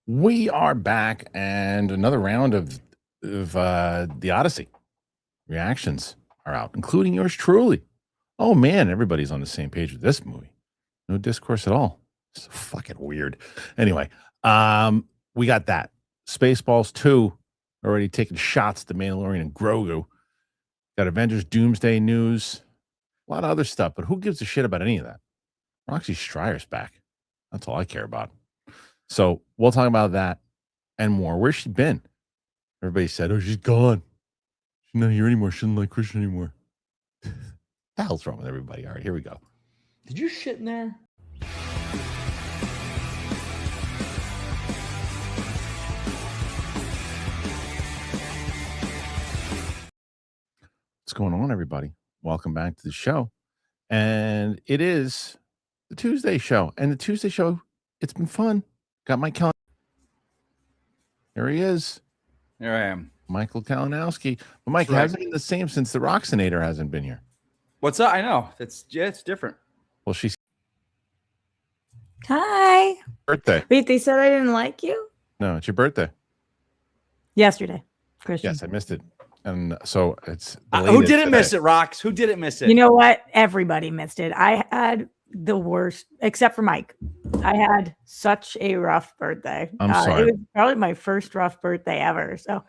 We are back, and another round of the Odyssey reactions are out, including yours truly. Oh man, everybody's on the same page with this movie. No discourse at all. It's fucking weird. Anyway, we got that. Spaceballs 2 already taking shots at the Mandalorian and Grogu. Got Avengers Doomsday news. A lot of other stuff, but who gives a shit about any of that? Roxy Strier's back. That's all I care about. So we'll talk about that and more. Where's she been? Everybody said, oh, she's gone. She's not here anymore. She doesn't like Kristian anymore. The hell's wrong with everybody? All right, here we go. Did you shit in there? What's going on, everybody? Welcome back to the show. And it is the Tuesday show. And the Tuesday show, it's been fun. Got my calendar. Here he is. Here I am. Michael Kalinowski. But Mike, it hasn't been the same since the Roxinator hasn't been here. What's up? I know. It's different. Well, she's Hi. birthday. Wait, they said I didn't like you? No, it's your birthday. Yesterday, Kristian. Yes, I missed it. And so it's Who didn't miss it, Rox? Who didn't miss it? You know what? Everybody missed it. I had the worst, except for Mike. I had such a rough birthday. I'm sorry. It was probably my first rough birthday ever. So,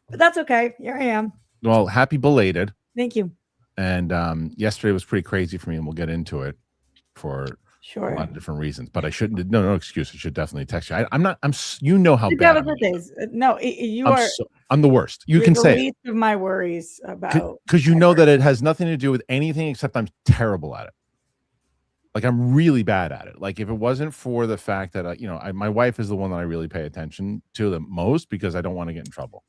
but that's okay. Here I am. Well, happy belated. Thank you. And yesterday was pretty crazy for me, and we'll get into it for a lot of different reasons. But I shouldn't. No excuse. I should definitely text you. I'm not. You know how bad. Have birthdays. No, you are. I'm the worst. You can say least of my worries about because you know that it has nothing to do with anything except I'm terrible at it. Like I'm really bad at it. Like if it wasn't for the fact that my wife is the one that I really pay attention to the most because I don't want to get in trouble.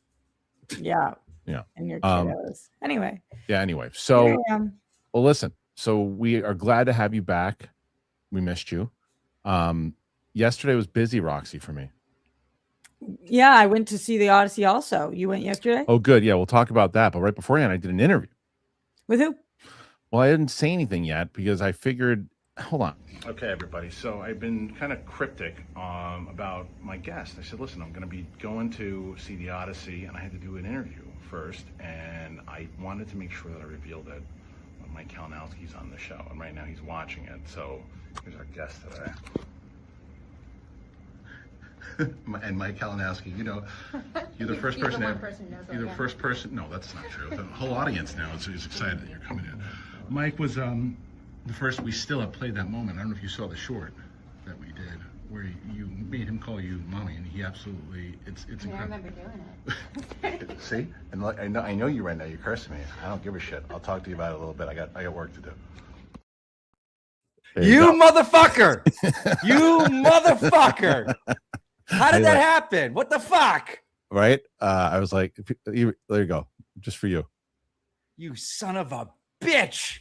Yeah. Yeah. And your kiddos. Anyway. Yeah. Anyway. So, well, listen. So we are glad to have you back. We missed you. Yesterday was busy, Roxy, for me. Yeah, I went to see the Odyssey also. You went yesterday? Oh, good. Yeah, we'll talk about that. But right beforehand, I did an interview. With who? Well, I didn't say anything yet because I figured, hold on. Okay, everybody. So I've been kind of cryptic about my guest. I said, listen, I'm going to be going to see the Odyssey, and I had to do an interview first. And I wanted to make sure that I revealed it when Mike Kalinowski's on the show. And right now he's watching it. So here's our guest today. And Mike Kalinowski, you're the first person. You're the first person. No, that's not true. The whole audience now is excited that you're coming in. Mike was the first. We still have played that moment. I don't know if you saw the short that we did where you made him call you mommy, and he absolutely. It's incredible. I remember doing it. See, and look, I know you right now. You're cursing me. I don't give a shit. I'll talk to you about it a little bit. I got work to do. You motherfucker! You motherfucker! How did that happen? What the fuck? Right? I was like, there you go. Just for you. You son of a bitch.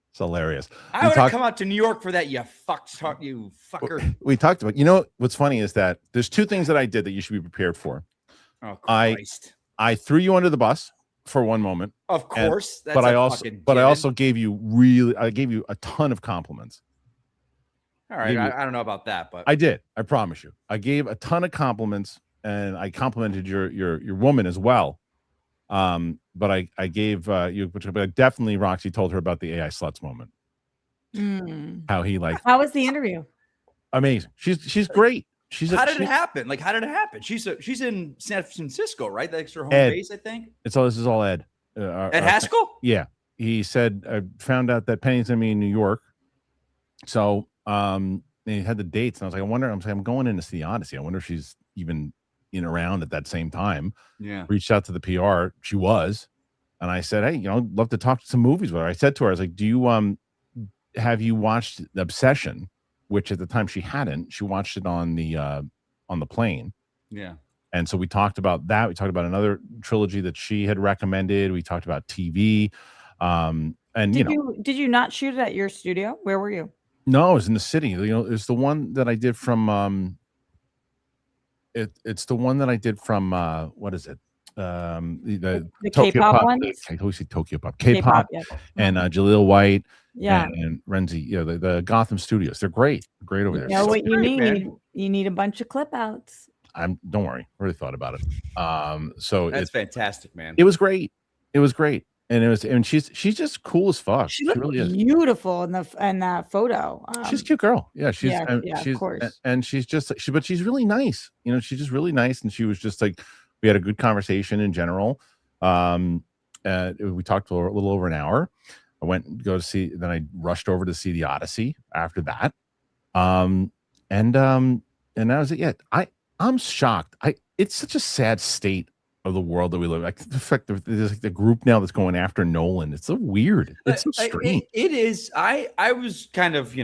It's hilarious. I would have come out to New York for that, you fucker. We talked about, what's funny is that there's two things that I did that you should be prepared for. Oh, Christ. I threw you under the bus for one moment. Of course. But I also gave you a ton of compliments. All right, I don't know about that, but I did. I promise you. I gave a ton of compliments, and I complimented your woman as well. But I gave you, but definitely Roxy told her about the AI sluts moment. How he how was the interview? Amazing. She's great. How did it happen? Like, how did it happen? She's in San Francisco, right? That's her home base, I think. This is all Ed. Ed Haskell? Yeah. He said, I found out that Penny's gonna be in New York. So and he had the dates, and I was like, I'm going in to see the Odyssey. I wonder if she's even in around at that same time. Yeah. Reached out to the PR. She was. And I said, hey, I'd love to talk to some movies with her. I said to her, I was like, do you have you watched Obsession? Which at the time she hadn't. She watched it on the plane. Yeah. And so we talked about that. We talked about another trilogy that she had recommended. We talked about TV. And did you not shoot it at your studio? Where were you? No, it was in the city. It's the one that I did from it's the one that I did from what is it? The K-pop one. I always say Tokyo Pop. K-pop and Jaleel White. Yeah. And Renzi, the Gotham studios. They're great. Great over there. You know what you need? You need a bunch of clip outs. don't worry, I really thought about it. So That's fantastic, man. it was great. It was great. And she's just cool as fuck. She looked really is. beautiful in that photo. She's a cute girl. Yeah, she's of course. And she's just but she's really nice. You know, she's just really nice. And she was just like, we had a good conversation in general. We talked for a little over an hour. I went and go to see, then I rushed over to see the Odyssey after that. And that was it. Yeah, I'm shocked. It's such a sad state of the world that we live in. Like the fact that there's like the group now that's going after Nolan. It's so weird. It's so strange. It is. I was kind of,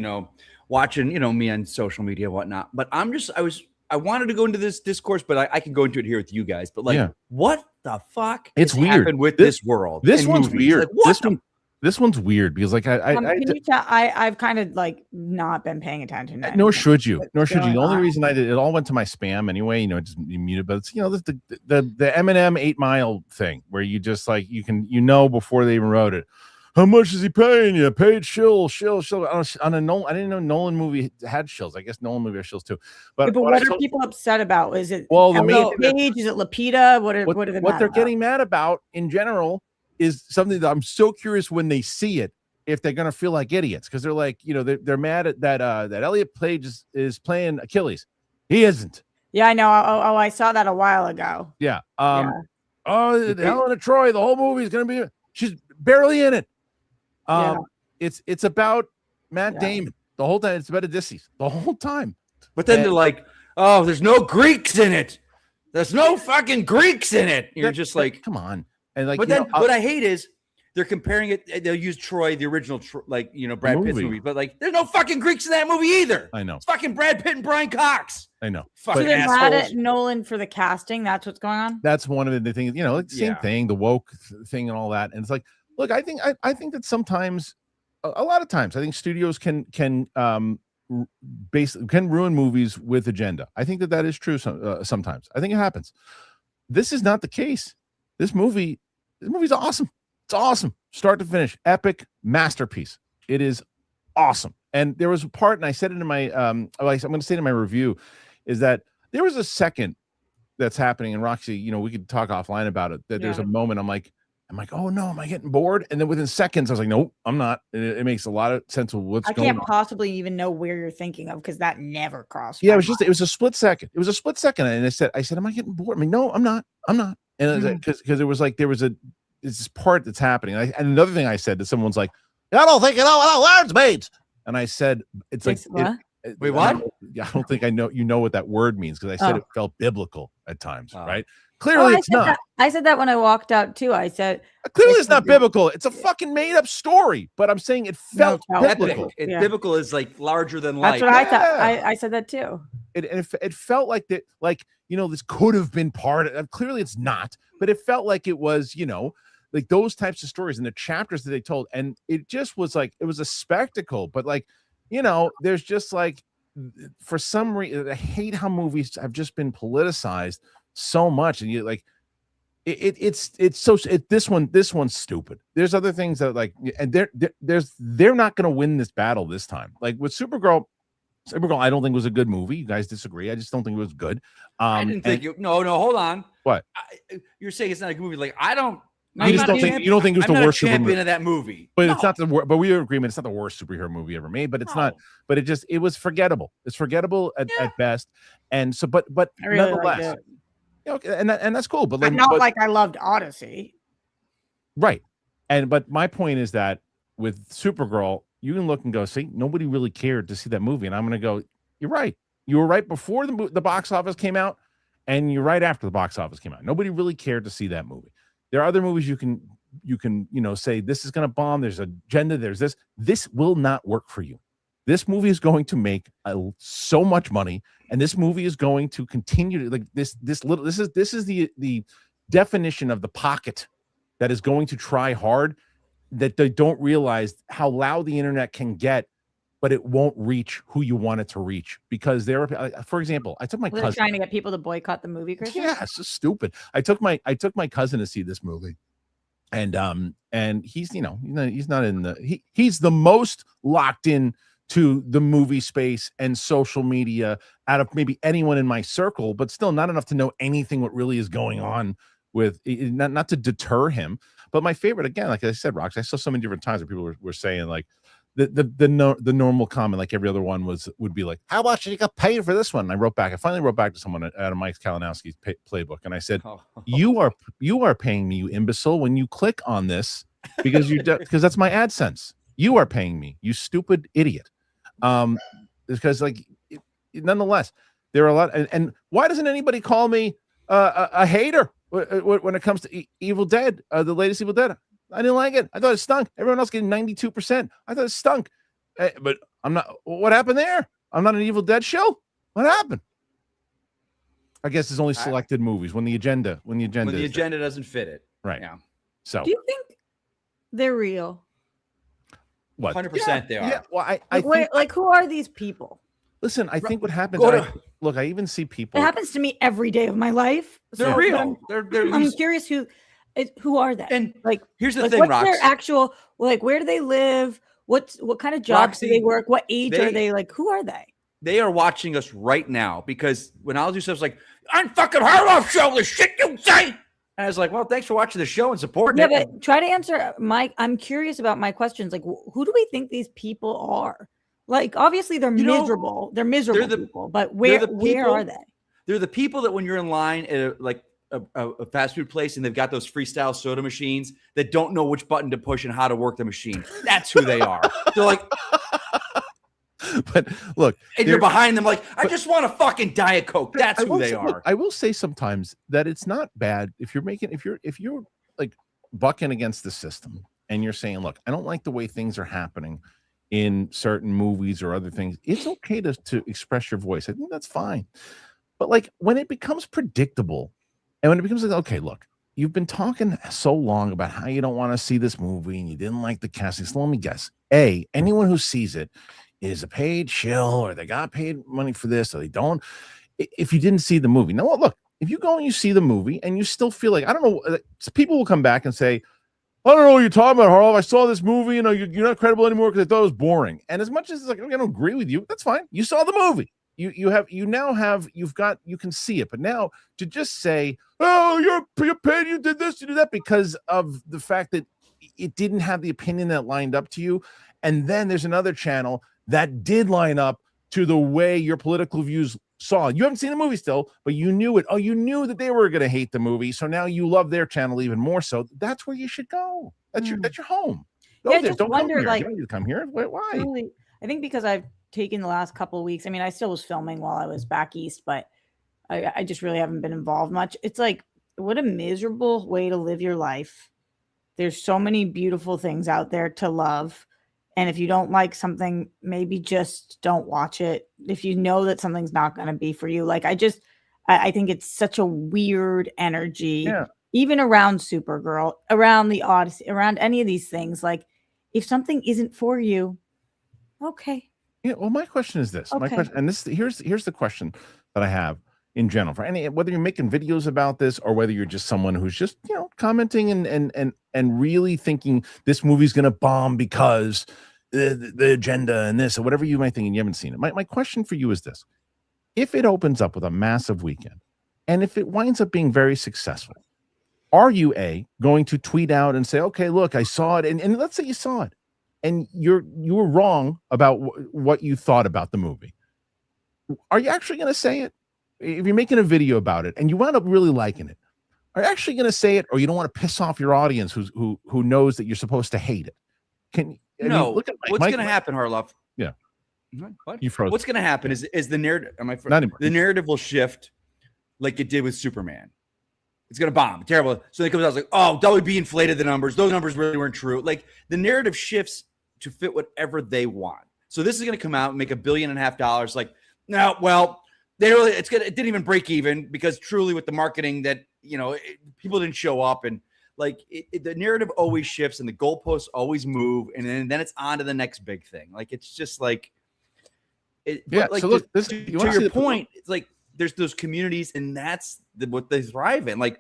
watching, me on social media and whatnot, but I wanted to go into this discourse, but I can go into it here with you guys. But what the fuck? It's weird happened with this world. This one's movies? weird. Like, this one's weird because like I've kind of like not been paying attention. To nor should you. The only on. reason I did it all went to my spam anyway. Just muted. But it's the Eminem 8 Mile thing where you just like you can before they even wrote it. How much is he paying you? Paid shill. On a Nolan, I didn't know Nolan movie had shills. I guess Nolan movie has shills too. But what are people upset about? Is it the main page? Is it Lapita? What they're getting mad about in general is something that I'm so curious when they see it, if they're gonna feel like idiots, because they're like, they're mad at that Elliot Page is playing Achilles. He isn't. Yeah, I know. Oh, I saw that a while ago. Yeah. Helen of Troy, the whole movie is gonna be. She's barely in it. It's about Matt Damon the whole time. It's about Odysseus the whole time. But then they're like, oh, there's no Greeks in it. There's no fucking Greeks in it. You're just like, come on. And like, but then what I hate is they're comparing it. They'll use Troy, the original, Brad Pitt's movie, but like, there's no fucking Greeks in that movie either. I know. It's fucking Brad Pitt and Brian Cox. I know. Fucking they're assholes. mad at Nolan for the casting. That's what's going on. That's one of the things. Like the same thing, the woke thing, and all that. And it's like, look, I think that sometimes, a lot of times, I think studios can ruin movies with agenda. I think that is true. Sometimes I think it happens. This is not the case. This movie's awesome. It's awesome, start to finish, epic masterpiece. It is awesome. And there was a part, and I said it in my I'm going to say it in my review, is that there was a second that's happening. And Roxy, we could talk offline about it. That there's a moment I'm like, oh no, am I getting bored? And then within seconds, I was like, nope, I'm not. It makes a lot of sense of what's going on. I can't possibly even know where you're thinking of because that never crossed. Yeah, it was a split second. It was a split second, and I said, am I getting bored? I mean, no, I'm not. And because it was like there was this part that's happening. And another thing I said to someone's like, I don't think you know what words means. And I said, it's like, wait, what? I don't think I know what that word means because I said it felt biblical at times, right? Clearly, it's not. I said that when I walked out too. I said clearly it's not biblical. It's a fucking made up story. But I'm saying it felt biblical. Biblical is like larger than life. That's what I thought. I said that too. It felt like that. Like this could have been part of. Clearly, it's not. But it felt like it was. Like those types of stories and the chapters that they told, and it just was like it was a spectacle. But like, there's just like for some reason I hate how movies have just been politicized so much, and you like this one's stupid. There's other things that like, and they're not going to win this battle this time. Like with Supergirl, I don't think was a good movie. You guys disagree? I just don't think it was good. I didn't think no. Hold on. What you're saying? It's not a good movie. Like I don't. You don't think it was the worst champion of that movie? But it's not the worst. But we are in agreement. It's not the worst superhero movie ever made. But it's not. But it was forgettable. It's forgettable at best. And so, but really nonetheless, and that's cool. But like I loved Odyssey, right? But my point is that with Supergirl, you can look and go, see, nobody really cared to see that movie, and I'm going to go, you're right. You were right before the box office came out, and you're right after the box office came out. Nobody really cared to see that movie. There are other movies you can say this is going to bomb. There's an agenda. There's this. This will not work for you. This movie is going to make so much money, and this movie is going to continue to like this. This is the definition of the pocket that is going to try hard. That they don't realize how loud the internet can get, but it won't reach who you want it to reach. Because for example, I took my cousin trying to get people to boycott the movie. Kristian? Yeah, it's just stupid. I took my cousin to see this movie, and he's he's not in he's the most locked in to the movie space and social media out of maybe anyone in my circle, but still not enough to know anything what really is going on with not to deter him. But my favorite, again, like I said, Rox, I saw so many different times where people were saying like the normal comment, like every other one would be like, how much did you get paid for this one? And I finally wrote back to someone out of Mike Kalinowski's playbook, and I said, you are paying me, you imbecile, when you click on this because because that's my AdSense. You are paying me, you stupid idiot. Because nonetheless, there are a lot, and why doesn't anybody call me a hater when it comes to Evil Dead, the latest Evil Dead? I didn't like it. I thought it stunk. Everyone else getting 92%. I thought it stunk. But I'm not. What happened there? I'm not an Evil Dead show. What happened? I guess there's only selected movies when the agenda doesn't fit it. Right. Yeah. So do you think they're real? What? 100% they are. Yeah. Well, I think, like, who are these people? listen, I think what happens. Look, I even see people. It happens to me every day of my life. They're real. I'm curious who are they? And like, here's the like, thing, what's Rox. their actual, like, where do they live? What kind of jobs do they work? What age are they? Like, who are they? They are watching us right now because when I'll do stuff like, I'm fucking Harloff show, the shit you say. And I was like, well, thanks for watching the show and supporting it. Yeah, but try to answer I'm curious about my questions. Like, who do we think these people are? Like, obviously they're miserable. They're miserable people, but where are they? They're the people that when you're in line at a fast food place and they've got those freestyle soda machines that don't know which button to push and how to work the machine. That's who they are. They're like, but look, and you're behind them like, I just want a fucking Diet Coke. That's who they are. Look, I will say sometimes that it's not bad if you're like bucking against the system and you're saying, look, I don't like the way things are happening in certain movies or other things. It's okay to express your voice. I think that's fine. But like when it becomes predictable and when it becomes like, okay, look, you've been talking so long about how you don't want to see this movie and you didn't like the casting. So let me guess. Anyone who sees it is a paid shill or they got paid money for this or they don't. If you didn't see the movie. Now, look, if you go and you see the movie and you still feel like, I don't know, people will come back and say, I don't know what you're talking about, Harloff. I saw this movie, you're not credible anymore because I thought it was boring. And as much as it's like, I don't agree with you, that's fine. You saw the movie. You can see it. But now to just say, oh, you're paid, you did this, you did that, because of the fact that it didn't have the opinion that lined up to you. And then there's another channel that did line up to the way your political views saw. You haven't seen the movie still, but you knew it. Oh, you knew that they were going to hate the movie. So now you love their channel even more. So that's where you should go. That's your home. I just wonder, like, you don't need to come here. Why? Really, I think because I've taken the last couple of weeks. I mean, I still was filming while I was back east, but I just really haven't been involved much. It's like, what a miserable way to live your life. There's so many beautiful things out there to love. And if you don't like something, maybe just don't watch it. If you know that something's not going to be for you. Like, I think it's such a weird energy, even around Supergirl, around the Odyssey, around any of these things. Like, if something isn't for you, okay. Yeah. Well, my question is this. Okay. My question, and here's the question that I have in general for whether you're making videos about this or whether you're just someone who's just commenting and really thinking this movie's going to bomb because the agenda and this or whatever you might think and you haven't seen it. My question for you is this. If it opens up with a massive weekend and if it winds up being very successful, are you going to tweet out and say, okay, look, I saw it. And let's say you saw it and you were wrong about what you thought about the movie. Are you actually going to say it? If you're making a video about it and you wound up really liking it, are you actually going to say it, or you don't want to piss off your audience who knows that you're supposed to hate it? Look at what's going to happen, Harloff? Yeah. What? You froze. What's going to happen is the narrative. The narrative will shift like it did with Superman. It's going to bomb. Terrible. So it comes out like, oh, WB inflated the numbers. Those numbers really weren't true. Like, the narrative shifts to fit whatever they want. So this is going to come out and make $1.5 billion. Like, no, well, it didn't even break even because truly with the marketing that, people didn't show up, and like the narrative always shifts and the goalposts always move. And then it's on to the next big thing. Like, it's just like, Like, so look, to your point, it's like, there's those communities and that's what they thrive in. Like,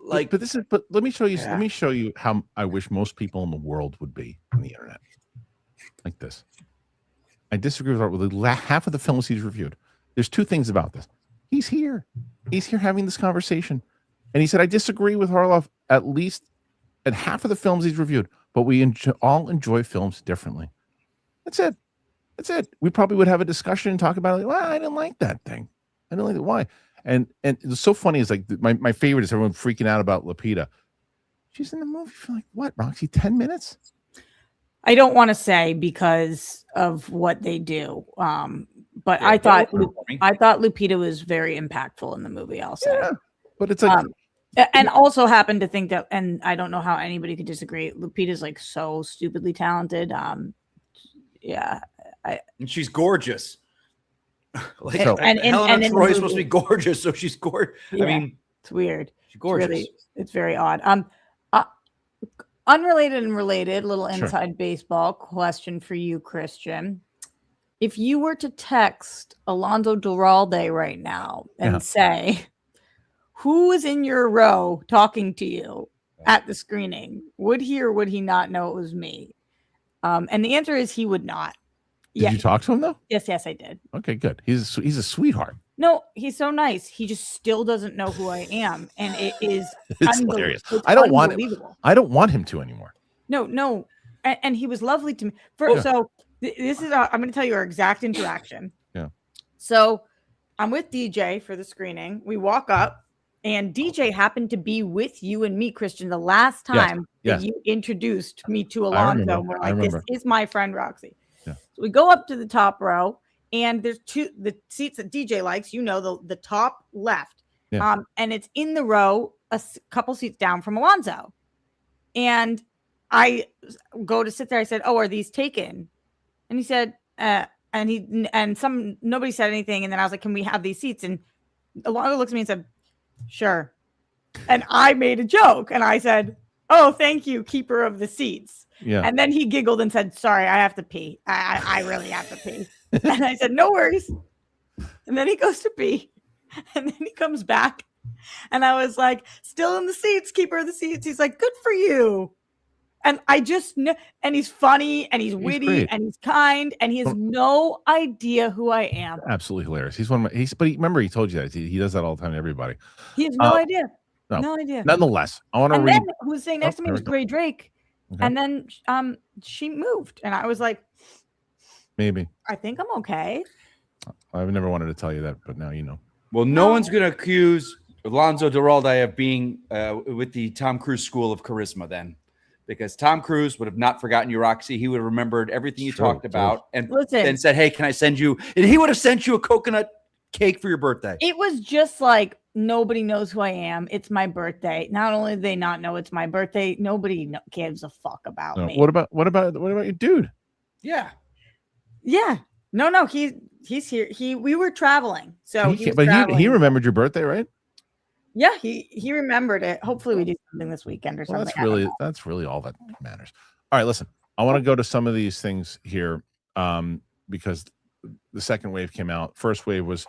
like, but let me show you, let me show you how I wish most people in the world would be on the internet. Like this. I disagree with half of the films he's reviewed. There's two things about this. He's here having this conversation. And he said, I disagree with Harloff at least at half of the films he's reviewed, but we all enjoy films differently. That's it. We probably would have a discussion and talk about it. Well, I didn't like that thing. I didn't like it. Why? And it's so funny is like my favorite is everyone freaking out about Lupita. She's in the movie for like what, Roxy? 10 minutes? I don't want to say because of what they do. But I thought Lupita was very impactful in the movie. I'll say, but it's like, and also happened to think that, and I don't know how anybody could disagree. Lupita's like so stupidly talented. And she's gorgeous. Like, and Troy is supposed to be gorgeous, so she's gorgeous. Yeah, I mean, it's weird. She's gorgeous. It's very odd. Unrelated and related, little inside baseball question for you, Kristian. If you were to text Alonso Duralde right now and say, who is in your row talking to you at the screening, would he or would he not know it was me? And the answer is he would not. Did you talk to him though? Yes, I did. Okay, good. He's a sweetheart. No, he's so nice. He just still doesn't know who I am, and it is it's hilarious. I don't want him to anymore. No, and he was lovely to me. So this is I'm going to tell you our exact interaction. Yeah. So I'm with DJ for the screening. We walk up, and DJ happened to be with you and me, Kristian, the last time that you introduced me to Alonso. We're like, this is my friend Roxy. Yeah. So we go up to the top row. And there's the seats that DJ likes, the top left. Yeah. And it's in the row, a couple seats down from Alonso. And I go to sit there. I said, "Oh, are these taken?" And he said, nobody said anything. And then I was like, "Can we have these seats?" And Alonso looks at me and said, "Sure." And I made a joke and I said, "Oh, thank you, keeper of the seats." Yeah. And then he giggled and said, "Sorry, I have to pee. I really have to pee." And I said, "No worries." And then he goes to pee. And then he comes back. And I was like, "Still in the seats, keeper of the seats." He's like, "Good for you." And I just know, and he's funny and he's witty and he's kind and he has no idea who I am. Absolutely hilarious. He's one of my, but remember he told you that he does that all the time to everybody. He has no idea. No idea. Nonetheless, I want to read. Then who was sitting next to me was Gray Drake. Okay. And then she moved. And I was like, maybe. I think I'm okay. I've never wanted to tell you that, but now you know. Well, no one's going to accuse Alonso Duralde of being with the Tom Cruise school of charisma then. Because Tom Cruise would have not forgotten you, Roxy. He would have remembered everything you talked about and then said, "Hey, can I send you?" And he would have sent you a coconut cake for your birthday. It was just like, nobody knows who I am. It's my birthday. Not only do they not know it's my birthday, nobody gives a fuck about me. What about your dude? Yeah. No, he's here. We were traveling, so he remembered your birthday, right? Yeah, he remembered it. Hopefully, we do something this weekend or something. That's really all that matters. All right, listen. I want to go to some of these things here because the second wave came out. First wave was,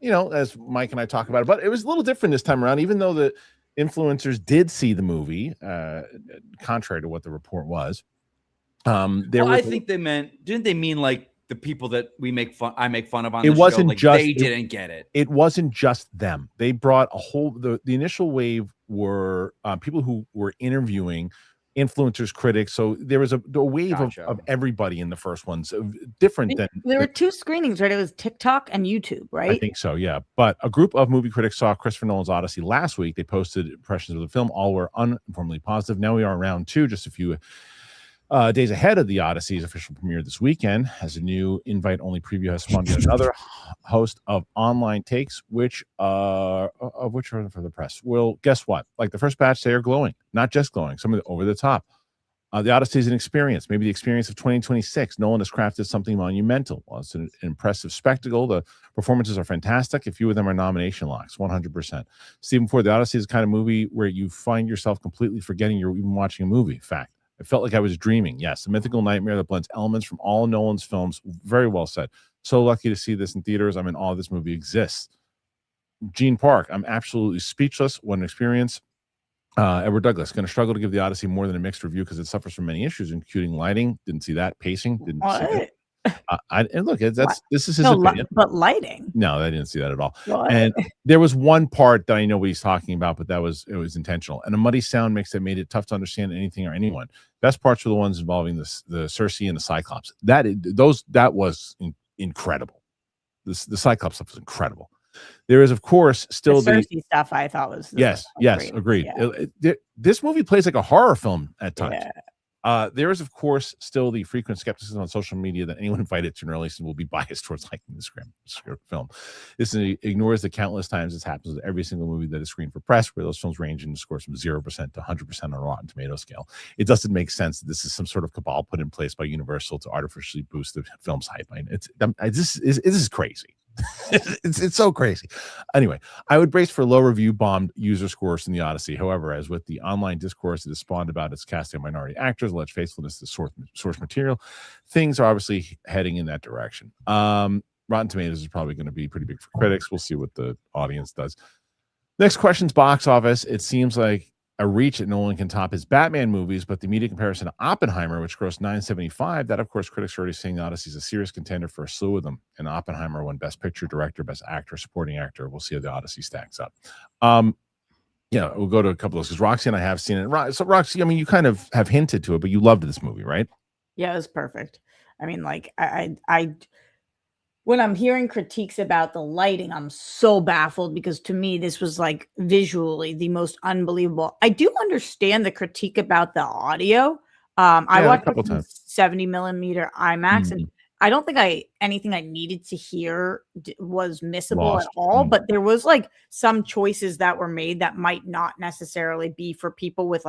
as Mike and I talk about it, but it was a little different this time around. Even though the influencers did see the movie, contrary to what the report was. I think didn't they mean like the people that I make fun of on it the wasn't show? Like just they didn't get it. It wasn't just them. They brought the initial wave were people who were interviewing influencers, critics. So there was a wave of everybody in the first one. So different than there were two screenings, right? It was TikTok and YouTube, right? I think so, yeah. But a group of movie critics saw Christopher Nolan's Odyssey last week. They posted impressions of the film. All were uniformly positive. Now we are in round two, just a few days ahead of the Odyssey's official premiere this weekend, as a new invite-only preview has spawned yet another host of online takes, which are for the press. Well, guess what? Like the first batch, they are glowing. Not just glowing, some of the over the top. The Odyssey is an experience, maybe the experience of 2026. Nolan has crafted something monumental. Well, it's an impressive spectacle. The performances are fantastic. A few of them are nomination locks, 100%. Stephen Ford, the Odyssey is the kind of movie where you find yourself completely forgetting you're even watching a movie. Fact. It felt like I was dreaming. Yes, a mythical nightmare that blends elements from all Nolan's films. Very well said. So lucky to see this in theaters. I'm in awe this movie exists. Gene Park, I'm absolutely speechless. What an experience. Edward Douglas, going to struggle to give the Odyssey more than a mixed review because it suffers from many issues, including lighting. Didn't see that. Pacing. Didn't see that. And look, this is his opinion. But lighting. No, I didn't see that at all. What? And there was one part that I know what he's talking about, but it was intentional. And a muddy sound mix that made it tough to understand anything or anyone. Best parts were the ones involving the Cersei and the Cyclops. That was incredible. The Cyclops stuff was incredible. There is, of course, still the Cersei stuff. I thought was yes, agreed. Yeah. This movie plays like a horror film at times. Yeah. There is, of course, still the frequent skepticism on social media that anyone invited to an release will be biased towards liking the script film. This ignores the countless times this happens with every single movie that is screened for press, where those films range in scores from 0% to 100% on a Rotten Tomato scale. It doesn't make sense that this is some sort of cabal put in place by Universal to artificially boost the film's hype. This is crazy. It's so crazy. Anyway, I would brace for low review bombed user scores in the Odyssey. However, as with the online discourse that has spawned about its casting of minority actors, alleged faithfulness to source material, things are obviously heading in that direction. Rotten Tomatoes is probably going to be pretty big for critics. We'll see what the audience does. Next question's box office. It seems like a reach that Nolan can top his Batman movies, but the immediate comparison to Oppenheimer, which grossed $975, that of course critics are already saying the Odyssey is a serious contender for a slew of them. And Oppenheimer won Best Picture, Director, Best Actor, Supporting Actor. We'll see how the Odyssey stacks up. We'll go to a couple of those because Roxy and I have seen it. So Roxy, I mean, you kind of have hinted to it, but you loved this movie, right? Yeah, it was perfect. I mean, like I when I'm hearing critiques about the lighting, I'm so baffled because to me, this was like visually the most unbelievable. I do understand the critique about the audio. I watched it from 70 millimeter IMAX, and I don't think anything I needed to hear was missable at all. But there was like some choices that were made that might not necessarily be for people with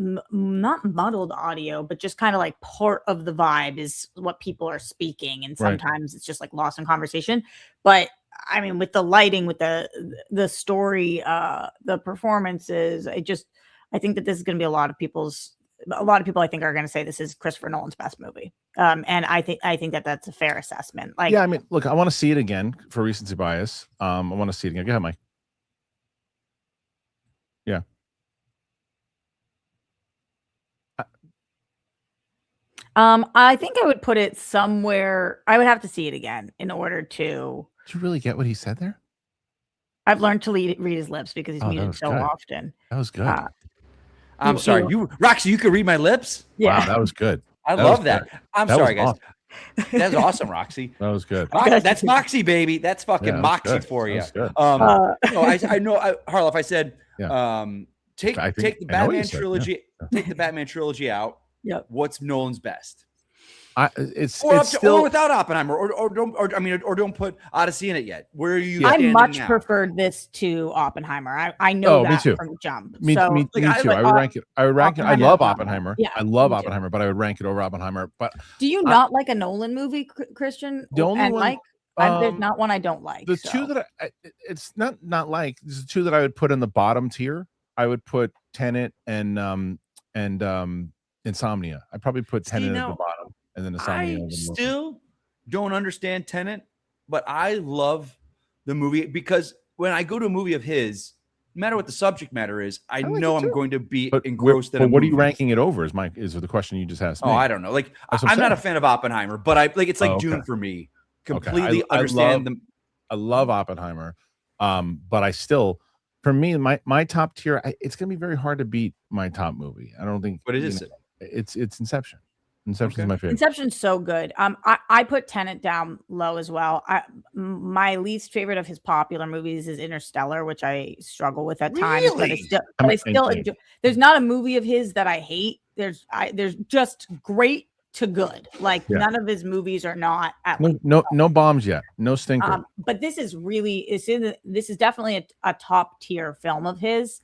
not muddled audio, but just kind of like part of the vibe is what people are speaking, and sometimes it's just like lost in conversation. But I mean, with the lighting, with the story, the performances, I think that this is going to be a lot of people I think are going to say this is Christopher Nolan's best movie, and I think that that's a fair assessment. Like, yeah, I mean, look, I want to see it again for recency bias. I want to see it again. Go ahead, Mike. Yeah. I think I would put it somewhere. I would have to see it again in order to. Did you really get what he said there? I've learned to read his lips because he's muted so often. That was good. I'm sorry, Roxy, you could read my lips. Yeah, wow, that was good. I love that. I'm sorry, guys. Awesome. That's awesome, Roxy. That was good. That's Moxie, baby. That's fucking Moxie for you. I know, Harloff. I said, take the Batman trilogy. Take the Batman trilogy out. Yep. What's Nolan's best? Or without Oppenheimer, or don't put Odyssey in it yet. Where are you? I much preferred this to Oppenheimer. I know that from jump. Me too. I would rank it. I love Oppenheimer. Yeah, I love Oppenheimer, but I would rank it over Oppenheimer. But do you not like a Nolan movie, Kristian? The only one, there's not one I don't like. The two that it's not like. There's the two that I would put in the bottom tier. I would put Tenet and Insomnia. I probably put Tenet at the bottom. And then I still don't understand Tenet, but I love the movie because when I go to a movie of his, no matter what the subject matter is, I know I'm going to be engrossed in it. But what are you ranking it over? Is the question you just asked me? Oh, I don't know. Like, I'm not a fan of Oppenheimer, but it's like Dune for me. Completely understand them. I love Oppenheimer, but I still, for me, my top tier, it's going to be very hard to beat my top movie. I don't think. What is it? It's Inception. Inception is my favorite. Inception's so good. I put Tenet down low as well. My least favorite of his popular movies is Interstellar, which I struggle with at times. But I still enjoy. There's not a movie of his that I hate. There's just great to good. Like none of his movies are not at no bombs yet. No stinker. But this is definitely a top tier film of his.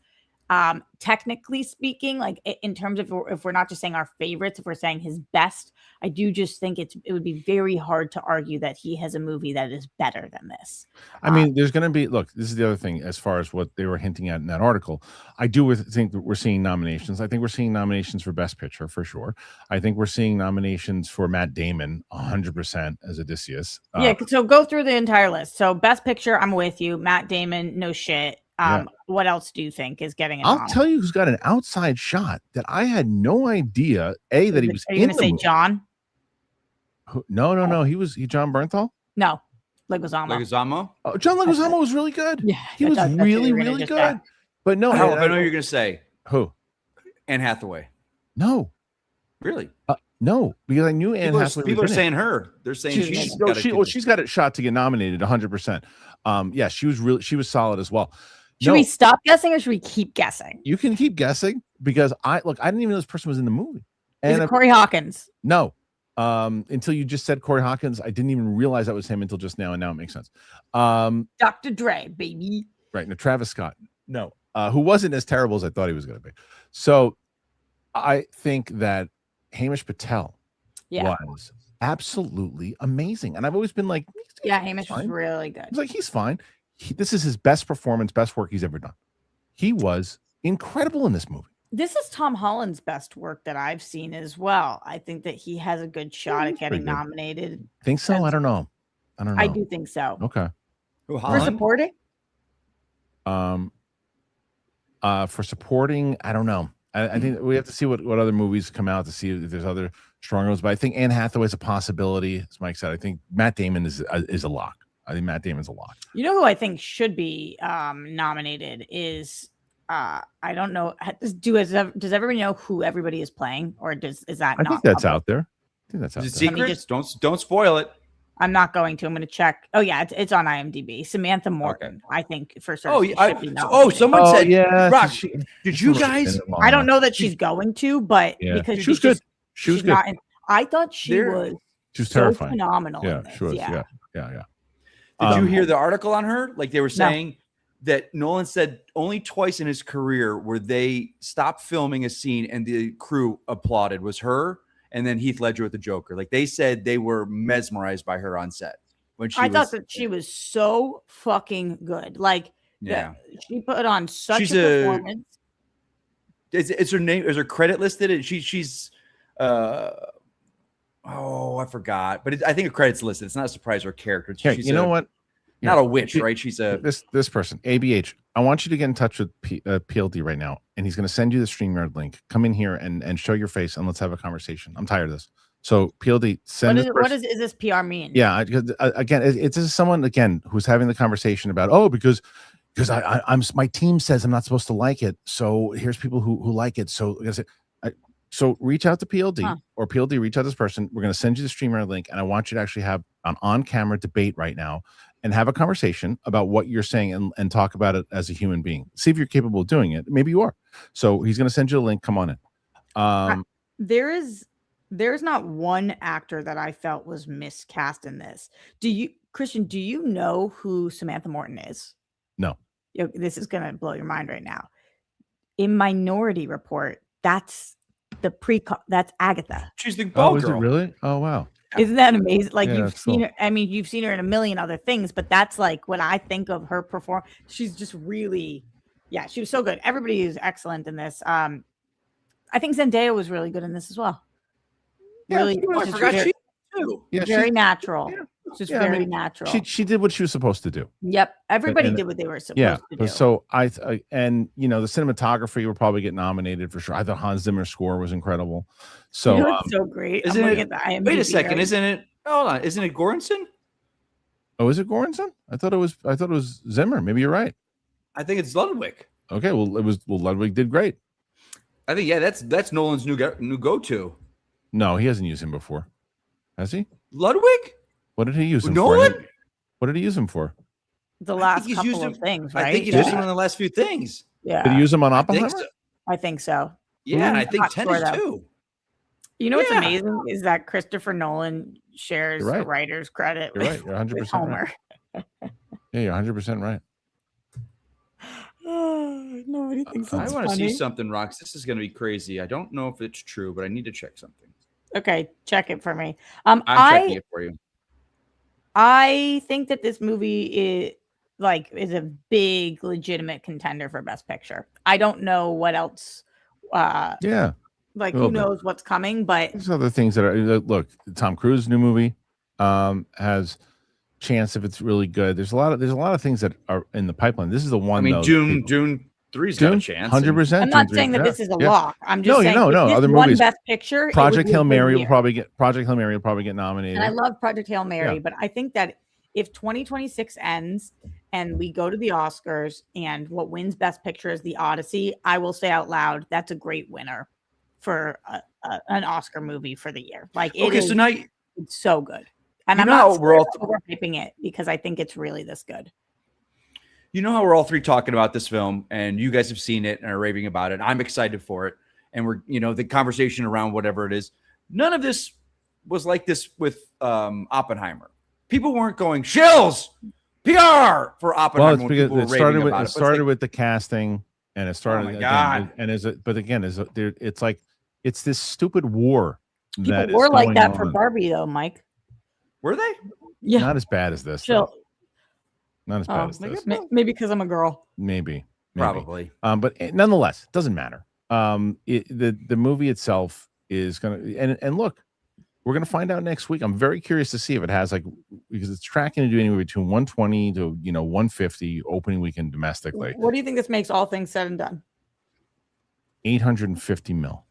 Technically speaking, like in terms of if we're not just saying our favorites, if we're saying his best, I do just think it would be very hard to argue that he has a movie that is better than this. I mean, there's going to be, look, this is the other thing as far as what they were hinting at in that article. I do think that we're seeing nominations. I think we're seeing nominations for Best Picture for sure. I think we're seeing nominations for Matt Damon 100% as Odysseus. So go through the entire list. So Best Picture, I'm with you. Matt Damon, no shit. What else do you think is getting it? I'll tell you who's got an outside shot that I had no idea. That he was. Are you going to say John? No. He John Bernthal. No, Leguizamo. Leguizamo? Oh, John Leguizamo was really good. Yeah, he was that's really good. But no, I know you're going to say. Who? Anne Hathaway. No. Really? No, because I knew Anne Hathaway. People are saying her. They're saying she's got it shot to get nominated 100%. Yeah, she was solid as well. Should we stop guessing or should we keep guessing? You can keep guessing because I didn't even know this person was in the movie. Is it Corey Hawkins? No. Until you just said Corey Hawkins, I didn't even realize that was him until just now, and now it makes sense. Dr. Dre, baby. Right. No, Travis Scott. No. Who wasn't as terrible as I thought he was going to be. So I think that Hamish Patel was absolutely amazing. And I've always been like, Hamish was really good. I was like, he's fine. This is his best performance, best work he's ever done. He was incredible in this movie. This is Tom Holland's best work that I've seen as well. I think that he has a good shot at getting nominated. Think so? I don't know. I do think so. Okay. For supporting? For supporting, I don't know. I think we have to see what other movies come out to see if there's other strong roles. But I think Anne Hathaway is a possibility. As Mike said, I think Matt Damon is a lock. I think Matt Damon's a lock. You know who I think should be nominated is I don't know. Does everybody know who everybody is playing, or is that? I think that's out there. I think that's out there. Secrets? Don't spoil it. I'm not going to. I'm going to check. Oh yeah, it's on IMDb. Samantha Morton, I think for sure. Someone said, yeah. Rock, did you guys? I don't know that she's going to, but because she was good. She was good. I thought she was terrifying, phenomenal. Yeah, she was. Yeah. Did you hear the article on her? Like they were saying that Nolan said only twice in his career where they stopped filming a scene and the crew applauded was her. And then Heath Ledger with the Joker. Like they said they were mesmerized by her on set. I thought that she was so fucking good. Like, she put on such a performance. Is her name? Is her credit listed? She's I forgot. But I think her credit's listed. It's not a surprise her character. You know what? Not a witch, right? She's this person, ABH. I want you to get in touch with PLD right now, and he's going to send you the StreamYard link. Come in here and show your face, and let's have a conversation. I'm tired of this. So PLD, send what does this PR mean? Yeah, again, it's just someone again who's having the conversation about because I'm my team says I'm not supposed to like it, so here's people who like it. So so reach out to PLD or PLD reach out to this person. We're going to send you the StreamYard link, and I want you to actually have an on-camera debate right now and have a conversation about what you're saying and talk about it as a human being. See if you're capable of doing it. Maybe you are. So he's going to send you a link. Come on in. There's not one actor that I felt was miscast in this. Kristian, do you know who Samantha Morton is? No. This is going to blow your mind right now. In Minority Report, that's that's Agatha. She's the ball girl. Is it really? Oh, wow. Isn't that amazing? Like you've seen her. I mean, you've seen her in a million other things, but that's like when I think of her performance, she's just really, she was so good. Everybody is excellent in this. I think Zendaya was really good in this as well. Really, I forgot she too. Yeah, very natural. Yeah. Just very natural. She did what she was supposed to do. Yep, everybody did what they were supposed to do. So the cinematography will probably get nominated for sure. I thought Hans Zimmer's score was incredible. So so great. Isn't it? Wait a second, isn't it? Hold on, isn't it Göransson? Oh, is it Göransson? I thought it was Zimmer. Maybe you're right. I think it's Ludwig. Okay, Ludwig did great. I think that's Nolan's new go-to. No, he hasn't used him before. Has he? Ludwig? What did he use him Nolan? for? What did he use him for? The last couple of things, right? I think he's used him on the last few things. Yeah. Did he use him on Oppenheimer? I think so. Yeah, and I think Tenet too. You know what's amazing is that Christopher Nolan shares the writer's credit. You're right. You're 100% Homer. Right. Yeah, you're 100% right. Nobody thinks that's I want to funny. see something, Rox. This is going to be crazy. I don't know if it's true, but I need to check something. Okay, check it for me. I'm checking it for you. I think that this movie is a big legitimate contender for Best Picture. I don't know what else. Who knows what's coming? But there's other things that are Tom Cruise new movie has chance if it's really good. There's a lot of things that are in the pipeline. This is the one. Dune 3's got a chance. 100%. I'm not saying that this is a lock. I'm just saying no. Other movies. Best Picture. Project Hail Mary will probably get nominated. And I love Project Hail Mary, but I think that if 2026 ends and we go to the Oscars and what wins Best Picture is the Odyssey, I will say out loud that's a great winner for an Oscar movie for the year. Like, so now it's so good, and I'm not overhyping it because I think it's really this good. You know how we're all three talking about this film, and you guys have seen it and are raving about it. I'm excited for it, and we're the conversation around whatever it is. None of this was like this with Oppenheimer. People weren't going shills PR for Oppenheimer. Well, it's because it started with the casting, and it started. Oh my God! It's this stupid war. People were like that for Barbie, though, Mike. Were they? Yeah, not as bad as this. Chill. Not as bad as this. Maybe because I'm a girl. Maybe. Probably. But nonetheless, it doesn't matter. The movie itself is gonna and look, we're gonna find out next week. I'm very curious to see if it has because it's tracking to do anywhere between 120 to 150 opening weekend domestically. What do you think this makes all things said and done? 850 mil.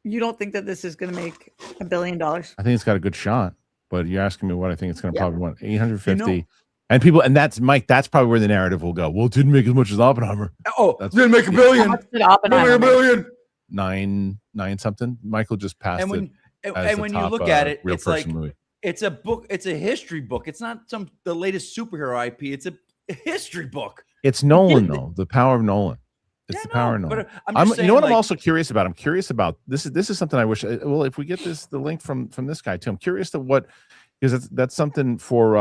You don't think that this is going to make $1 billion? I think it's got a good shot, but you're asking me what I think it's going to probably want 850. And that's Mike. That's probably where the narrative will go. Well, it didn't make as much as Oppenheimer. Didn't make $1 billion. How much did Oppenheimer make? $1 billion. Nine something. Michael just passed and when, it. And when you look at it, it's like movie. It's a book. It's a history book. It's not the latest superhero IP. It's a history book. It's Nolan though. The power of Nolan. It's the power of Nolan. You know what I'm also curious about? I'm curious about this is something I wish. Well, if we get the link from this guy too, I'm curious to what, because that's something for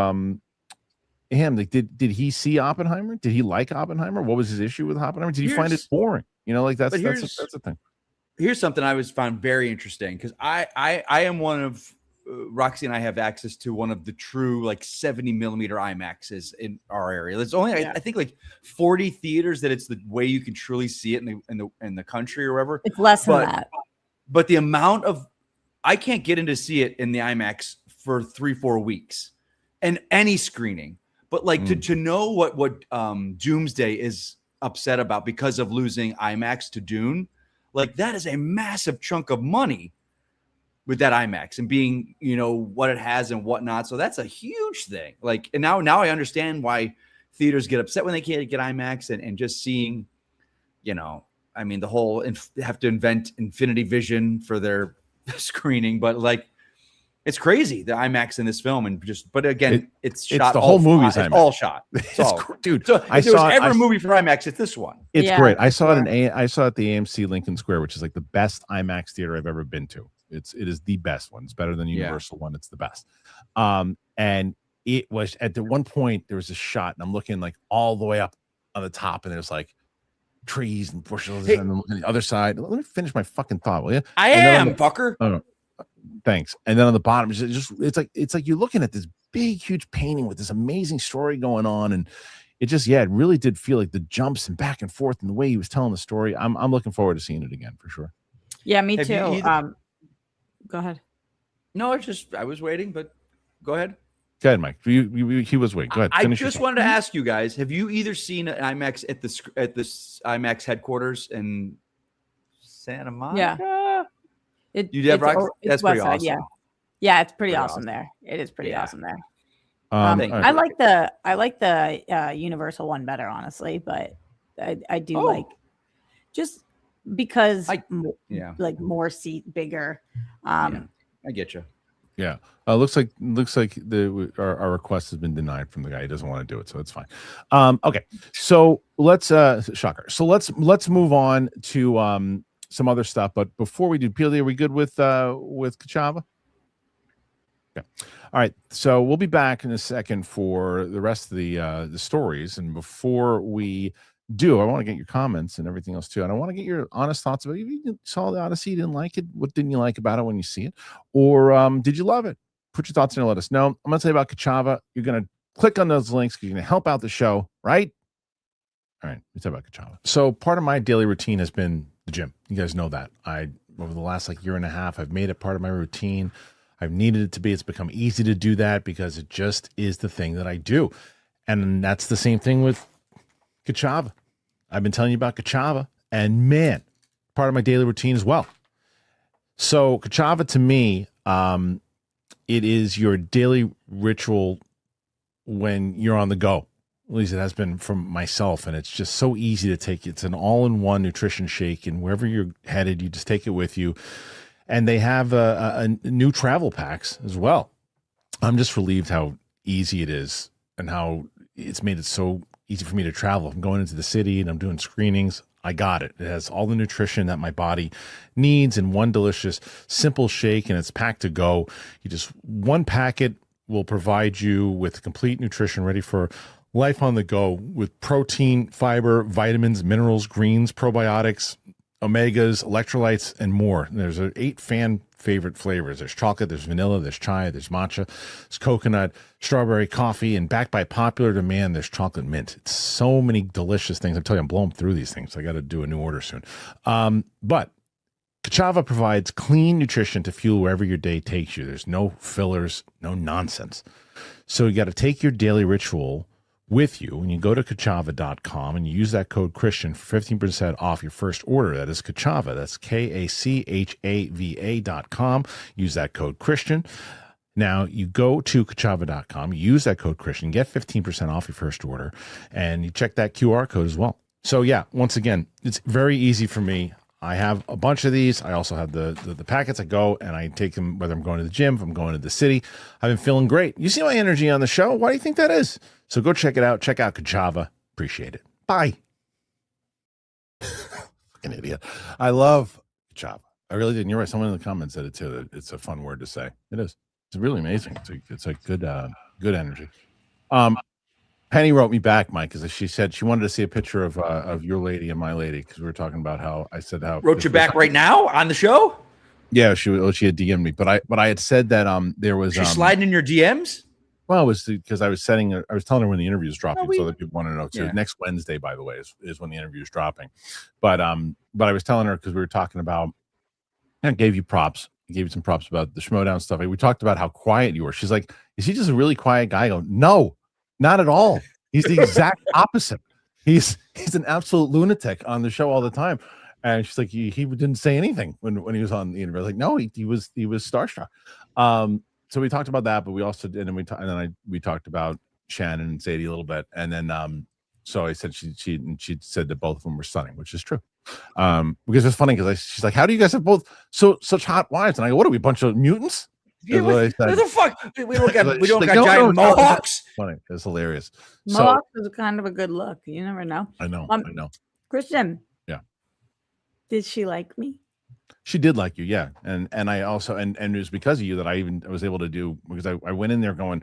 him. Like, did he see Oppenheimer? Did he like Oppenheimer? What was his issue with Oppenheimer? Did he find it boring? That's the thing. Here's something I found very interesting, because I am one of Roxy and I have access to one of the true 70 millimeter IMAXs in our area. There's only I think 40 theaters that it's the way you can truly see it in the country or wherever. It's less than that. But the amount of I can't get in to see it in the IMAX for 3-4 weeks and any screening. But to know what Doomsday is upset about because of losing IMAX to Dune, that is a massive chunk of money with that IMAX and being, what it has and whatnot. So that's a huge thing. And now I understand why theaters get upset when they can't get IMAX and just seeing, the whole have to invent Infinity Vision for their screening, but it's crazy the IMAX in this film but again, it's shot. The whole movie's IMAX. It's all shot. Dude. So if there was ever a movie for IMAX, it's this one. It's great. I saw it at the AMC Lincoln Square, which is the best IMAX theater I've ever been to. It is the best one. It's better than the Universal one. It's the best. And it was at the one point there was a shot, and I'm looking all the way up on the top, and there's trees and bushes, and on the other side. Let me finish my fucking thought, will you? Fucker. Oh, no. Thanks. And then on the bottom, it's like you're looking at this big, huge painting with this amazing story going on, and it just it really did feel like the jumps and back and forth and the way he was telling the story. I'm looking forward to seeing it again for sure. Yeah, me too. Go ahead. No, I was waiting, but go ahead. Go ahead, Mike. He was waiting. Go ahead. I just wanted to ask you guys: have you either seen an IMAX at this IMAX headquarters in Santa Monica? Yeah. That's pretty awesome. Yeah, it's pretty awesome there. It is pretty awesome there. I like the Universal one better, honestly, but I do just because more seat, bigger. I get you. Yeah, looks like our request has been denied from the guy. He doesn't want to do it, so it's fine. Okay, so let's shocker. So let's move on to some other stuff, but before we do, PLD, are we good with Kachava? Okay. All right. So we'll be back in a second for the rest of the stories, and before we do, I want to get your comments and everything else too, and I want to get your honest thoughts about it. If you saw the Odyssey, you didn't like it, what didn't you like about it when you see it, or did you love it? Put your thoughts in and let us know. I'm going to tell you about Kachava. You're going to click on those links because you're going to help out the show, right? All right. Let's talk about Kachava. So part of my daily routine has been the gym. You guys know that. Over the last year and a half, I've made it part of my routine. I've needed it to be. It's become easy to do that because it just is the thing that I do. And that's the same thing with Kachava. I've been telling you about Kachava, and man, part of my daily routine as well. So Kachava to me, it is your daily ritual when you're on the go. At least it has been from myself, and it's just so easy to take. It's an all-in-one nutrition shake, and wherever you're headed, you just take it with you. And they have a new travel packs as well. I'm just relieved how easy it is and how it's made it so easy for me to travel. I'm going into the city and I'm doing screenings. I got it. It has all the nutrition that my body needs in one delicious, simple shake, and it's packed to go. One packet will provide you with complete nutrition ready for life on the go with protein, fiber, vitamins, minerals, greens, probiotics, omegas, electrolytes, and more. And there's 8 fan favorite flavors. There's chocolate, there's vanilla, there's chai, there's matcha, there's coconut, strawberry, coffee, and backed by popular demand, there's chocolate mint. It's so many delicious things. I'm telling you, I'm blowing through these things. I got to do a new order soon. But Kachava provides clean nutrition to fuel wherever your day takes you. There's no fillers, no nonsense. So you got to take your daily ritual with you when you go to Kachava.com and you use that code Kristian for 15% off your first order. That is Kachava. That's KACHAVA.com. Use that code Kristian. Now you go to Kachava.com, use that code Kristian, get 15% off your first order, and you check that QR code as well. So yeah, once again, it's very easy for me. I have a bunch of these. I also have the packets. I go and I take them whether I'm going to the gym, if I'm going to the city. I've been feeling great. You see my energy on the show. Why do you think that is? So go check it out. Check out Kachava. Appreciate it. Bye. An idiot. I love Kachava. I really did. And you're right. Someone in the comments said it too. That it's a fun word to say. It is. It's really amazing. It's a good energy. Penny wrote me back, Mike, because she said she wanted to see a picture of your lady and my lady, because we were talking about how I said how wrote you back right now on the show. Yeah, she had DM'd me, but I had said that there was she's sliding in your DMs. Well, it was because I was telling her when the interview is dropping, so that people want to know too. Yeah. Next Wednesday, by the way, is when the interview is dropping. But I was telling her because we were talking about. I gave you props. I gave you some props about the Schmodown stuff. We talked about how quiet you were. She's like, "Is he just a really quiet guy?" I go, "No, not at all. He's the exact opposite. He's an absolute lunatic on the show all the time." And she's like, he didn't say anything when he was on the interview. I was like, no, he was starstruck. So we talked about that, but we also did, and we talked about Shannon and Sadie a little bit, and then so I said she said that both of them were stunning, which is true. Because it's funny because she's like, how do you guys have both such hot wives? And I go, what are we, a bunch of mutants? Yeah, what the fuck? We don't got giant mohawks. Funny, it's hilarious. Mohawks is kind of a good look. You never know. I know. I know. Kristian. Yeah. Did she like me? She did like you, yeah. And I also and it was because of you that I was able to do, because I went in there going,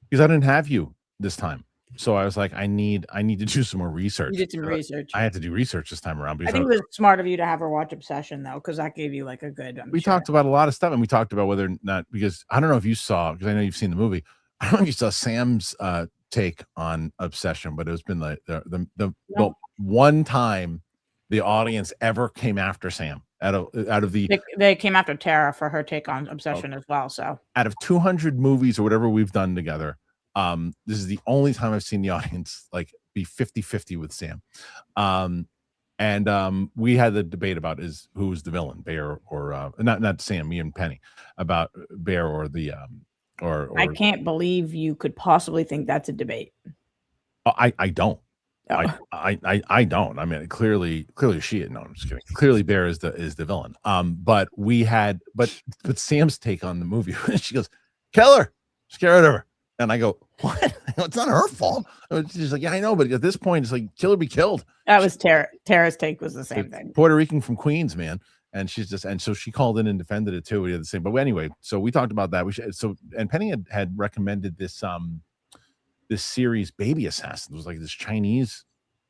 because I didn't have you this time. So I was like, I need to do some more research. You did some research. I had to do research this time around. I think it was smart of you to have her watch Obsession, though, because that gave you like a good. We talked about a lot of stuff, and we talked about whether or not, because I don't know if you saw, because I know you've seen the movie. I don't know if you saw Sam's take on Obsession, but it's been like the one time the audience ever came after Sam out of the. They came after Tara for her take on Obsession as well. So out of 200 movies or whatever we've done together. This is the only time I've seen the audience like be 50-50 with Sam. And we had the debate about who was the villain, Bear or not Sam, me and Penny, about Bear or the or I can't believe you could possibly think that's a debate. I don't. Oh. I don't. I mean, clearly she no, I'm just kidding. Clearly Bear is the villain. But we had but Sam's take on the movie, she goes, kill her, scare rid of her. And I go, what? It's not her fault. She's like, yeah, I know, but at this point, it's like, kill or be killed. That was Tara's take was the same thing. Puerto Rican from Queens, man. And so she called in and defended it too. We had the same, but anyway, so we talked about that. And Penny had recommended this series, Baby Assassin. It was like this Chinese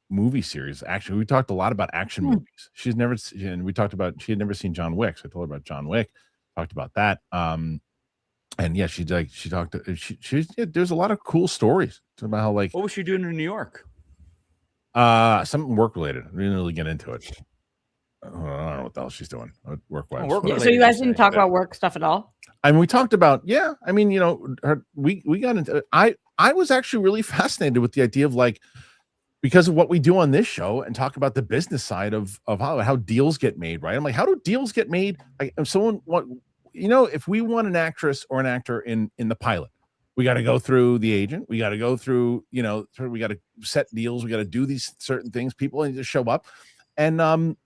movie series. Actually, we talked a lot about action movies. She had never seen John Wick. So I told her about John Wick. Talked about that. And yeah, there's a lot of cool stories about how, like, what was she doing in New York? Something work related. We didn't really get into it. I don't know what the hell she's doing work wise. So you guys didn't talk about work stuff at all? I mean, we talked about, yeah. I mean, we got into. I was actually really fascinated with the idea of, like, because of what we do on this show and talk about the business side of how deals get made, right? I'm like, how do deals get made? Like, if someone if we want an actress or an actor in the pilot, we got to go through the agent, we got to go through, we got to set deals, we got to do these certain things. People need to show up, and I'm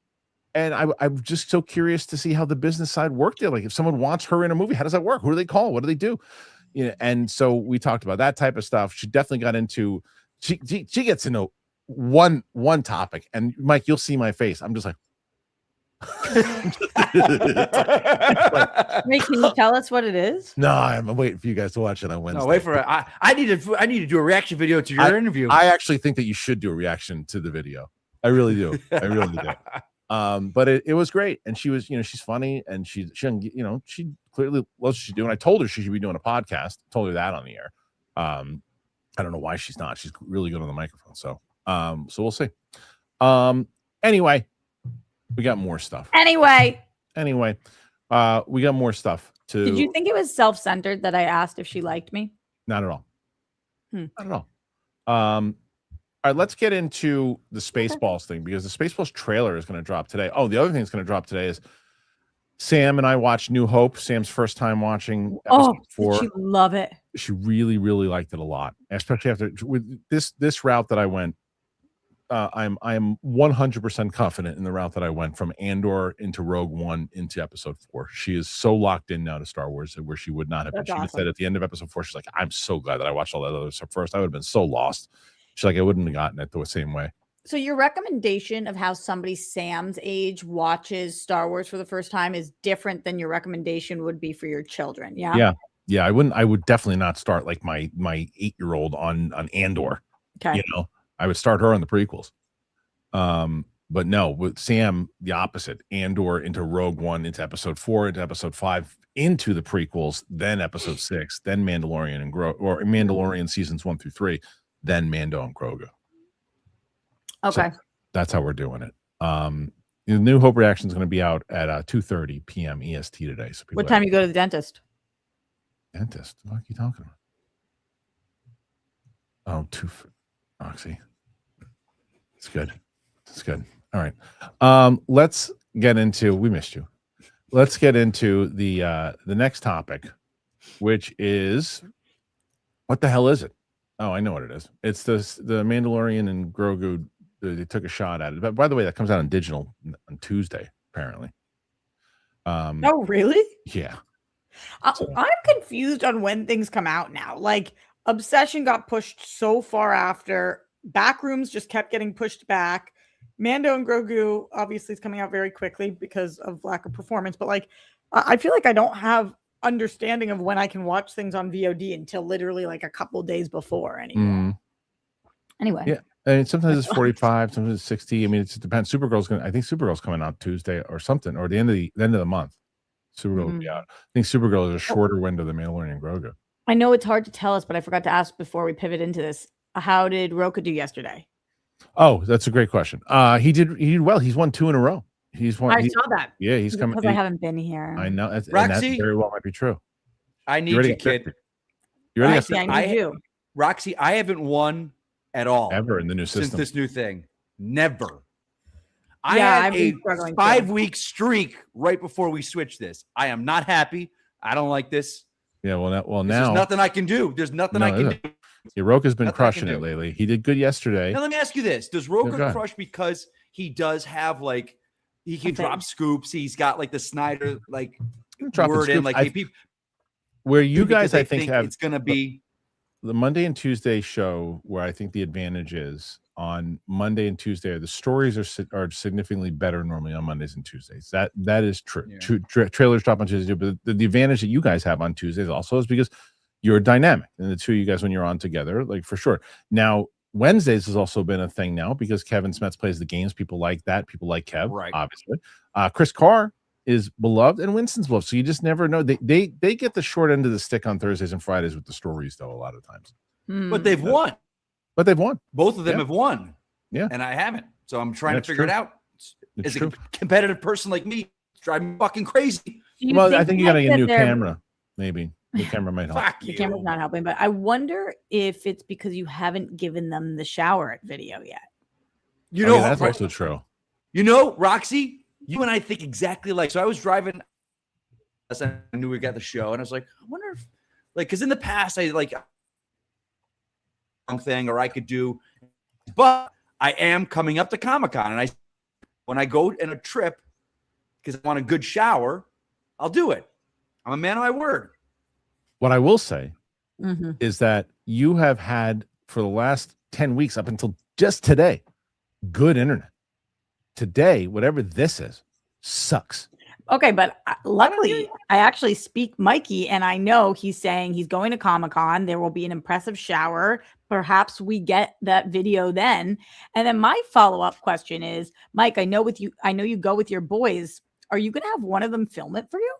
just so curious to see how the business side worked there. Like, if someone wants her in a movie, how does that work? Who do they call? What do they do? And so we talked about that type of stuff. She definitely got into. She gets to know one topic, and Mike, you'll see my face. I'm just like. Wait, can you tell us what it is? No, I'm waiting for you guys to watch it on Wednesday. No, wait for it. I need to do a reaction video to your interview. I actually think that you should do a reaction to the video. I really do. I really do. But it was great, and she was, she's funny, and she clearly loves what she's doing. I told her she should be doing a podcast. Told her that on the air. I don't know why she's not. She's really good on the microphone. So we'll see. Anyway. We got more stuff. Anyway, we got more stuff to. Did you think it was self-centered that I asked if she liked me? Not at all. Not at all. All right, let's get into the Spaceballs thing, because the Spaceballs trailer is going to drop today. Oh, the other thing that's going to drop today is Sam and I watched New Hope. Sam's first time watching episode 4. Did she love it? She really, really liked it a lot, especially after with this route that I went. I'm 100% confident in the route that I went from Andor into Rogue One into episode 4. She is so locked in now to Star Wars where she would not have been. She awesome. Said at the end of episode 4, she's like, I'm so glad that I watched all that other stuff first. I would have been so lost. She's like, I wouldn't have gotten it the same way. So your recommendation of how somebody Sam's age watches Star Wars for the first time is different than your recommendation would be for your children. Yeah. I would definitely not start like my 8-year-old on Andor. Okay. I would start her on the prequels. But no, with Sam, the opposite. Andor into Rogue One, into episode 4, into episode 5, into the prequels, then episode 6, then Mandalorian and Mandalorian seasons 1 through 3, then Mando and Grogu. Okay. So that's how we're doing it. The New Hope reaction is going to be out at 2:30 p.m. EST today. So what time you go to the dentist? Dentist? What are you talking about? Oh, Roxy. It's good. It's good. All right. Let's get into. We missed you. Let's get into the next topic, which is, what the hell is it? Oh, I know what it is. It's the Mandalorian and Grogu. They took a shot at it. But by the way, that comes out on digital on Tuesday, apparently. Oh, really? Yeah. I'm confused on when things come out now. Like, Obsession got pushed so far after. Backrooms just kept getting pushed back. Mando and Grogu obviously is coming out very quickly because of lack of performance. But like, I feel like I don't have understanding of when I can watch things on VOD until literally like a couple of days before anymore. Anyway. Yeah. And sometimes it's 45, sometimes it's 60. I mean, it depends. I think Supergirl's coming out Tuesday or something, or the end of the month. Supergirl will be out. I think Supergirl is a shorter window than Mandalorian and Grogu. I know it's hard to tell us, but I forgot to ask before we pivot into this. How did Roka do yesterday? Oh, that's a great question. He did well. He's won 2 in a row. I saw that. Yeah, he's coming. Because I haven't been here. I know. And Roxy, that very well might be true. I need you, kid. You ready? Roxy, I need you. Roxy, I haven't won at all ever in the new system since this new thing. Never. I had a 5-week streak right before we switched this. I am not happy. I don't like this. Yeah, now there's nothing I can do. There's nothing I can do. Yeah, Roka's been crushing it lately. He did good yesterday. Now let me ask you this: does Roka crush because he does have like he can drop scoops? He's got like the Snyder like word in like where you guys I think have it's gonna be the Monday and Tuesday show where I think the advantage is on Monday and Tuesday. The stories are significantly better normally on Mondays and Tuesdays. That is true. Yeah. Trailers drop on Tuesday, but the advantage that you guys have on Tuesdays also is because you're dynamic, and the two of you guys when you're on together, like for sure. Now Wednesdays has also been a thing now because Kevin Smets plays the games. People like that. People like Kev, right? Obviously, Chris Carr is beloved and Winston's beloved. So you just never know. They get the short end of the stick on Thursdays and Fridays with the stories, though. A lot of times, but they've won. But they've won. Both of them have won. Yeah, and I haven't. So I'm trying to figure it out. As a competitive person like me, it's driving me fucking crazy. Well, I think you got to get a new camera, maybe. The camera might help. Fuck The you. camera's not helping, but I wonder if it's because you haven't given them the shower video yet. You know, that's also true. You know, Roxy, you and I think exactly like. So I was driving. I knew we got the show, and I was like, I wonder if, like, because in the past I like thing, or I could do, but I am coming up to Comic-Con, and when I go in a trip because I want a good shower, I'll do it. I'm a man of my word. What I will say is that you have had for the last 10 weeks up until just today, good internet. Today, whatever this is, sucks. Okay, but luckily, I actually speak Mikey, and I know he's saying he's going to Comic-Con. There will be an impressive shower. Perhaps we get that video then. And then my follow-up question is, Mike, I know you go with your boys. Are you going to have one of them film it for you?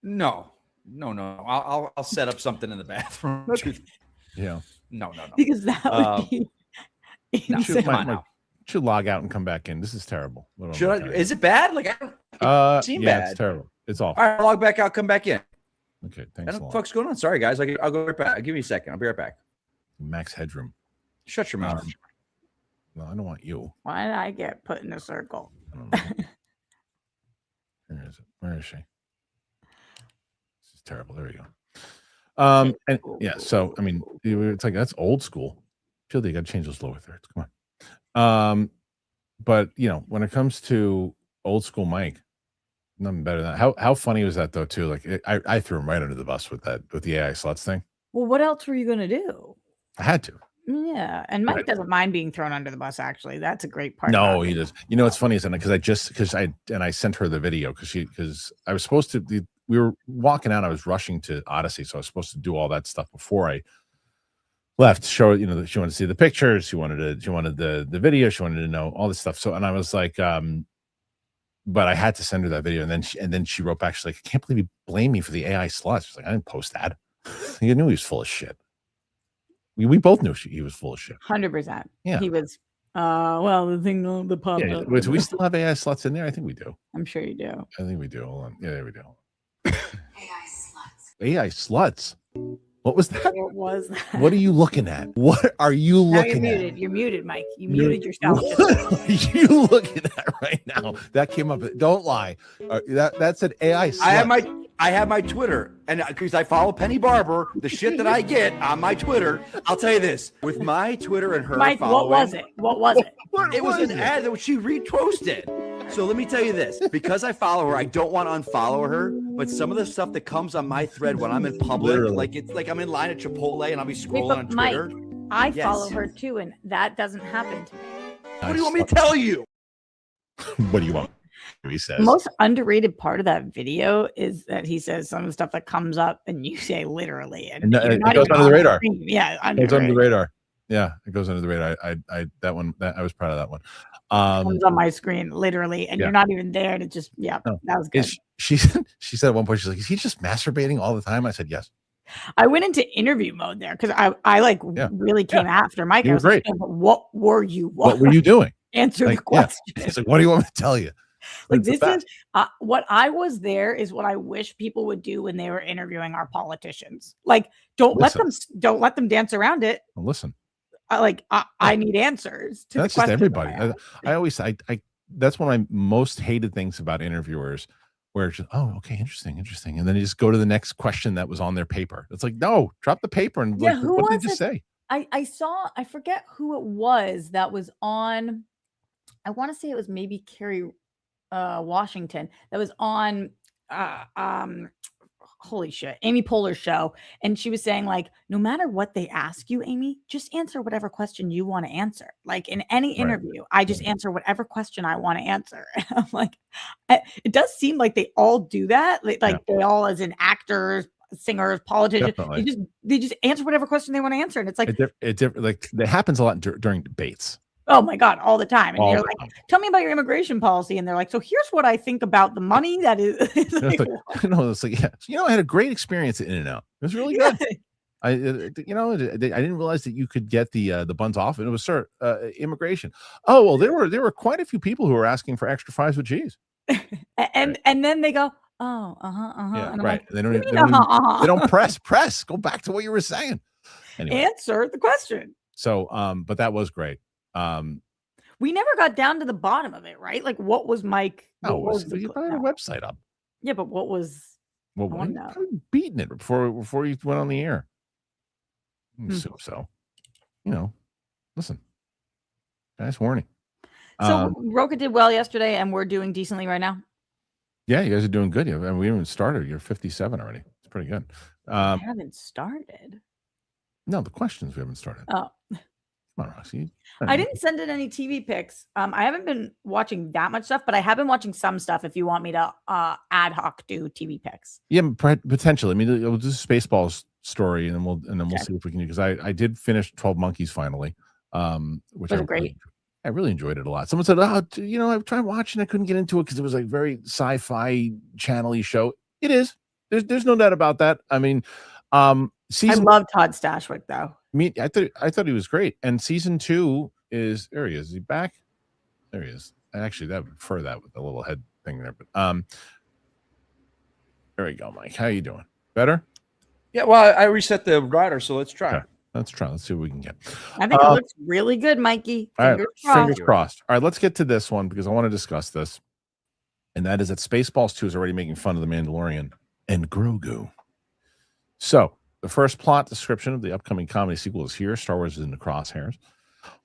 No. I'll set up something in the bathroom. Okay. Yeah. No. Because that would be insane. Should log out and come back in. This is terrible. Should I? Is it bad? Like, it seems bad. It's terrible. It's awful. All right, I'll log back out. Come back in. Okay, thanks a lot. What the fuck's going on? Sorry, guys. I'll go right back. I'll give you a second. I'll be right back. Max headroom. Shut your mouth. No, I don't want you. Why did I get put in a circle? I don't know. Where is it? Where is she? This is terrible. There you go. And yeah, so I mean, it's like that's old school. Feel you got to change those lower thirds. Come on. But you know, when it comes to old school Mike, nothing better than that. How funny was that though too? Like I threw him right under the bus with the AI sluts thing. Well, what else were you gonna do? I had to. Yeah, and Mike doesn't mind being thrown under the bus. Actually, that's a great part. No, he does. You know, what's funny is because I sent her the video because I was supposed to. We were walking out. I was rushing to Odyssey, so I was supposed to do all that stuff before I left. Show, you know, she wanted to see the pictures. She wanted the video. She wanted to know all this stuff. So, and I was like, but I had to send her that video, and then she wrote back. She's like, I can't believe you blame me for the AI sluts. She's like, I didn't post that. You knew he was full of shit. We both knew he was full of shit. 100%. Yeah, he was. Well, the thing on the pop. Yeah, do we still have AI sluts in there? I think we do. I'm sure you do. I think we do. Hold on. Yeah, there we go. AI sluts. AI sluts. What was that? What was that? What are you looking at? What are you looking you're at? muted. You're muted, Mike. You muted yourself. What are you looking at right now? That came up. Don't lie. That's an AI slut. I have my Twitter, and because I follow Penny Barber, the shit that I get on my Twitter, I'll tell you this: with my Twitter and her Mike, following, what was it? What was it? It was an ad that she reposted. So let me tell you this: because I follow her, I don't want to unfollow her. But some of the stuff that comes on my thread when I'm in public, like it's like I'm in line at Chipotle and I'll be scrolling on Twitter. Mike, I follow her too, and that doesn't happen to me. What do you want me to tell you? What do you want? He says. The most underrated part of that video is that he says some of the stuff that comes up, and you say literally, and it goes under the radar. Yeah, it goes under the radar. Yeah, it goes under the radar. I was proud of that one. Comes on my screen literally, and you're not even there to just that was good. She said at one point, she's like, "Is he just masturbating all the time?" I said, "Yes." I went into interview mode there because I really came after Mike. You I was were great. like, what were you doing? Answer the question. It's like, what do you want me to tell you? Like this is what I was there is what I wish people would do when they were interviewing our politicians. Like, don't let them dance around it. Well, listen, I need answers to that's the just everybody. I always that's one of my most hated things about interviewers, where it's just, oh, okay, interesting, and then you just go to the next question that was on their paper. It's like, no, drop the paper and what did you just say? I forget who it was that was on. I want to say it was maybe Kerry Washington that was on holy shit, Amy Poehler's show, and she was saying, like, no matter what they ask you, Amy, just answer whatever question you want to answer. Like in any interview, I just answer whatever question I want to answer. And I'm like, it does seem like they all do that, they all, as in actors, singers, politicians, they just answer whatever question they want to answer, and it's like it happens a lot during debates. Oh my God, all the time. And you're like, tell me about your immigration policy. And they're like, so here's what I think about the money that is. It's like, yeah. I had a great experience at In-N-Out. It was really good. I didn't realize that you could get the buns off, and it was immigration. Oh, well, there were quite a few people who were asking for extra fries with cheese. And then they go, Oh, Yeah, And I'm right. like, They don't. "What do They you mean, don't, they don't press. Go back to what you were saying. Anyway, Answer the question. so but that was great. We never got down to the bottom of it, right? Like, what was Mike? What was the you cl- had a no. website up. Yeah, but what was? Well, I we wanna know. beating it before you went on the air. I assume so. Listen, nice warning. So Roka did well yesterday, and we're doing decently right now. Yeah, you guys are doing good. We haven't even started. You're 57 already. It's pretty good. I haven't started. No, the questions we haven't started. Oh, come on, Roxy. I didn't send in any TV picks. I haven't been watching that much stuff, but I have been watching some stuff. If you want me to ad hoc do TV picks, yeah, potentially. I mean, we'll do Spaceballs story, and then we'll see if we can do, because I did finish 12 Monkeys finally, which was it great? I really enjoyed it a lot. Someone said, I've tried watching. I couldn't get into it because it was like very sci-fi channel-y show. It is. There's no doubt about that. I mean, I love Todd Stashwick though. I thought he was great. And season 2 is there. He is. Is he back? There he is. Actually, that would prefer that with the little head thing there. But there we go, Mike. How you doing? Better? Yeah. Well, I reset the router, so let's try. Okay. Let's try. Let's see what we can get. I think it looks really good, Mikey. Fingers crossed. All right, let's get to this one because I want to discuss this. And that is that Spaceballs 2 is already making fun of the Mandalorian and Grogu. So, the first plot description of the upcoming comedy sequel is here. Star Wars is in the crosshairs.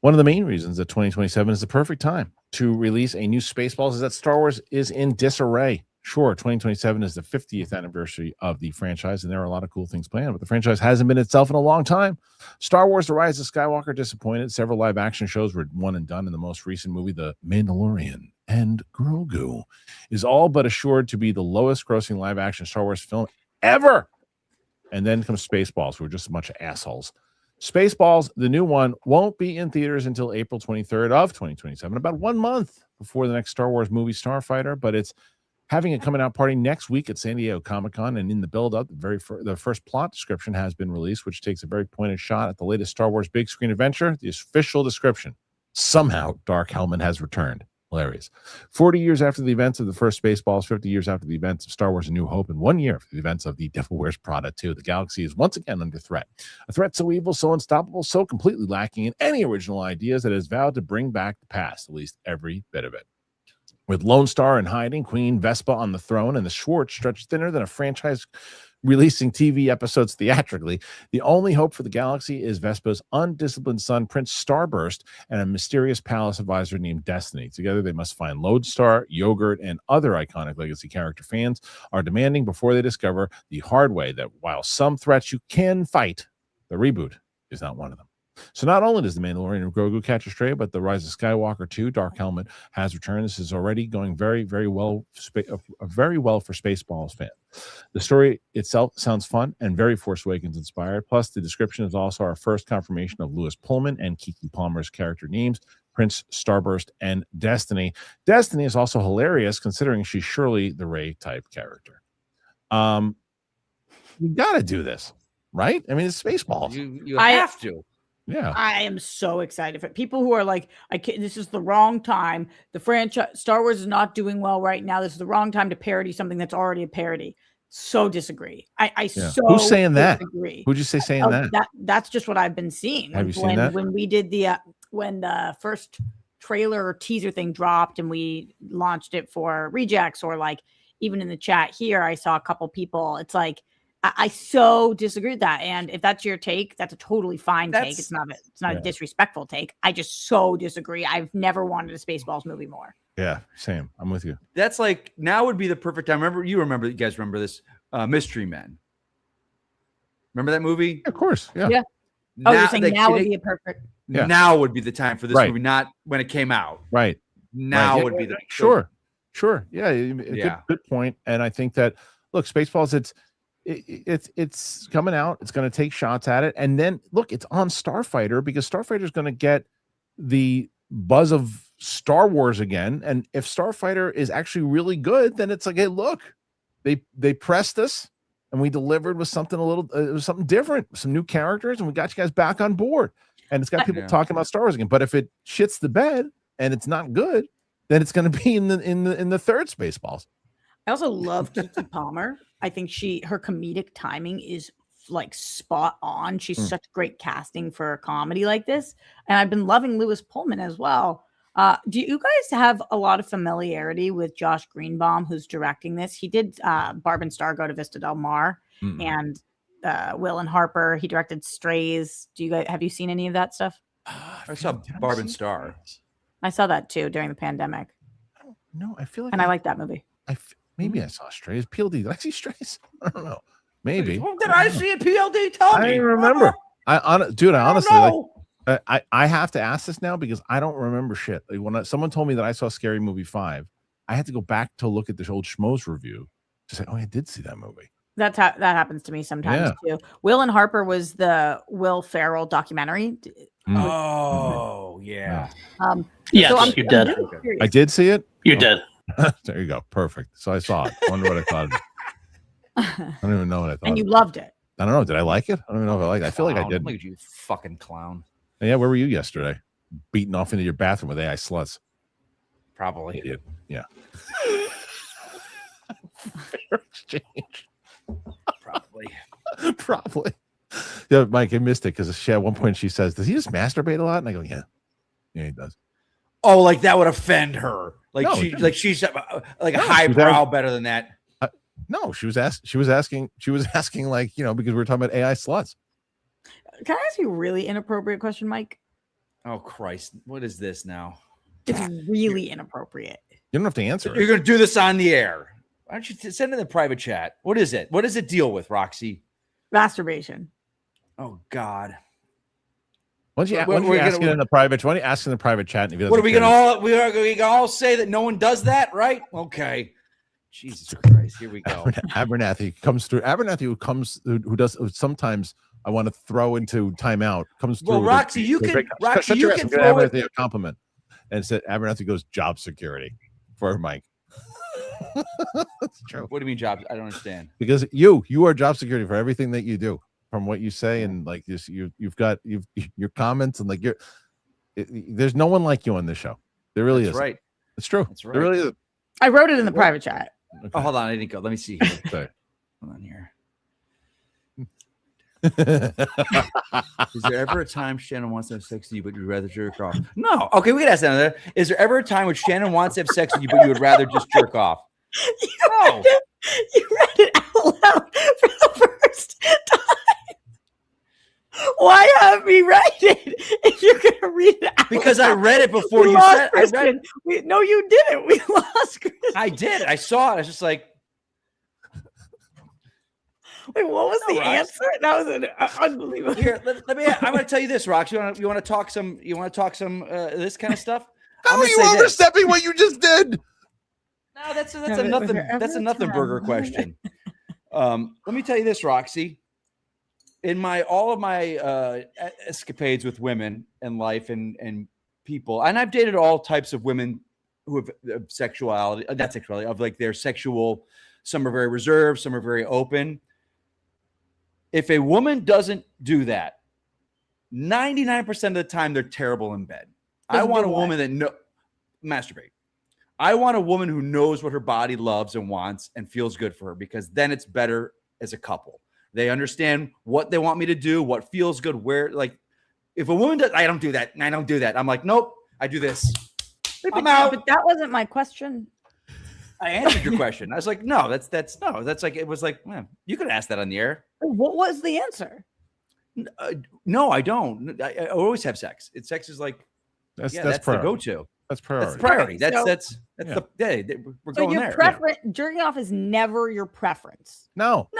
One of the main reasons that 2027 is the perfect time to release a new Spaceballs is that Star Wars is in disarray. Sure, 2027 is the 50th anniversary of the franchise, and there are a lot of cool things planned, but the franchise hasn't been itself in a long time. Star Wars: The Rise of Skywalker disappointed. Several live-action shows were one and done, in the most recent movie, The Mandalorian and Grogu, is all but assured to be the lowest-grossing live-action Star Wars film ever. And then comes Spaceballs, who are just a bunch of assholes. Spaceballs, the new one, won't be in theaters until April 23rd of 2027, about 1 month before the next Star Wars movie, Starfighter, but it's having a coming out party next week at San Diego Comic-Con, and in the build-up, the first plot description has been released, which takes a very pointed shot at the latest Star Wars big screen adventure. The official description: somehow Dark Helmet has returned. Hilarious. 40 years after the events of the first Spaceballs, 50 years after the events of Star Wars: A New Hope, and 1 year after the events of The Devil Wears Prada 2, the galaxy is once again under threat. A threat so evil, so unstoppable, so completely lacking in any original ideas that it has vowed to bring back the past, at least every bit of it. With Lone Star in hiding, Queen Vespa on the throne, and the Schwartz stretched thinner than a franchise releasing TV episodes theatrically, the only hope for the galaxy is Vespa's undisciplined son, Prince Starburst, and a mysterious palace advisor named Destiny. Together, they must find Lodestar, Yogurt, and other iconic legacy character fans are demanding before they discover the hard way that while some threats you can fight, the reboot is not one of them. So not only does The Mandalorian and Grogu catch a stray, but The Rise of Skywalker 2, Dark Helmet, has returned. This is already going very, very well for Spaceballs fans. The story itself sounds fun and very Force Awakens inspired. Plus, the description is also our first confirmation of Lewis Pullman and Kiki Palmer's character names, Prince Starburst and Destiny. Destiny is also hilarious considering she's surely the Rey type character. You got to do this, right? I mean, it's Spaceballs. You have to. Yeah, I am so excited for people who are like, this is the wrong time. The franchise Star Wars is not doing well right now. This is the wrong time to parody something that's already a parody. So disagree. So who's saying disagree. That? Who'd you say saying that? That's just what I've been seeing. Have you seen that? When we did when the first trailer or teaser thing dropped and we launched it for rejects, or like even in the chat here, I saw a couple people. It's like, I so disagree with that. And if that's your take, that's a totally fine take. It's not a disrespectful take. I just so disagree. I've never wanted a Spaceballs movie more. Yeah, same. I'm with you. That's like, now would be the perfect time. You guys remember this Mystery Men. Remember that movie? Yeah, of course. Yeah. You're saying now would be a perfect. Yeah. Now would be the time for this movie, not when it came out. Right. Now would be the Sure. Yeah. Good point. And I think that, look, Spaceballs, it's coming out. It's going to take shots at it, and then look, it's on Starfighter because Starfighter is going to get the buzz of Star Wars again. And if Starfighter is actually really good, then it's like, hey, look, they pressed us and we delivered with something it was something different, some new characters, and we got you guys back on board. And it's got people talking about Star Wars again. But if it shits the bed and it's not good, then it's going to be in the third Spaceballs. I also love Keke Palmer. I think her comedic timing is like spot on. She's such great casting for a comedy like this. And I've been loving Lewis Pullman as well. Do you guys have a lot of familiarity with Josh Greenbaum, who's directing this? He did Barb and Star Go to Vista Del Mar and Will and Harper. He directed Strays. Have you seen any of that stuff? I saw Barb and Star. I saw that too during the pandemic. No, I feel like I like that movie. Maybe I saw Strays. PLD. Did I see Strays? I don't know. Maybe. Did I see a PLD? Tell me. I don't remember. I honestly, I have to ask this now because I don't remember shit. Like when someone told me that I saw Scary Movie 5, I had to go back to look at this old Schmoes review to say, oh, I did see that movie. That happens to me sometimes too. Will and Harper was the Will Ferrell documentary. Oh yeah. Yes, you did. I did see it. You did. There you go. Perfect. So I saw it. I wonder what I thought of it. I don't even know what I thought. And you loved it. I don't know. Did I like it? I don't even know if I liked it. I feel like I did. Look at you, fucking clown. Yeah, where were you yesterday? Beating off into your bathroom with AI sluts. Probably. Idiot. Yeah. Fair exchange. Probably. Yeah, Mike, I missed it because at one point she says, does he just masturbate a lot? And I go, yeah. Yeah, he does. Oh, like that would offend her. Like No, she's like a highbrow better than that. No, she was asking like, because we were talking about AI sluts. Can I ask you a really inappropriate question, Mike? Oh Christ, what is this now? It's really inappropriate. You don't have to answer it. You're gonna do this on the air. Why don't you send it in the private chat? What is it? What does it deal with, Roxy? Masturbation. Oh God. Why don't you ask it in the private? Why don't you ask in the private chat? And if what are we gonna all say that no one does that, right? Okay. Jesus Christ, here we go. Abernathy comes through. Abernathy who does sometimes I want to throw into timeout comes through. Well, Roxy, you can throw it. A compliment. And said Abernathy goes job security for Mike. That's true. What do you mean job? I don't understand. Because you are job security for everything that you do, from what you say and like this. You've got your comments and like there's no one like you on this show. There really is. Right. It's true. That's right. There really is. I wrote it in the private chat. Okay. Oh, hold on. I didn't go. Let me see here. Sorry. Hold on here. Is there ever a time Shannon wants to have sex with you, but you'd rather jerk off? No. Okay, we can ask that. Is there ever a time when Shannon wants to have sex with you, but you would rather just jerk off? No. You read it out loud for the first time. Why have me write it if you're going to read it out because loud? I read it before you said it. No, you didn't. We lost Kristian. I did. I saw it. I was just like, wait, what was the answer? That was unbelievable. Here, let me. I'm going to tell you this, Rox. You want to talk some? You want to talk some this kind of stuff? How are you overstepping what you just did? No, that's a nothing. That's a nothing burger question. Let me tell you this, Roxy. In all of my escapades with women and life and people, and I've dated all types of women who have sexuality, not sexuality, of like their sexual. Some are very reserved, some are very open. If a woman doesn't do that, 99% of the time they're terrible in bed. I want a woman that masturbate. I want a woman who knows what her body loves and wants and feels good for her, because then it's better as a couple. They understand what they want me to do, what feels good, where, like, if a woman does, I don't do that. I'm like, nope, I do this. I'm out. But that wasn't my question. I answered your question. I was like, no, that's like, it was like, man, you could ask that on the air. What was the answer? No, I don't. I always have sex. Sex is like, that's the go-to. That's priority. That's priority. Okay, that's the day. We're going there. Preference, jerking off is never your preference. No.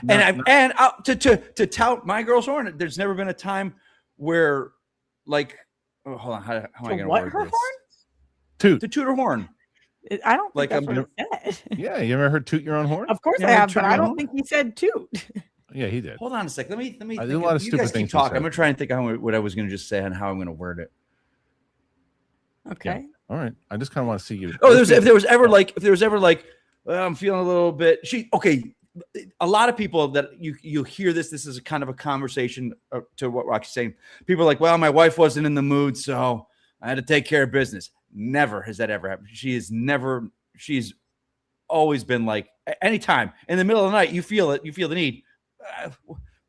And to tout my girl's horn, there's never been a time where, like, oh, hold on, how am I going to word her this? Horn? To toot her horn. I don't think like that's what he said. Yeah, you ever heard toot your own horn? Of course I have, but I don't think he said toot. Yeah, he did. Hold on a sec. Let me. I did a lot of stupid things. Keep talking. I'm gonna try and think what I was gonna just say and how I'm gonna word it. Okay. Yeah. All right. I just kind of want to see you. Oh, if there was ever like, well, I'm feeling a little bit. A lot of people that you hear this is a kind of a conversation to what Roxy's saying. People are like, well, my wife wasn't in the mood, so I had to take care of business. Never has that ever happened. She's always been like, anytime in the middle of the night, you feel it, you feel the need,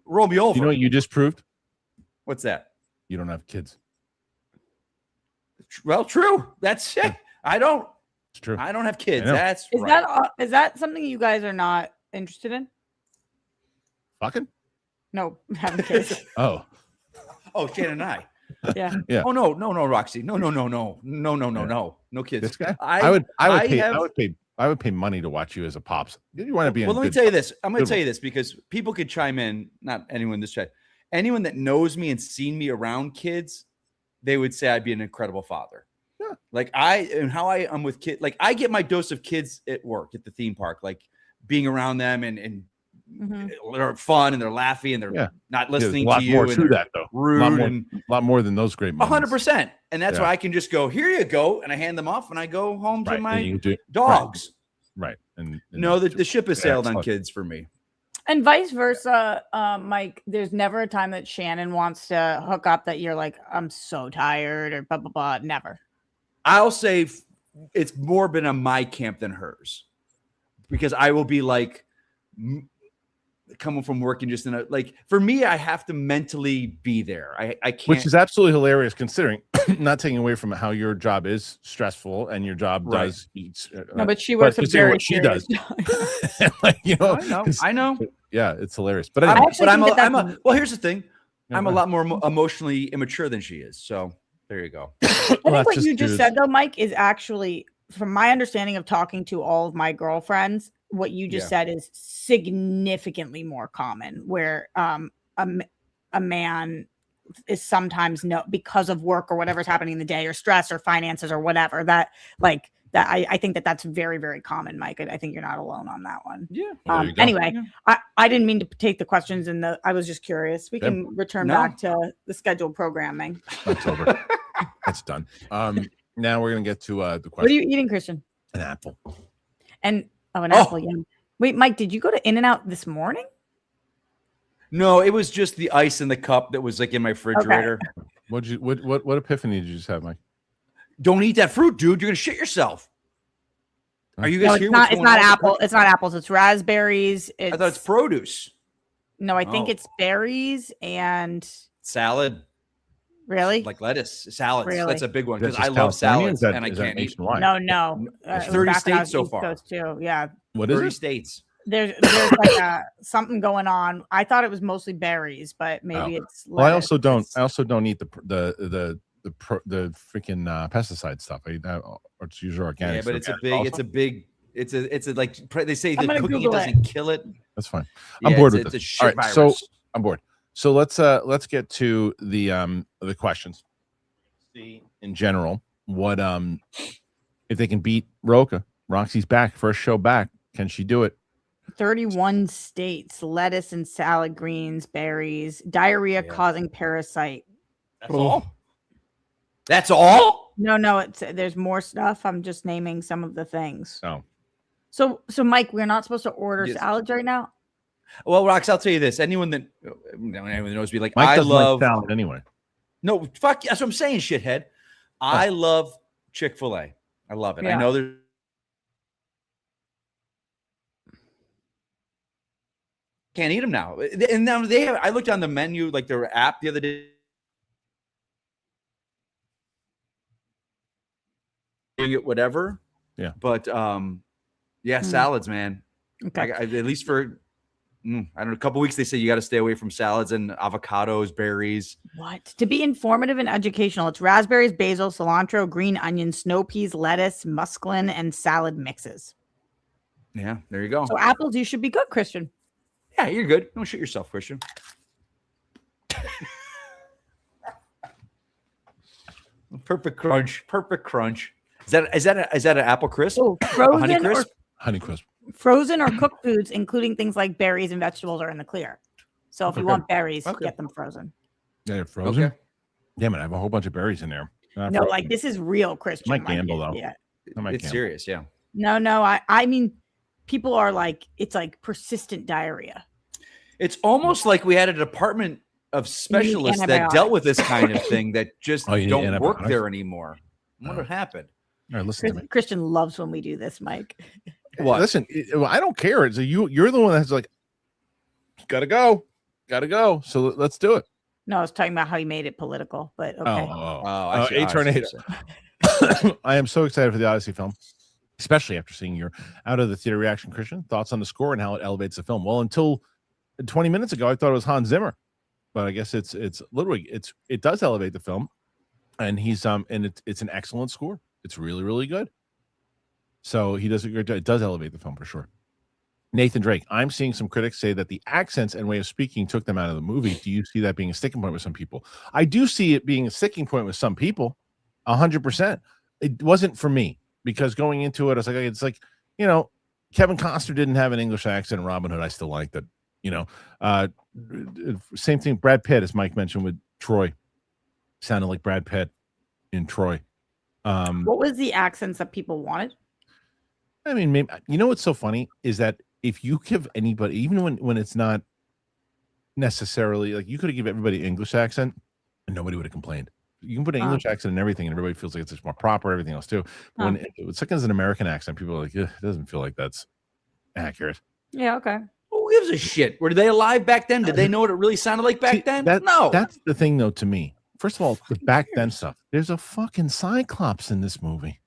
roll me over. You know what you just proved? What's that? You don't have kids. Well, true. That's it. I don't. It's true. I don't have kids. know. That's Is right. that something you guys are not interested in? Fucking? No, having kids. Oh. Oh, Shannon and I. Yeah. Yeah. Oh no, Roxy. No kids. This guy? I would pay money to watch you as a pops. You want to be? Well, let me tell you this. I'm going to tell you this because people could chime in. Not anyone in this chat. Anyone that knows me and seen me around kids, they would say I'd be an incredible father. Yeah. Like how I am with kids. Like I get my dose of kids at work at the theme park. Like being around them and they're fun and they're laughing and they're not listening to you. A lot more to that though. Rude a lot more than those great moments. 100%. And that's why I can just go, here you go, and I hand them off and I go home to my dogs. Right. And no, the ship has sailed on kids for me. And vice versa, Mike. There's never a time that Shannon wants to hook up that you're like, I'm so tired or blah blah blah. Never. I'll say it's more been on my camp than hers, because I will be like coming from work and just in a, like, for me, I have to mentally be there. I can't, which is absolutely hilarious considering, not taking away from how your job is stressful and your job does eat. No, but she works a very what she does. Like, you know, I know. Yeah, it's hilarious. But anyway, well, here's the thing. I'm a lot more emotionally immature than she is. So there you go. I think what you just said though, Mike, is actually, from my understanding of talking to all of my girlfriends, what you just said is significantly more common, where a man is sometimes because of work or whatever's happening in the day or stress or finances or whatever, that I think that's very, very common, Mike. I think you're not alone on that one. Yeah. Anyway, I didn't mean to take the questions I was just curious. We can return back to the scheduled programming. That's over. That's done. Now we're going to get to the question. What are you eating, Kristian? An apple. And an apple, yeah. Wait, Mike, did you go to In-N-Out this morning? No, it was just the ice in the cup that was like in my refrigerator. Okay. What epiphany did you just have, Mike? Don't eat that fruit, dude. You're gonna shit yourself. Are you guys here? It's not apple. It's not apples. It's raspberries. I thought it's produce. No, I think it's berries and salad. Really? Like lettuce, salads. Really? That's a big one because I love salads and I can't eat. No. 30 states so far. Too. Yeah. What is 30 it? states. There's like something going on. I thought it was mostly berries, but maybe it's. Well, I also don't eat the freaking pesticide stuff. I eat that, or it's usually organic. Yeah, but it's a like they say the cooking doesn't kill it. That's fine. I'm bored with this. All right, virus. so I'm bored. So let's get to the questions. See in general what if they can beat Roka. Roxy's back, first show back. Can she do it? 31 states, lettuce and salad greens, berries, diarrhea causing parasite. That's all. That's all. No, there's more stuff. I'm just naming some of the things. Oh. So Mike, we're not supposed to order salads right now. Well, Rox, I'll tell you this. Anyone that knows me, like, Mike I love salad anyway. No, fuck. That's what I'm saying, shithead. I love Chick-fil-A. I love it. Yeah. I know there's. Can't eat them now. And now I looked on the menu, like their app the other day. Whatever. Yeah. But salads, man. Okay. At least for I don't know, a couple weeks they say you got to stay away from salads and avocados, berries. What? To be informative and educational, it's raspberries, basil, cilantro, green onion, snow peas, lettuce, musclin, and salad mixes. Yeah, there you go. So apples, you should be good, Kristian. Yeah, you're good. Don't shit yourself, Kristian. Perfect crunch. Perfect crunch. Is that an apple crisp? Oh, frozen Honey crisp. Frozen or cooked foods, including things like berries and vegetables, are in the clear. So if you want berries, get them frozen. Yeah, you're frozen. Okay. Damn it, I have a whole bunch of berries in there. No, like this is real, Kristian. I might gamble though. Yeah. It's serious, yeah. No, I mean, people are like, it's like persistent diarrhea. It's almost like we had a department of specialists that dealt with this kind of thing that just don't work there anymore. I wonder what happened. All right, listen to me. Kristian loves when we do this, Mike. What? Listen, I don't care. It's you're the one that's like, gotta go. So let's do it. No, I was talking about how you made it political, but okay. I see. A tornado. I am so excited for the Odyssey film, especially after seeing your out of the theater reaction, Kristian. Thoughts on the score and how it elevates the film? Well, until 20 minutes ago, I thought it was Hans Zimmer, but I guess it's literally it does elevate the film, and he's and it's an excellent score. It's really, really good. So he does it does elevate the film for sure. Nathan Drake, I'm seeing some critics say that the accents and way of speaking took them out of the movie. Do you see that being a sticking point with some people? I do see it being a sticking point with some people, 100%. It wasn't for me because going into it, I was like, it's like, Kevin Costner didn't have an English accent in Robin Hood. I still liked it. Same thing. Brad Pitt, as Mike mentioned with Troy, sounded like Brad Pitt in Troy. What was the accents that people wanted? I mean, maybe, what's so funny is that if you give anybody, even when it's not necessarily like, you could have given everybody English accent and nobody would have complained. You can put an English accent in everything and everybody feels like it's just more proper, everything else too. When it's like as an American accent, people are like, it doesn't feel like that's accurate. Yeah, okay. Who gives a shit? Were they alive back then? Did they know what it really sounded like back then? No. That's the thing though, to me. First of all, the back then stuff. There's a fucking Cyclops in this movie.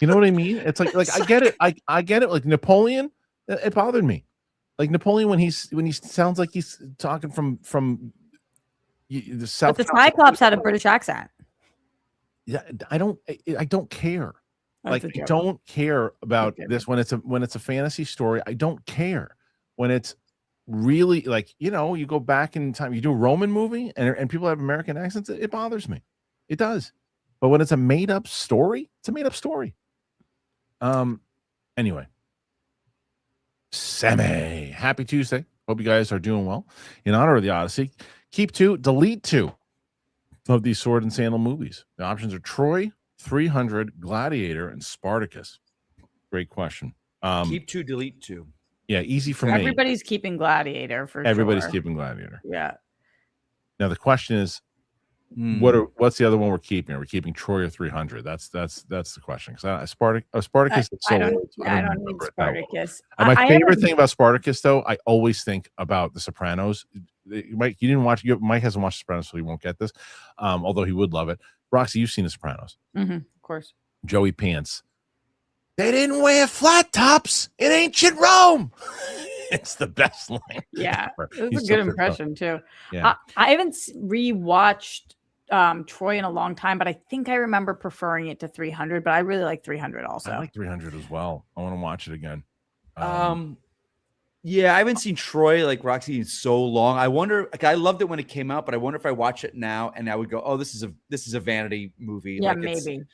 You know what I mean? It's like I get it. I get it. Like Napoleon, it bothered me. Like Napoleon when he sounds like he's talking from the South. But the Cyclops had a British accent. Yeah, I don't care. Like I don't care about this when it's a fantasy story. I don't care when it's really like, you go back in time, you do a Roman movie and people have American accents. It bothers me. It does. But when it's a made up story, it's a made up story. Anyway, Sammy, happy Tuesday. Hope you guys are doing well. In honor of the Odyssey, keep 2, delete 2 of these sword and sandal movies. The options are Troy, 300, Gladiator, and Spartacus. Great question. Keep 2, delete 2. Yeah, easy for me. Everybody's keeping Gladiator for Everybody's sure. keeping Gladiator. Yeah. Now the question is, what's the other one we're keeping? Are we keeping Troy or 300? That's the question. Because Spartacus. I don't need Spartacus. My favorite thing about Spartacus, though, I always think about The Sopranos. Mike, you didn't watch. Mike hasn't watched The Sopranos, so he won't get this. Although he would love it. Roxy, you've seen The Sopranos. Of course. Joey Pants. They didn't wear flat tops in ancient Rome. It's the best line. Yeah, it was a good impression too. Yeah. I haven't rewatched Troy in a long time, but I think I remember preferring it to 300. But I really like 300 also. I like 300 as well. I want to watch it again. Yeah, I haven't seen Troy like Roxy in so long. I wonder. Like, I loved it when it came out, but I wonder if I watch it now and I would go, "Oh, this is a vanity movie." Yeah, like, maybe.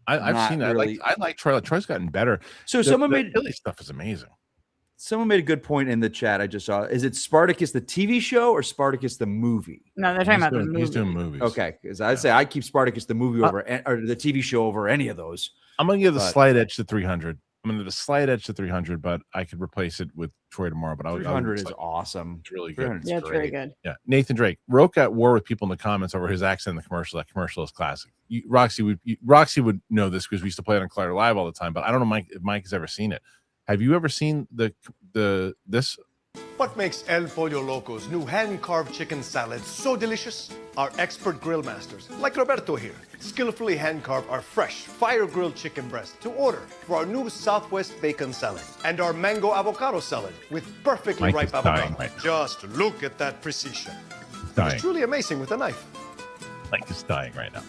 I've seen that. Really... I like Troy. Troy's gotten better. So someone made Philly stuff is amazing. Someone made a good point in the chat. I just saw. Is it Spartacus the TV show or Spartacus the movie? No, they're talking about the movie. He's doing movies. Okay, because I'd say I keep Spartacus the movie over or the TV show over any of those. I'm gonna give the slight edge to 300. I'm gonna give the slight edge to 300, but I could replace it with Troy tomorrow. But 300 is awesome. It's really good. Yeah, it's really good. Yeah, Nathan Drake. Roke at war with people in the comments over his accent in the commercial. That commercial is classic. Roxy would know this because we used to play it on Claire Live all the time. But I don't know, Mike, if Mike has ever seen it. Have you ever seen this? What makes El Pollo Loco's new hand-carved chicken salad so delicious? Our expert grill masters, like Roberto here, skillfully hand-carve our fresh fire-grilled chicken breast to order for our new Southwest bacon salad and our mango avocado salad with perfectly ripe avocado. Right. Just look at that precision. It's truly amazing with a knife. Mike is dying right now.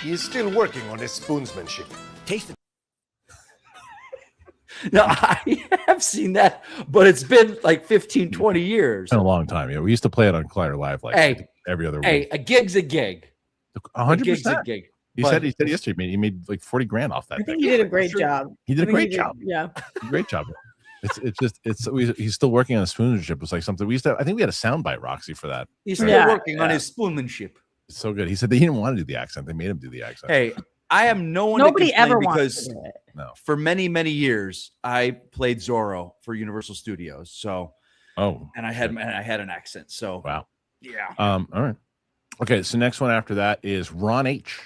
He is still working on his spoonsmanship. Taste it. No, I have seen that, but it's been like 15, 20 years. It's been a long time. Yeah, we used to play it on Claire Live like every other week. Hey, a gig's a gig. 100%. Gig. He said yesterday he made like 40 grand off that. I think he did a great job. He did a great job. Yeah, great job. He's still working on his spoonmanship. It's like something we used to. I think we had a soundbite, Roxy, for that. He's still working on his spoonmanship. It's so good. He said they didn't want to do the accent. They made him do the accent. Hey, I am no one. Nobody ever wants to do it. No. For many, many years, I played Zorro for Universal Studios. So, and I had an accent. So, wow. Yeah. All right. Okay. So next one after that is Ron H.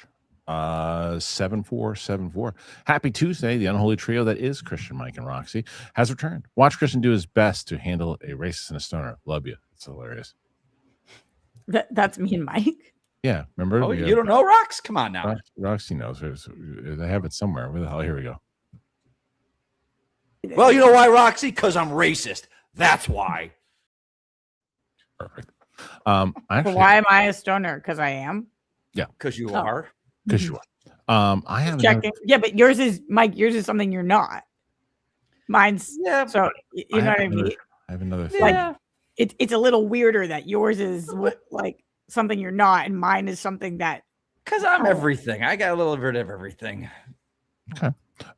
7474. Happy Tuesday. The unholy trio that is Kristian, Mike, and Roxy has returned. Watch Kristian do his best to handle a racist and a stoner. Love you. It's hilarious. That's me and Mike. Yeah, remember? Oh, you don't know, Rox? Come on now. Roxy knows. They have it somewhere. Where the hell? Here we go. Well, you know why, Roxy? Because I'm racist. That's why. Perfect. Actually, why am I a stoner? Because I am. Yeah, because you are. Because you are. I have checking. Yeah, but yours is Mike. Yours is something you're not. Mine's So you know what I mean. I have another thing. Like, it's a little weirder that yours is like something you're not, and mine is something that. Because I'm everything. I got a little bit of everything. Okay.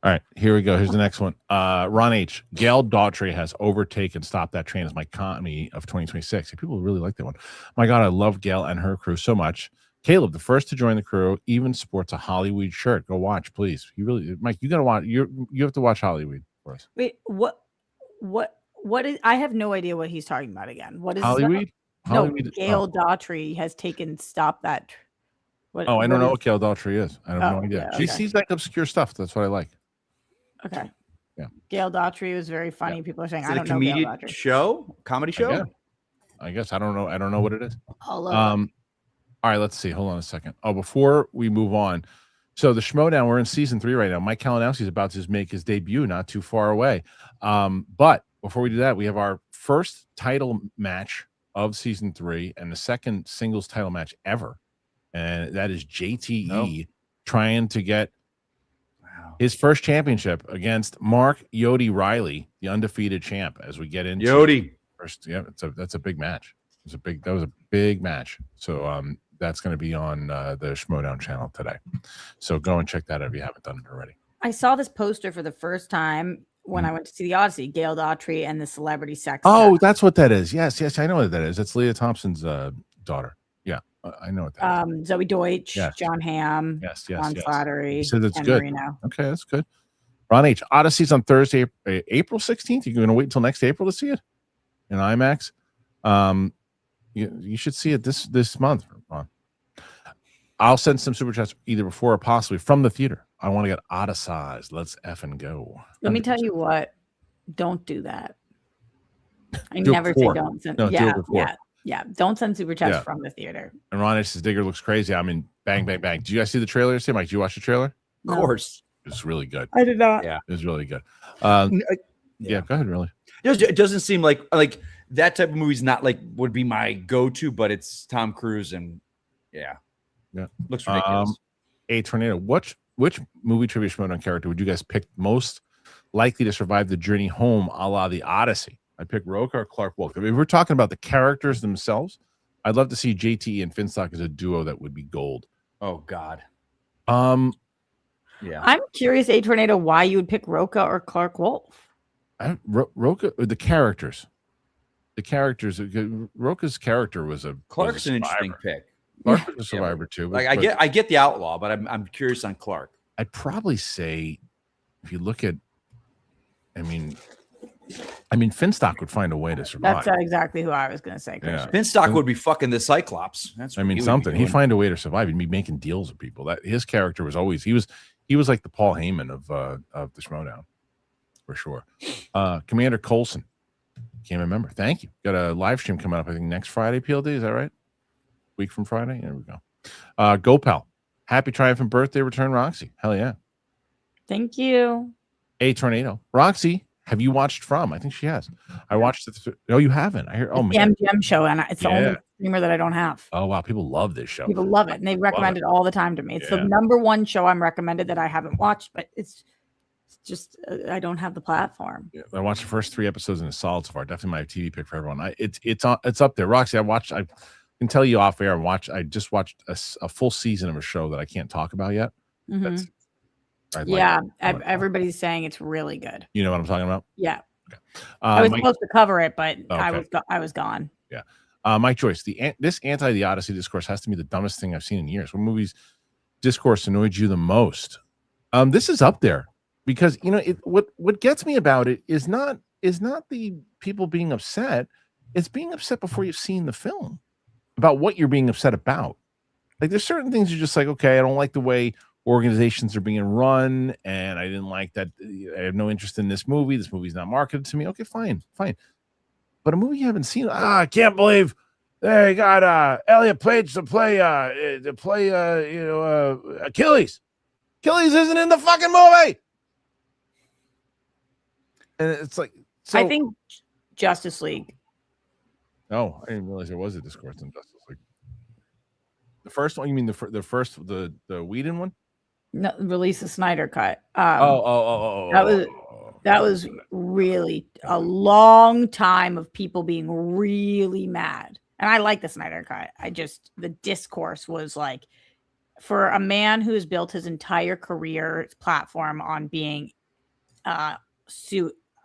All right, here we go. Here's the next one. Ron H. Gail Daughtry has overtaken Stop That Train as my comedy of 2026. People really like that one. My God, I love Gail and her crew so much. Caleb, the first to join the crew, even sports a Hollywood shirt. Go watch, please. You really, Mike, you gotta watch. You have to watch Hollywood for us. Wait, what is? I have no idea what he's talking about again. What is Hollywood? No, Gail Daughtry has taken Stop That. I don't know what Gail Daughtry is. I have no idea. Yeah, she sees like obscure stuff. That's what I like. Okay. Yeah. Gail Daughtry was very funny. Yeah. People are saying, is I don't know Gail Daughtry. Comedy show? I guess. I don't know. I don't know what it is. All right, let's see. Hold on a second. Oh, before we move on. So the Schmodown, we're in season 3 right now. Mike Kalinowski is about to make his debut not too far away. But before we do that, we have our first title match of season 3 and the second singles title match ever. And that is JTE trying to get his first championship against Mark Yodi Riley, the undefeated champ. As we get into Yodi first, that's a big match. That was a big match. So that's going to be on the Schmodown channel today. So go and check that out if you haven't done it already. I saw this poster for the first time when I went to see the Odyssey. Gail Daughtry and the celebrity sex. Oh, that's what that is. Yes, I know what that is. That's Leah Thompson's daughter. Yeah, I know what that is. Zoe Deutsch, John Hamm, Ron Slattery, so that's and good. Marino. Okay, that's good. Ron H. Odyssey's on Thursday, April 16th. You're going to wait until next April to see it in IMAX. You should see it this month, Ron. I'll send some super chats either before or possibly from the theater. I want to get Odyssey's. Let's effing go. Let me tell you what. Don't do that. I never say don't send. No, Yeah. Don't send super chats from the theater. And Ron H. says Digger looks crazy. I mean, bang, bang, bang. Did you guys see the trailer yesterday, Mike? Did you watch the trailer? Of course. It's really good. I did not. Yeah, it was really good. Go ahead, really. It doesn't seem like that type of movie's not like would be my go-to, but it's Tom Cruise and looks ridiculous. A Tornado. Which movie trivia Schmodown character would you guys pick most likely to survive the journey home, a la the Odyssey? I pick Roka or Clark Wolf. I mean, if we're talking about the characters themselves, I'd love to see JT and Finstock as a duo that would be gold. Oh God. Yeah. I'm curious, A Tornado, why you would pick Roka or Clark Wolf. Roka, the characters. Roka's character was Clark's an interesting pick. Clark was a survivor too. Like I get the outlaw, but I'm curious on Clark. I'd probably say if you look at, I mean, Finstock would find a way to survive. That's exactly who I was going to say. Yeah. Finstock would be fucking the Cyclops. He'd find a way to survive. He'd be making deals with people. That his character was always he was like the Paul Heyman of the Schmodown, for sure. Commander Coulson, can't remember. Thank you. Got a live stream coming up. I think next Friday. PLD, is that right? Week from Friday. There we go. Gopal, happy triumphant birthday, return, Roxy. Hell yeah. Thank you. A Tornado, Roxy. Have you watched From? I think she has. I watched it. No, you haven't. I hear. Oh man, the MGM show, and it's the only streamer that I don't have. Oh wow, people love this show. People love it, and they recommend it all the time to me. It's the number one show I'm recommended that I haven't watched, but it's just I don't have the platform. Yeah, I watched the first 3 episodes and it's solid so far. Definitely my TV pick for everyone. It's up there. Roxy, I can tell you off air. I just watched a full season of a show that I can't talk about yet. Mm-hmm. Everybody's saying it's really good. You know what I'm talking about? Yeah. Okay. I was supposed to cover it, but okay. I was gone. Yeah. Mike Joyce, this Anti-Odyssey Discourse has to be the dumbest thing I've seen in years. What movies discourse annoyed you the most? This is up there because what gets me about it is not the people being upset. It's being upset before you've seen the film about what you're being upset about. Like there's certain things you're just like, okay, I don't like the way organizations are being run, and I didn't like that. I have no interest in this movie. This movie's not marketed to me. Okay, fine. But a movie you haven't seen, I can't believe they got Elliot Page to play Achilles. Achilles isn't in the fucking movie. And it's like, so, I think Justice League. Oh, I didn't realize there was a discourse on Justice League. The first one, you mean the Whedon one? No, release the Snyder cut. That was really a long time of people being really mad. And I like the Snyder cut. The discourse was like, for a man who has built his entire career platform on being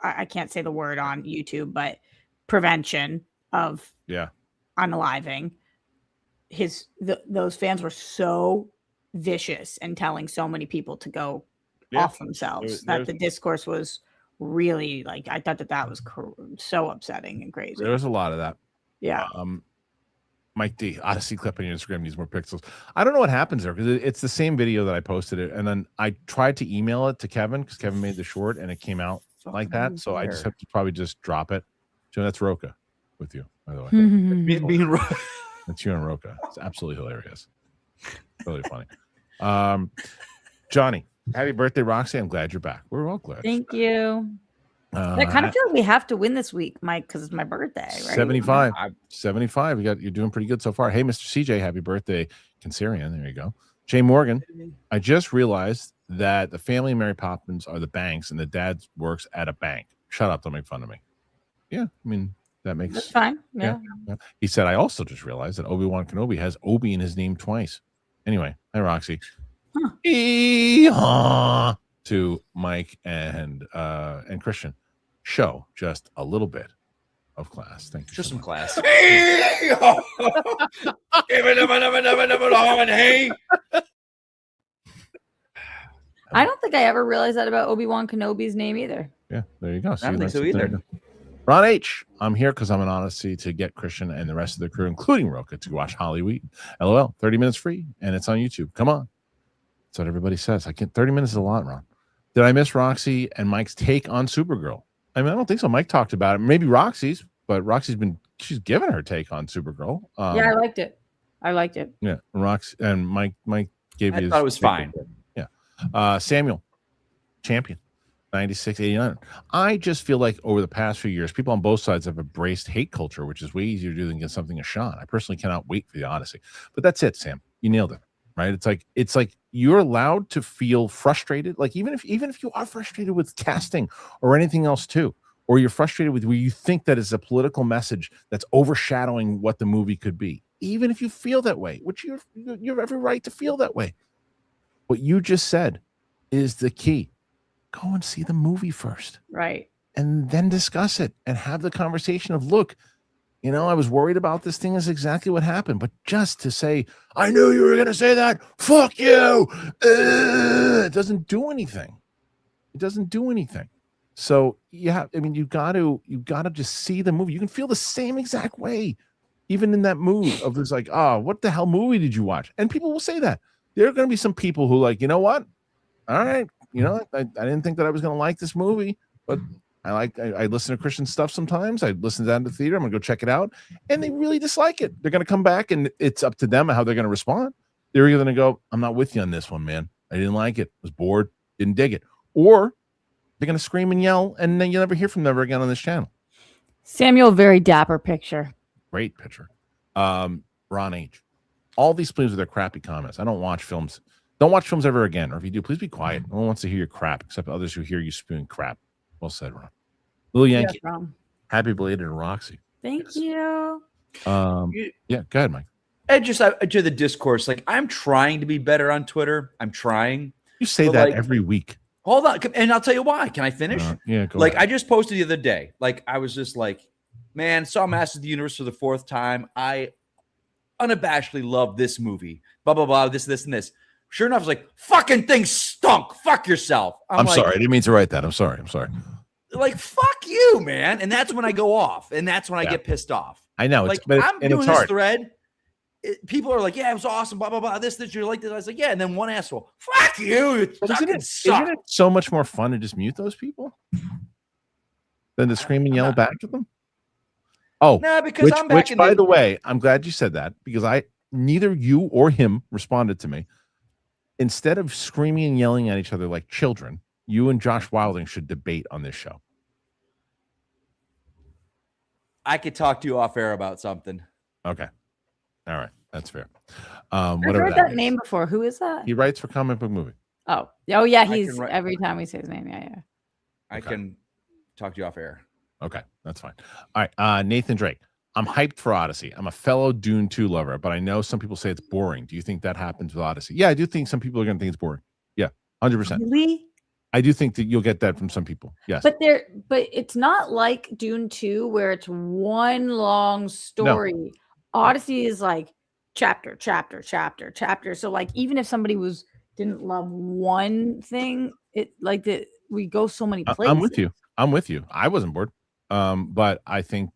I can't say the word on YouTube, but prevention of unaliving. Those fans were so vicious and telling so many people to go off themselves that the discourse was really like, I thought that was so upsetting and crazy. There was a lot of that. Yeah. Mike D, Odyssey clip on your Instagram needs more pixels. I don't know what happens there because it's the same video that I posted it, and then I tried to email it to Kevin because Kevin made the short and it came out like that. So I just have to probably just drop it. So that's Roka with you, by the way. Being That's you and Roka. It's absolutely hilarious. Really funny. Johnny, happy birthday, Roxy. I'm glad you're back. We're all glad. Thank you. I kind of feel like we have to win this week, Mike, because it's my birthday, right? 75. You're doing pretty good so far. Hey, Mr. CJ, happy birthday, Cancerian. There you go. Jay Morgan, I just realized that the family of Mary Poppins are the Banks and the dad works at a bank. Shut up. Don't make fun of me. Yeah, I mean, that's fine. Yeah. He said, I also just realized that Obi-Wan Kenobi has Obi in his name twice. Anyway, hi, Roxy. Huh. To Mike and Christian. Show just a little bit of class. Thank you. Just some class. Hey! I don't think I ever realized that about Obi-Wan Kenobi's name either. Yeah, there you go. I don't think so either. Ron H. I'm here because I'm an Odyssey to get Christian and the rest of the crew, including Roka, to watch Hollywood. LOL. 30 minutes free, and it's on YouTube. Come on. That's what everybody says. 30 minutes is a lot, Ron. Did I miss Roxy and Mike's take on Supergirl? I mean, I don't think so. Mike talked about it. Maybe Roxy's, but she's given her take on Supergirl. Yeah, I liked it. Yeah, Roxy and Mike gave you. I thought it was fine. Yeah. Samuel, champion, 96, 89. I just feel like over the past few years, people on both sides have embraced hate culture, which is way easier to do than give something a shot. I personally cannot wait for the Odyssey. But that's it, Sam. You nailed it. Right? It's like you're allowed to feel frustrated. Like even if you are frustrated with casting or anything else too, or you're frustrated with where you think that is a political message that's overshadowing what the movie could be. Even if you feel that way, which you have every right to feel that way. What you just said is the key. Go and see the movie first. Right. And then discuss it and have the conversation of, look, I was worried about this thing is exactly what happened. But just to say, I knew you were going to say that. Fuck you. It doesn't do anything. It doesn't do anything. So you got to just see the movie. You can feel the same exact way, even in that mood of this, like, oh, what the hell movie did you watch? And people will say that. There are going to be some people who like, you know what? All right. I didn't think that I was going to like this movie, but I listen to Christian stuff sometimes. I listen to that in the theater. I'm gonna go check it out, and they really dislike it. They're gonna come back, and it's up to them how they're gonna respond. They're either gonna go, "I'm not with you on this one, man. I didn't like it. Was bored. Didn't dig it," or they're gonna scream and yell, and then you'll never hear from them ever again on this channel. Samuel, very dapper picture. Great picture. Ron H. All these films with their crappy comments. I don't watch films. Don't watch films ever again. Or if you do, please be quiet. No one wants to hear your crap except others who hear you spewing crap. Well said, Ron. Little Yankee. Yes, Ron. Happy belated Roxy. Thank you. Yeah, go ahead, Mike. And just to the discourse, like I'm trying to be better on Twitter. I'm trying. You say that every week. Hold on, and I'll tell you why. Can I finish? Yeah, go ahead. I just posted the other day. Like I was just like, man, saw Masters of the Universe for the 4th time. I unabashedly love this movie. Blah blah blah. This and this. Sure enough, I was like, fucking thing stunk. Fuck yourself. I'm sorry. I didn't mean to write that. I'm sorry. Like, fuck you, man. And that's when I go off. And that's when I get pissed off. I know. Like, I'm doing this thread people are like, yeah, it was awesome, blah, blah, blah. This, you like this. I was like, yeah. And then one asshole, fuck you. It fucking sucks. Isn't it so much more fun to just mute those people than to scream and yell back at them? Oh, no, because I'm back in by the way, I'm glad you said that because neither you or him responded to me. Instead of screaming and yelling at each other like children, you and Josh Wilding should debate on this show. I could talk to you off air about something. Okay. All right. That's fair. I've heard that name before. Who is that? He writes for Comic Book Movie. Oh, yeah. He's every time we say his name. Yeah. I can talk to you off air. Okay. That's fine. All right. Nathan Drake. I'm hyped for Odyssey. I'm a fellow Dune 2 lover, but I know some people say it's boring. Do you think that happens with Odyssey? Yeah, I do think some people are going to think it's boring. Yeah, 100%. Really? I do think that you'll get that from some people. Yes. But it's not like Dune 2 where it's one long story. No. Odyssey is like chapter. So like even if somebody didn't love one thing, we go so many places. I'm with you. I wasn't bored. But I think,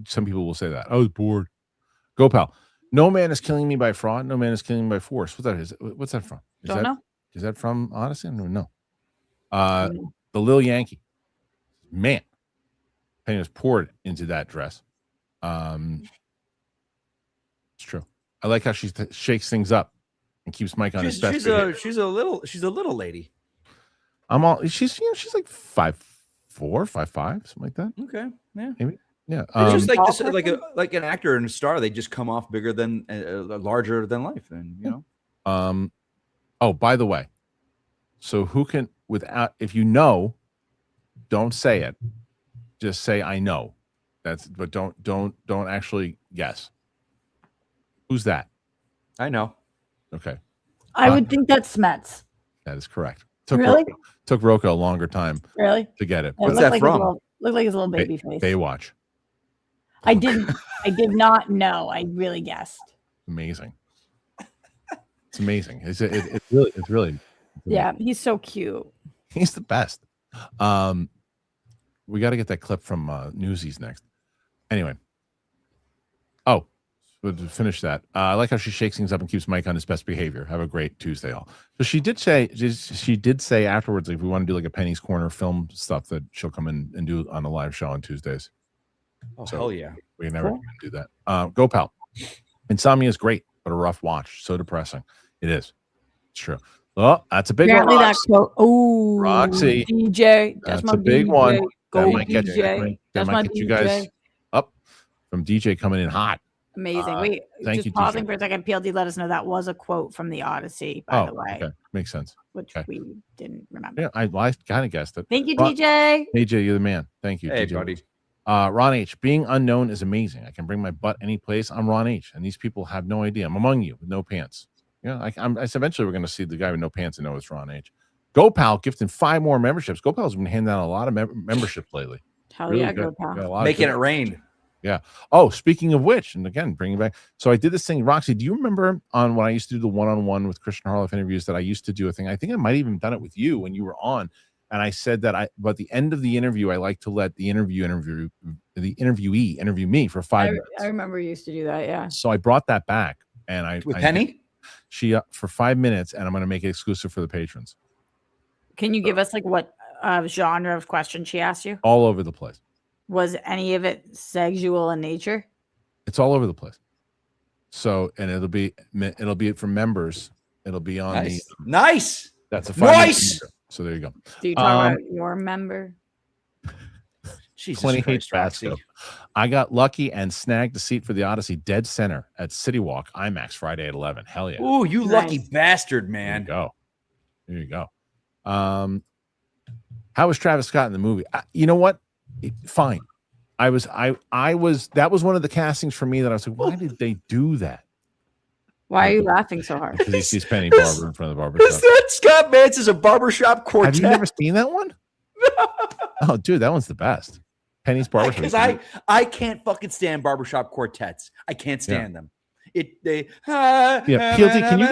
some people will say that. I was bored. Go, pal. No man is killing me by fraud. No man is killing me by force. What's that from? Don't know. Is that from Odyssey? I don't know. The Lil Yankee. Man. Penny was poured into that dress. It's true. I like how she shakes things up and keeps Mike on his best behavior. She's a little lady. She's like 5'4", 5'5", something like that. Okay. Yeah. Maybe. Yeah. It's just like an actor and a star. They just come off bigger than larger than life. And Oh, by the way, so who can if you don't say it. Just say I know. But don't actually guess. Who's that? I know. Okay. I would think that's Smets. That is correct. Took Rocco a longer time. Really? To get it. What's that from? Looked like his little baby face. Baywatch. I did not know. I really guessed. Amazing. It's amazing. It's really. Yeah, he's so cute. He's the best. We got to get that clip from Newsies next. Anyway. Oh, to finish that. I like how she shakes things up and keeps Mike on his best behavior. Have a great Tuesday, all. So she did say afterwards, if we want to do like a Penny's Corner film stuff, that she'll come in and do on a live show on Tuesdays. Oh, so hell yeah. We never do that. Go, pal. Insomnia is great, but a rough watch. So depressing. It is. It's true. Oh, that's a big Apparently one. That quote. Oh, Roxy. DJ. That's a big DJ. one. Go, that might DJ. That might get you guys up from DJ coming in hot. Amazing. Wait, thank just you, pausing DJ. for a second. PLD let us know that was a quote from the Odyssey, by the way. Okay. Makes sense. Which we didn't remember. Yeah, I kind of guessed it. Thank you, DJ. DJ, you're the man. Thank you. Hey, DJ. buddy. Ron H. Being unknown is amazing. I can bring my butt any place. I'm Ron H. And these people have no idea. I'm among you with no pants. Yeah, eventually we're going to see the guy with no pants and know it's Ron H. GoPal gifting 5 more memberships. GoPal's been handing out a lot of memberships lately. Hell really yeah, GoPal. Making it rain. Yeah. Oh, speaking of which, and again, bringing back. So I did this thing, Roxy. Do you remember on when I used to do the one-on-one with Kristian Harloff interviews that I used to do a thing? I think I might have even done it with you when you were on. And I said that at the end of the interview, I like to let the interviewee interview me for 5 minutes. I remember you used to do that. Yeah. So I brought that back, and with Penny. She for 5 minutes, and I'm going to make it exclusive for the patrons. Can you give us like what genre of question she asked you? All over the place. Was any of it sexual in nature? It's all over the place. So, and it'll be for members. It'll be on nice. That's a 5 nice. So there you go. Do you talk about your member? Jesus 28 Basco. I got lucky and snagged a seat for the Odyssey dead center at City Walk IMAX Friday at 11. Hell yeah. Ooh, you lucky bastard, man. There you go. How was Travis Scott in the movie? You know what? Fine. I was that was one of the castings for me that I was like, why did they do that? Why are you laughing so hard? Because he sees Penny Barber in front of the barber shop. Is that Scott Mantz's a barbershop quartet? Have you never seen that one? No. Oh, dude, that one's the best. Penny's barbershop. Because I can't fucking stand barbershop quartets. I can't stand them. PLT, can you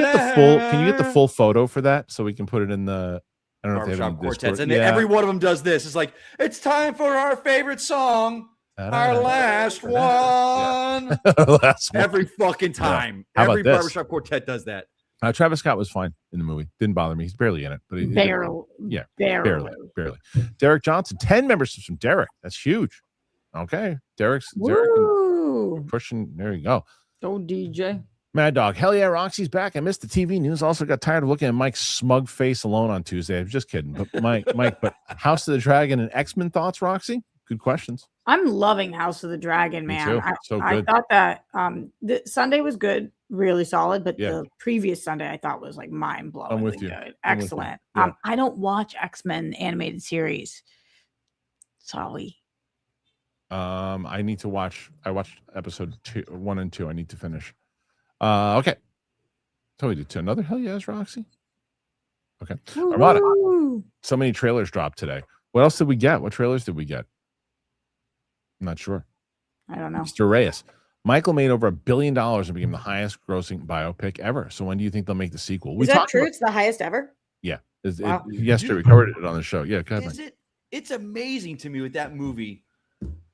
get the full photo for that so we can put it in the barbershop quartets? And every one of them does this. It's like, it's time for our favorite song. Our last one. Yeah. Last one. Every fucking time. How about Every this? barbershop quartet does that. Travis Scott was fine in the movie. Didn't bother me. He's barely in it, but Barely. barely. Derek Johnson, 10 members from Derek. That's huge. Okay, Derek pushing. There you go. Oh, DJ. Mad Dog. Hell yeah, Roxy's back. I missed the TV news. Also got tired of looking at Mike's smug face alone on Tuesday. I was just kidding. But Mike, but House of the Dragon and X-Men thoughts, Roxy? Good questions. I'm loving House of the Dragon, man. Me too. So I good. thought that the Sunday was good, really solid, but Yeah. the previous Sunday I thought was like mind blowing. I'm with you. Good. I'm with Excellent. you. Yeah. I don't watch X-Men animated series. Sorry. I need to watch. I watched episode 1 and 2. I need to finish. Okay. So we did 2. Another hell yes, Roxy. Okay. Armada. So many trailers dropped today. What else did we get? What trailers did we get? I'm not sure. I don't know. Mr. Reyes. Michael made over $1 billion and became the highest grossing biopic ever. So when do you think they'll make the sequel? Is that true? It's the highest ever? Yeah. Wow. Yesterday we covered it on the show. Yeah, go ahead. It's amazing to me with that movie.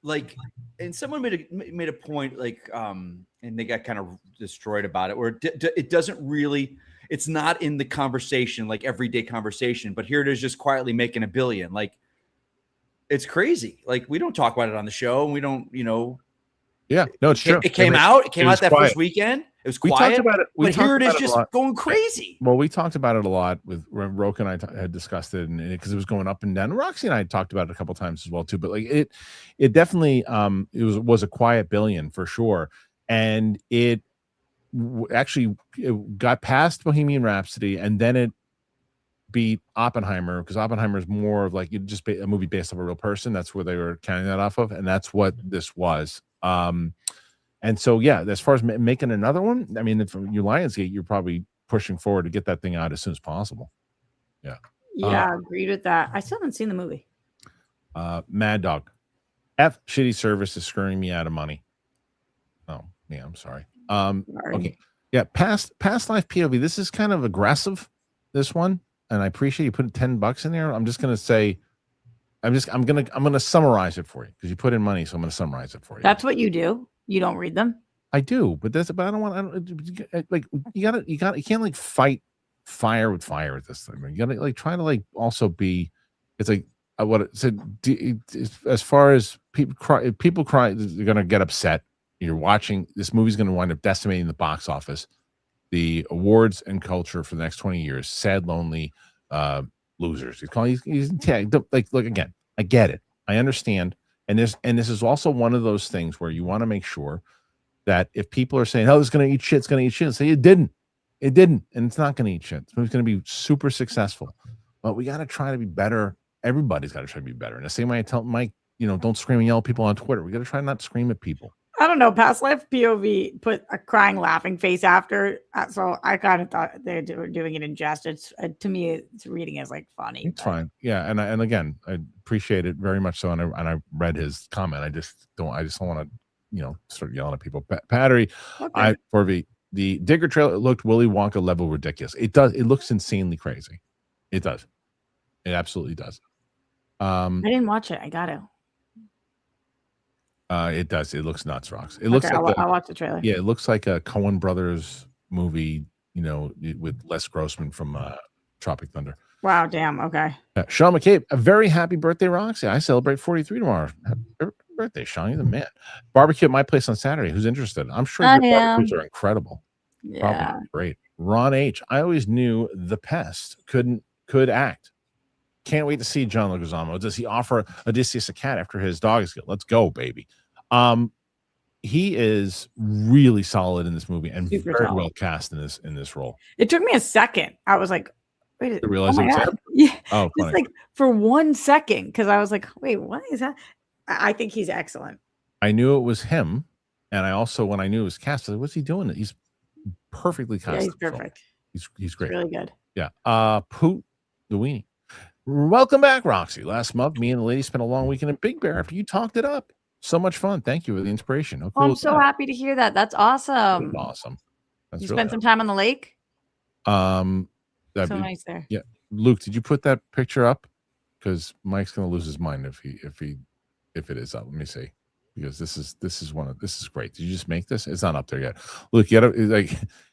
Like, and someone made a point, like, and they got kind of destroyed about it, where it doesn't really, it's not in the conversation, like everyday conversation, but here it is just quietly making $1 billion. Like, it's crazy. Like, we don't talk about it on the show, and we don't, Yeah, no, it's true. It came out that quiet. first weekend. It was We quiet. talked about it. But here it is just going crazy. Well, we talked about it a lot with Roke and I had discussed it, and because it was going up and down. Roxy and I talked about it a couple times as well too. But like it definitely it was a quiet billion for sure, and it actually got past Bohemian Rhapsody, and then it beat Oppenheimer, because Oppenheimer is more of like just a movie based off a real person. That's where they were counting that off of, and that's what this was. And so, yeah, as far as making another one, I mean, if you Lionsgate, you're probably pushing forward to get that thing out as soon as possible. Yeah. Yeah, agreed with that. I still haven't seen the movie. Mad Dog. Shitty service is screwing me out of money. Oh, yeah, I'm sorry. Okay. Yeah, past life POV. This is kind of aggressive, this one. And I appreciate you putting $10 in there. I'm just gonna say, I'm gonna summarize it for you because you put in money, so I'm gonna summarize it for you. That's what you do. You don't read them. I do, but I don't want. Like you can't like fight fire with fire with this thing. You gotta like try to like also be. It's like what it said. As far as people cry, they're gonna get upset. You're watching this movie's gonna wind up decimating the box office, the awards and culture for the next 20 years. Sad, lonely losers. He's tagged. Like, look again. I get it. I understand. And this is also one of those things where you want to make sure that if people are saying, "Oh, it's going to eat shit," it's going to eat shit, say it didn't, and it's not going to eat shit. It's going to be super successful. But we got to try to be better. Everybody's got to try to be better. In the same way I tell Mike, don't scream and yell at people on Twitter. We got to try not to scream at people. I don't know. Past life POV put a crying, laughing face after, so I kind of thought they were doing it in jest. It's to me, it's reading as like funny. It's fine, yeah. And again, I appreciate it very much so. And I read his comment. I just don't want to, start yelling at people. Pattery, okay. The Digger trailer looked Willy Wonka level ridiculous. It does. It looks insanely crazy. It does. It absolutely does. I didn't watch it. I got to. It does. It looks nuts, Rocks. It looks like I'll watch the trailer. Yeah, it looks like a Coen Brothers movie, with Les Grossman from Tropic Thunder. Wow, damn. Okay. Sean McCabe, a very happy birthday, Roxy. I celebrate 43 tomorrow. Happy birthday, Sean. You're the man. Barbecue at my place on Saturday. Who's interested? I'm sure your barbecues are incredible. Yeah. Probably great. Ron H. I always knew the pest could act. Can't wait to see John Leguizamo. Does he offer Odysseus a cat after his dog is killed? Let's go, baby. He is really solid in this movie and super very solid. Well cast in this role. It took me a second. I was like, wait, to realize yeah. Oh, just like for 1 second, because I was like, wait, what is that? I think he's excellent. I knew it was him, and I also, when I knew it was cast, I was like, what's he doing? He's perfectly cast. Yeah, he's perfect. He's great. He's really good. Yeah. Poot the weenie. Welcome back, Roxy. Last month, me and the lady spent a long weekend in Big Bear after you talked it up. So much fun. Thank you for the inspiration. Cool I'm so happy to hear that. That's awesome. Awesome. That's you really spent some time on the lake? So nice there. Yeah. Luke, did you put that picture up? Because Mike's gonna lose his mind if it is up. Let me see. because this is great. Did you just make this? It's not up there yet. Luke, you gotta, like,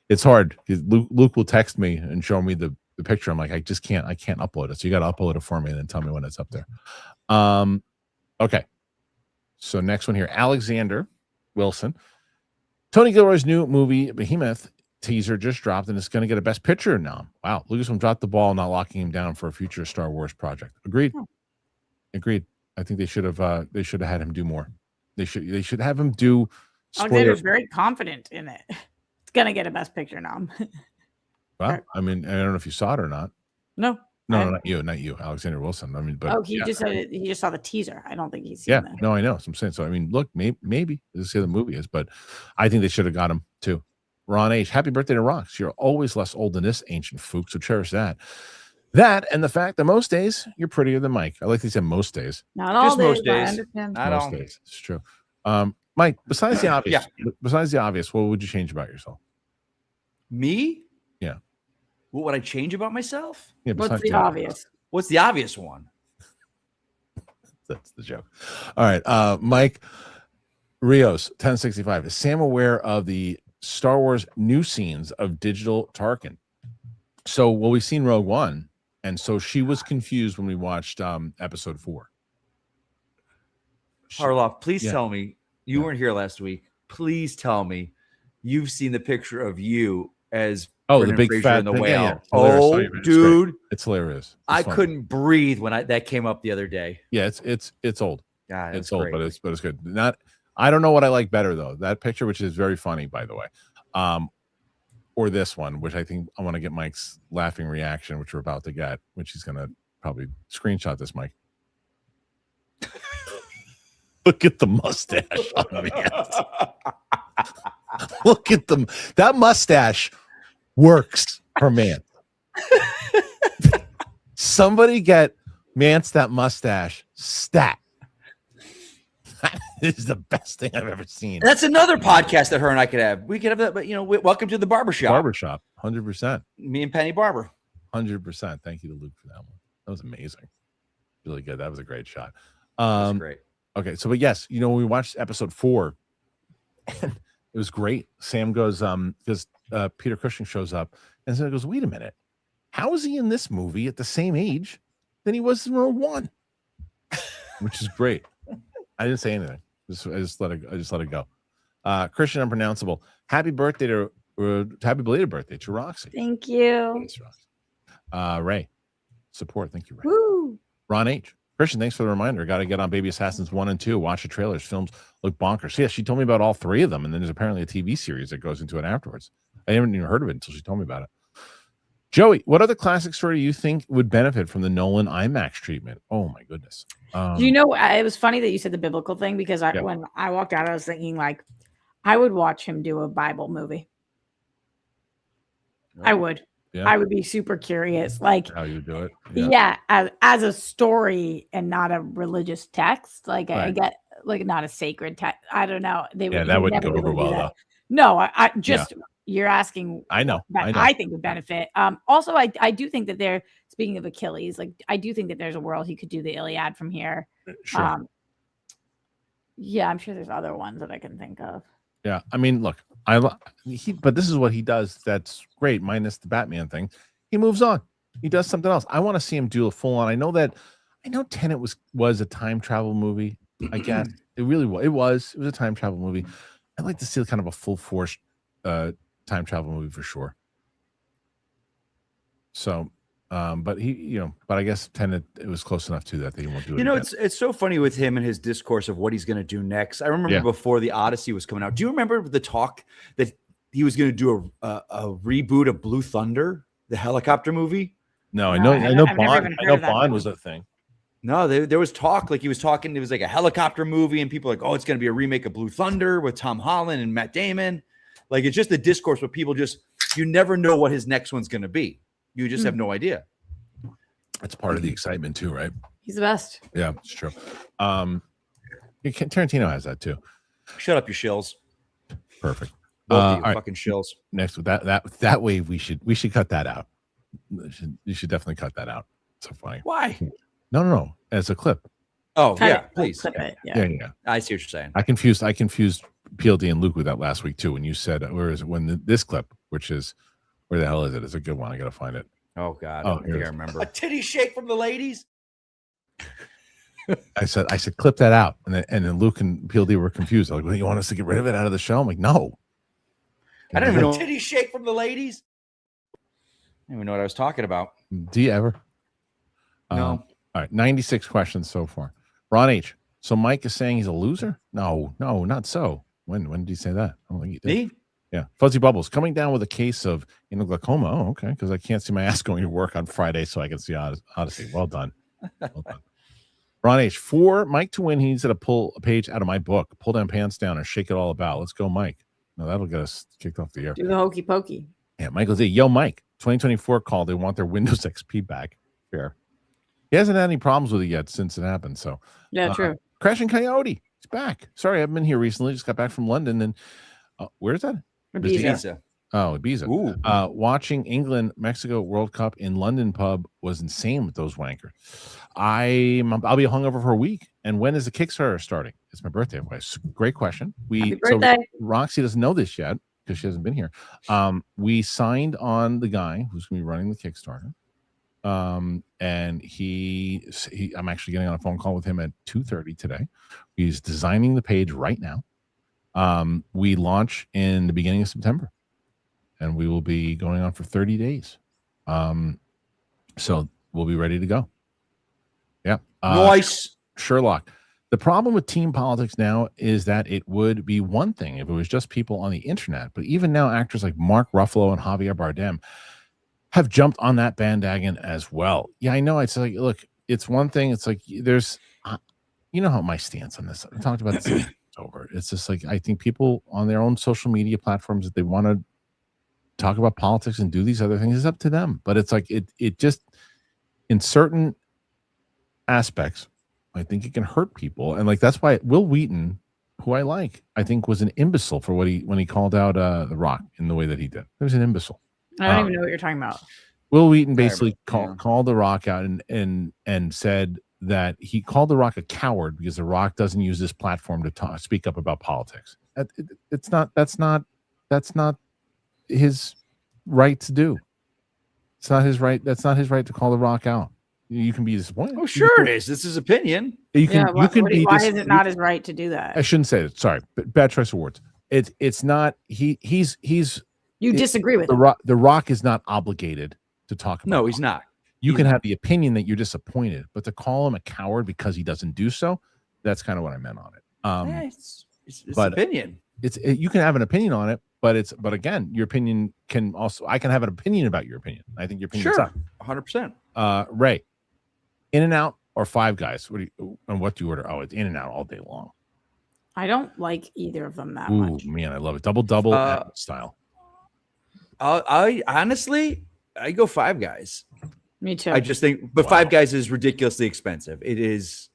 it's hard. Luke will text me and show me the picture. I'm like, I can't upload it. So you got to upload it for me and then tell me when it's up there. Okay. So next one here, Alexander Wilson. Tony Gilroy's new movie Behemoth teaser just dropped, and it's going to get a Best Picture nom. Wow, Lucasfilm dropped the ball, not locking him down for a future Star Wars project. Agreed. I think they should have had him do more. They should have him do. Alexander's very confident in it. It's going to get a Best Picture nom. Well, I mean, I don't know if you saw it or not. No, not you, Alexander Wilson. I mean, but he just said it, he just saw the teaser. I don't think he's seen that. No, I know. So I'm saying. So I mean, look, maybe this is how the movie is, but I think they should have got him too. Ron H. Happy birthday to Rox. You're always less old than this ancient fook, so cherish that. That and the fact that most days you're prettier than Mike. I like they said most days. Not all just days. most days. I understand. Not most all days. It's true. Mike, besides the obvious, what would you change about yourself? Me? Yeah. What would I change about myself? Yeah, What's the obvious? What's the obvious one? That's the joke. All right. Mike Rios, 1065. Is Sam aware of the Star Wars new scenes of digital Tarkin? So, well, we've seen Rogue One, and so she was confused when we watched episode 4. Harloff, please tell me you weren't here last week. Please tell me you've seen the picture of you as the big Fraser fat in the thing. whale. Yeah. Oh, dude, it's hilarious. I couldn't breathe when that came up the other day. Yeah, it's old. God, it's old, but it's good. I don't know what I like better though. That picture, which is very funny, by the way, or this one, which I think I want to get Mike's laughing reaction, which we're about to get, which he's gonna probably screenshot this, Mike. Look at the mustache on me. Look at them. That mustache works for man. Somebody get Mance that mustache stat. That is the best thing I've ever seen. That's another podcast that her and I could have. We could have that, but welcome to the barbershop. 100%. Me and Penny Barber. 100%. Thank you to Luke for that one. That was amazing. Really good. That was a great shot. That's great. Okay, so but yes, when we watched episode 4, and it was great. Sam goes, because Peter Cushing shows up, and so he goes, wait a minute, how is he in this movie at the same age than he was in Rogue One? Which is great. I didn't say anything. I just let it go. Christian Unpronounceable. Happy belated birthday to Roxy. Thank you. Thanks, Roxy. Ray, support. Thank you, Ray. Woo. Ron H. Christian, thanks for the reminder. Got to get on Baby Assassins 1 and 2. Watch the trailers. Films look bonkers. Yeah, she told me about all 3 of them, and then there's apparently a TV series that goes into it afterwards. I haven't even heard of it until she told me about it. Joey, what other classic story do you think would benefit from the Nolan IMAX treatment? Oh my goodness. It was funny that you said the biblical thing, because when I walked out, I was thinking like, I would watch him do a Bible movie. Right. I would. Yeah. I would be super curious, like how you do it. Yeah, as a story and not a religious text. Like right. I get like not a sacred text. I don't know. That wouldn't go over well though. No, I just you're asking. I know. I think would benefit. Also, I do think that speaking of Achilles, like I do think that there's a world he could do the Iliad from here. Sure. Yeah, I'm sure there's other ones that I can think of. Yeah, I mean, look, but this is what he does. That's great, minus the Batman thing. He moves on. He does something else. I want to see him do a full on. I know Tenet was a time travel movie. I guess it really was. It was a time travel movie. I'd like to see kind of a full force time travel movie for sure. So, but but I guess Tenet, it was close enough to that he won't do it. It's so funny with him and his discourse of what he's going to do next. I remember before the Odyssey was coming out. Do you remember the talk that he was going to do a reboot of Blue Thunder, the helicopter movie? No, I know Bond was a thing. No, there was talk, like he was talking. It was like a helicopter movie, and people were like, oh, it's going to be a remake of Blue Thunder with Tom Holland and Matt Damon. Like it's just the discourse where people you never know what his next one's going to be. You just have no idea. That's part of the excitement too, right? He's the best. Yeah, it's true. Tarantino has that too. Shut up, you shills. Perfect. Both of you fucking shills. Next, that way we should cut that out. You should definitely cut that out. So funny. Why? No. As a clip. Oh Kind yeah, of please. clip Yeah. it. Yeah. I see what you're saying. I confused PLD and Luke with that last week too. When you said, where is it? This clip, which is, where the hell is it? It's a good one. I got to find it. Oh God, Oh, I think I remember. A titty shake from the ladies. I said, clip that out, and then Luke and PLD were confused. Like, well, you want us to get rid of it out of the show? I'm like, no. I don't even know. Titty shake from the ladies. I don't even know what I was talking about. Do you ever? No. All right, 96 questions so far. Ron H. So Mike is saying he's a loser? No, not so. When did he say that? I don't think he did. Me? Yeah. Fuzzy Bubbles coming down with a case of glaucoma. Oh, okay. Because I can't see my ass going to work on Friday, so I can see Odyssey. Well done. Well done. Ron H. For Mike to win, he needs to pull a page out of my book, pull down, pants down, and shake it all about. Let's go, Mike. No, that'll get us kicked off the air. Do the hokey pokey. Yeah, Michael Z. Yo, Mike. 2024 call. They want their Windows XP back. Fair. He hasn't had any problems with it yet since it happened. So yeah, true. Crashing Coyote. He's back. Sorry, I haven't been here recently. Just got back from London. And where's that? Ibiza. Oh, Ibiza. Ooh. Watching England-Mexico World Cup in London pub was insane with those wankers. I'll be hungover for a week. And when is the Kickstarter starting? It's my birthday. Great question. Happy birthday. So Roxy doesn't know this yet because she hasn't been here. We signed on the guy who's going to be running the Kickstarter. And he I'm actually getting on a phone call with him at 2:30 today. He's designing the page right now. We launch in the beginning of September, and we will be going on for 30 days. So we'll be ready to go. Yeah. Nice. Sherlock. The problem with team politics now is that it would be one thing if it was just people on the internet, but even now actors like Mark Ruffalo and Javier Bardem have jumped on that bandwagon as well. Yeah, I know. It's like, look, it's one thing. It's like there's, you know how my stance on this. I talked about this. It's over. It's just like I think people on their own social media platforms that they want to talk about politics and do these other things is up to them. But it's like it just in certain aspects, I think it can hurt people, and like that's why Will Wheaton, who I like, I think was an imbecile for when he called out The Rock in the way that he did. He was an imbecile. I don't even know what you're talking about. Will Wheaton basically called The Rock out and said that he called The Rock a coward because The Rock doesn't use this platform to speak up about politics. That's not his right to do. It's not his right. That's not his right to call The Rock out. You can be disappointed. Oh, sure it is. This is opinion. You can. Why is it not his right to do that? I shouldn't say it. Sorry, bad choice of words. It's not. He's. You disagree with The Rock is not obligated to talk about. No, he's not. You can have the opinion that you're disappointed, but to call him a coward because he doesn't do so, that's kind of what I meant on it. It's opinion. You can have an opinion on it, but again, your opinion can also. I can have an opinion about your opinion. I think your opinion. Sure, 100%. Ray, In-N-Out or Five Guys? What do you order? Oh, it's In-N-Out all day long. I don't like either of them that Ooh, much. Man, I love it. Double style. I honestly, I go Five Guys. Me too. I just think, but Five Guys is ridiculously expensive. It is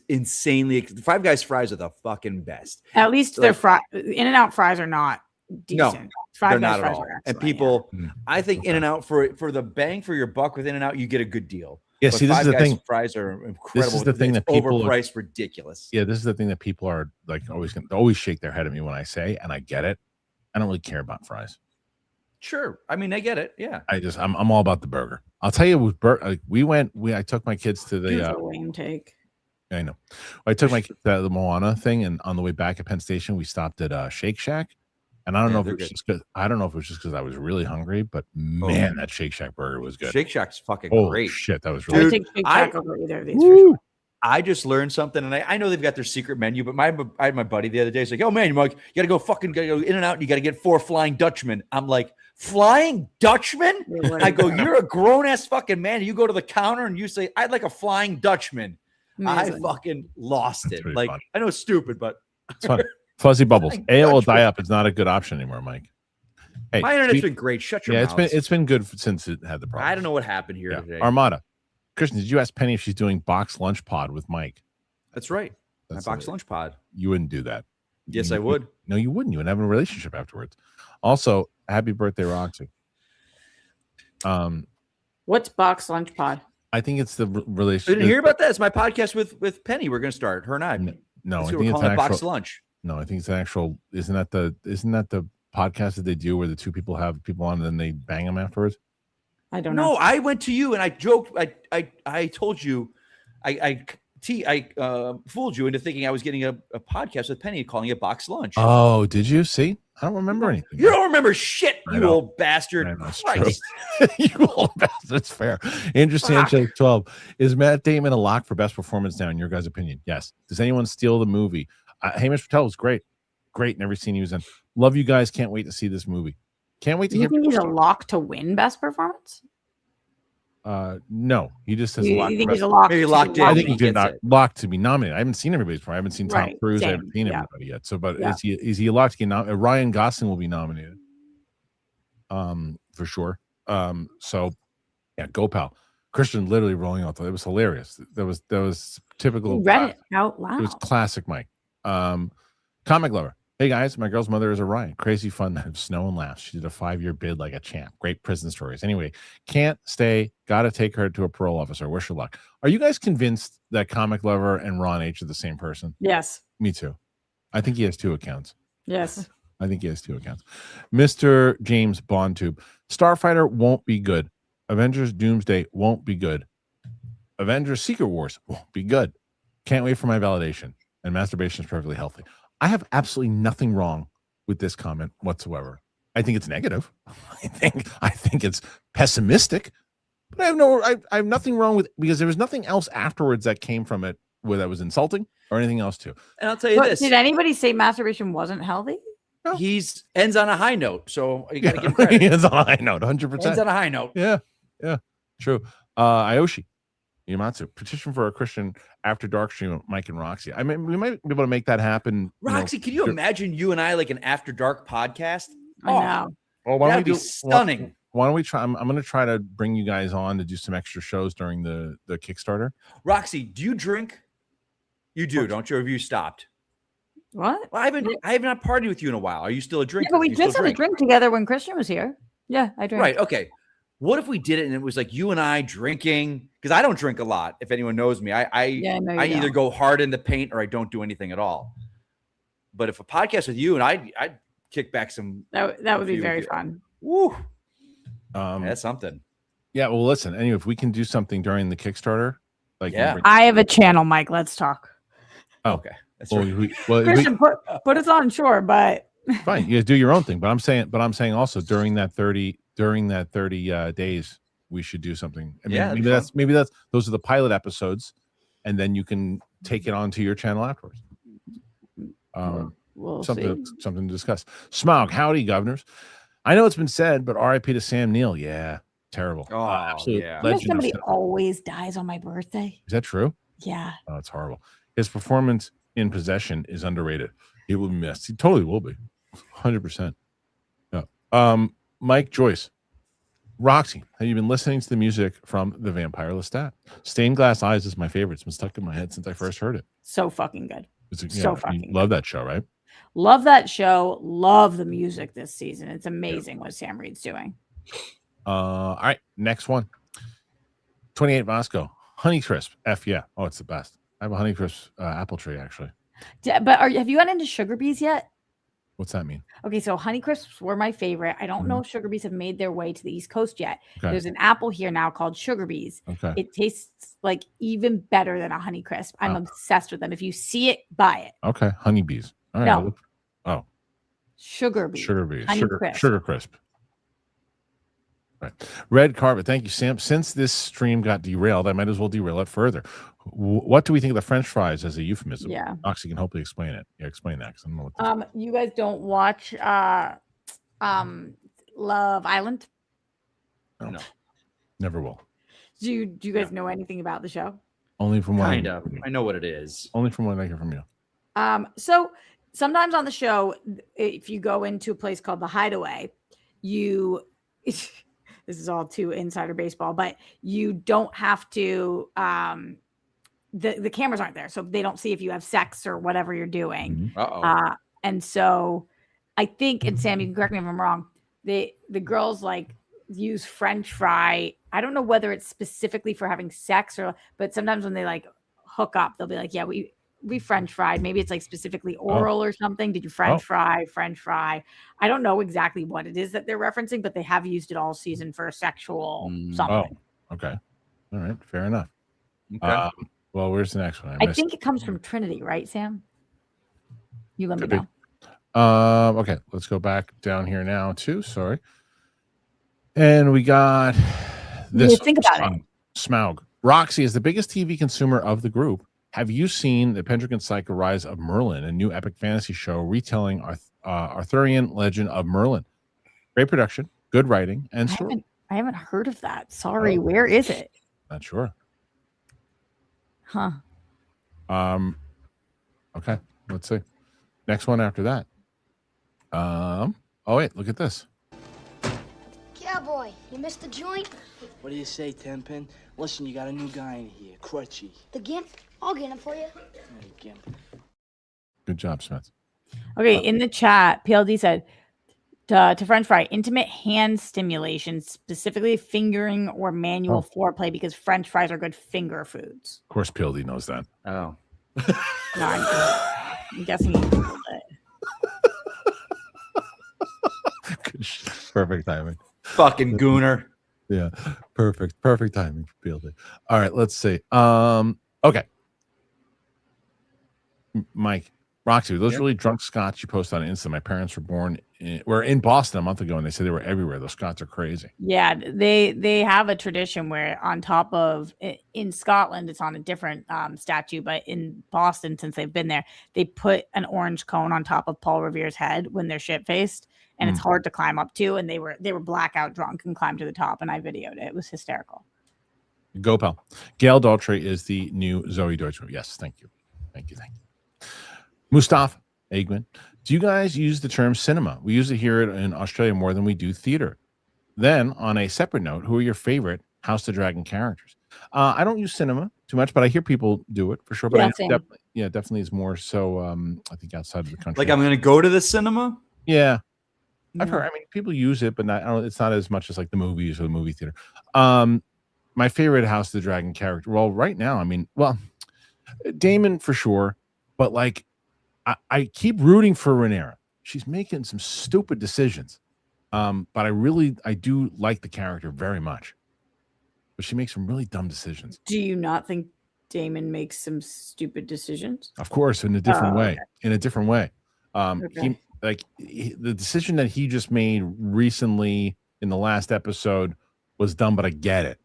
insanely. Five Guys fries are the fucking best. At least their In-N-Out fries are not decent. No, Five they're Guys not at all. And people, I think In-N-Out for the bang for your buck with In-N-Out, you get a good deal. Yeah, but see, this Five is the Guys thing. Fries are incredible. This is the thing that people overpriced, ridiculous. Yeah, this is the thing that people are like always shake their head at me when I say, and I get it. I don't really care about fries. Sure, I mean I get it. Yeah, I'm all about the burger. I'll tell you, with I took my kids to the lame take. I know. I took my kids to the Moana thing, and on the way back at Penn Station, we stopped at Shake Shack. And I don't know if it was just because I was really hungry, but man, that Shake Shack burger was good. Shake Shack's fucking great. Shit, that was really good. I take Shake Shack over either of these for sure. I just learned something, and I know they've got their secret menu, but I had my buddy the other day. He's like, "Oh man, you gotta go In-N-Out, and you gotta get 4 Flying Dutchmen." I'm like, "Flying Dutchman?" I go, "You're a grown ass fucking man. You go to the counter and you say, I'd like a Flying Dutchman." Amazing. I fucking lost it. Like funny. I know it's stupid, but it's fun. Fuzzy Bubbles. AOL die-up is not a good option anymore, Mike. Hey, my internet's been great. Shut your mouth. It's been good since it had the problem. I don't know what happened here today. Armada. Kristian, did you ask Penny if she's doing box lunch pod with Mike? That's right. My box lunch pod. You wouldn't do that. Yes, I would. No, you wouldn't. You would have a relationship afterwards. Also, happy birthday, Roxy. What's box lunch pod? I think it's the I relationship. didn't hear about that. It's my podcast with Penny. We're going to start her and I. No, I we're think it's calling an it box actual lunch. No, I think it's an actual. Isn't that the podcast that they do where the two people have people on and then they bang them afterwards? I don't know. No, I went to you and I joked. I told you, I fooled you into thinking I was getting a podcast with Penny and calling it box lunch. Oh, did you see? I don't remember anything. You don't remember shit, you old bastard. That's true. You old bastard. That's fair. Andrew Sanchez, 12. Is Matt Damon a lock for best performance now, in your guys' opinion? Yes. Does anyone steal the movie? Hamish Patel was great. Great in every scene he was in. Love you guys. Can't wait to see this movie. Can't wait to You hear. think he's a lock to win best performance? No, he just says You lock. think he's a lock? Maybe locked in. I think He he did gets not it. locked to be nominated. I haven't seen everybody's before. I haven't seen Tom Right, Cruise. I same, haven't seen yeah. everybody yet. So, but Yeah. is he locked to get nominated? Ryan Gosling will be nominated. For sure. So yeah, go pal. Christian literally rolling out. It was hilarious. That was typical. You read it out loud. It was classic Mike. Comic lover. Hey guys, my girl's mother is Orion. Crazy fun night of snow and laughs. She did a 5-year bid like a champ. Great prison stories. Anyway, can't stay. Gotta take her to a parole officer. Wish her luck. Are you guys convinced that Comic Lover and Ron H are the same person? Yes. Me too. I think he has 2 accounts. Yes. I think he has 2 accounts. Mr. James Bondtube. Starfighter won't be good. Avengers Doomsday won't be good. Avengers Secret Wars won't be good. Can't wait for my validation. And masturbation is perfectly healthy. I have absolutely nothing wrong with this comment whatsoever. I think it's negative. I think it's pessimistic. But I have nothing wrong with, because there was nothing else afterwards that came from it where that was insulting or anything else too. And I'll tell you But this. did anybody say masturbation wasn't healthy? He's ends on a high note, so you got to give him credit. Ends on a high note, 100%. Ends on a high note. Yeah, true. Ayoshi Yamatsu, petition for a Christian After Dark stream of Mike and Roxy. I mean, we might be able to make that happen. Roxy, can you imagine you and I like an After Dark podcast? I know. Well, why don't That'd we be do stunning. Why don't we try? I'm going to try to bring you guys on to do some extra shows during the Kickstarter. Roxy, do you drink? You do, don't you? Or have you stopped? What? Well, I have not partied with you in a while. Are you still a drinker? Yeah, but we You still just had a drink together when Christian was here. Yeah, I drank. Right. Okay. What if we did it and it was like you and I drinking? Because I don't drink a lot. If anyone knows me, I either go hard in the paint or I don't do anything at all. But if a podcast with you and I'd kick back some. That would be very fun. Woo. That's something. Yeah. Well, listen. Anyway, if we can do something during the Kickstarter, like I have a channel, Mike. Let's talk. Oh, okay. That's well, right. Christian, put us on, sure, but fine. You guys do your own thing. But I'm saying also during that 30 days, we should do something. I mean, maybe that's those are the pilot episodes, and then you can take it onto your channel afterwards. We'll something see. to discuss. Smaug, howdy, governors. I know it's been said, but RIP to Sam Neill. Yeah, terrible. Oh, absolute yeah. legend. Somebody always dies on my birthday. Is that true? Yeah. Oh, it's horrible. His performance in Possession is underrated. He will be missed. He totally will be. 100%. Yeah. Mike Joyce. Roxy, have you been listening to the music from The Vampire Lestat? Stained Glass Eyes is my favorite. It's been stuck in my head since I first heard it. So fucking good. You love that show, right? Love that show. Love the music this season. It's amazing what Sam Reed's doing. All right, next one. 28 Vasco. Honeycrisp. F yeah. Oh, it's the best. I have a Honeycrisp apple tree, actually. But have you gotten into sugar bees yet? What's that mean? Okay, so Honeycrisps were my favorite. I don't know if sugar bees have made their way to the East Coast yet. Okay. There's an apple here now called sugar bees. Okay. It tastes like even better than a Honeycrisp. I'm obsessed with them. If you see it, buy it. Okay, honeybees. All right. No. Sugar bees. Sugar bees. Honeycrisp. Sugar crisp. Right. Red carpet. Thank you, Sam. Since this stream got derailed, I might as well derail it further. What do we think of the French fries as a euphemism? Yeah. Oxy can hopefully explain it. Yeah, explain that. I don't know what You guys don't watch Love Island? No. Never will. Do you guys know anything about the show? Only from what Kind of. I know what it is. Only from what I hear from you. So sometimes on the show, if you go into a place called the Hideaway, this is all too insider baseball, but you don't have to the cameras aren't there, so they don't see if you have sex or whatever you're doing. And so I think, and Sam, you can correct me if I'm wrong, the girls like use French fry. I don't know whether it's specifically for having sex but sometimes when they like hook up, they'll be like, yeah, we French fried. Maybe it's like specifically oral or something. Did you French fry? I don't know exactly what it is that they're referencing, but they have used it all season for a sexual something. Oh, okay. All right. Fair enough. Okay. Well, where's the next one? I think it comes from Trinity, right, Sam? You let me know. Okay, let's go back down here now too. Sorry. And we got this. Think about it. Smaug. Roxy is the biggest TV consumer of the group. Have you seen the Pendragon Cycle Rise of Merlin, a new epic fantasy show retelling Arthurian legend of Merlin? Great production, good writing, and story. I haven't heard of that. Sorry, where is it? Not sure. Huh. Okay, let's see. Next one after that. Oh wait, look at this. Cowboy, you missed the joint? What do you say, Tenpin? Listen, you got a new guy in here, Crutchy. The Gimp? I'll get him for you. Hey, Gimp. Good job, Smith. Okay, in the chat, PLD said to French fry, intimate hand stimulation, specifically fingering or manual foreplay, because French fries are good finger foods. Of course, PLD knows that. Oh. No, I'm guessing he Googled it. Perfect timing. Fucking gooner. Yeah, perfect timing for PLD. All right, let's see. Okay, Mike, Roxy, those really drunk Scots you post on Insta. My parents were in Boston a month ago, and they said they were everywhere. Those Scots are crazy. Yeah, they have a tradition where on top of in Scotland, it's on a different statue, but in Boston, since they've been there, they put an orange cone on top of Paul Revere's head when they're shit faced. And it's hard to climb up to, and they were blackout drunk and climbed to the top, and I videoed it. It was hysterical. Go, pal. Gail Daltrey is the new Zoe Deutschman. Yes, thank you. Mustafa Eggman, do you guys use the term cinema? We usually hear it in Australia more than we do theater. Then, on a separate note, who are your favorite House of the Dragon characters? I don't use cinema too much, but I hear people do it for sure. But definitely is more so. I think outside of the country. Like I'm going to go to the cinema. Yeah. I've heard. I mean, people use it, but it's not as much as like the movies or the movie theater. My favorite House of the Dragon character. Well, right now, I mean, Daemon for sure, but like, I keep rooting for Rhaenyra. She's making some stupid decisions, but I do like the character very much. But she makes some really dumb decisions. Do you not think Daemon makes some stupid decisions? Of course, in a different way. Okay. In a different way. The decision that he just made recently in the last episode was dumb, but I get it.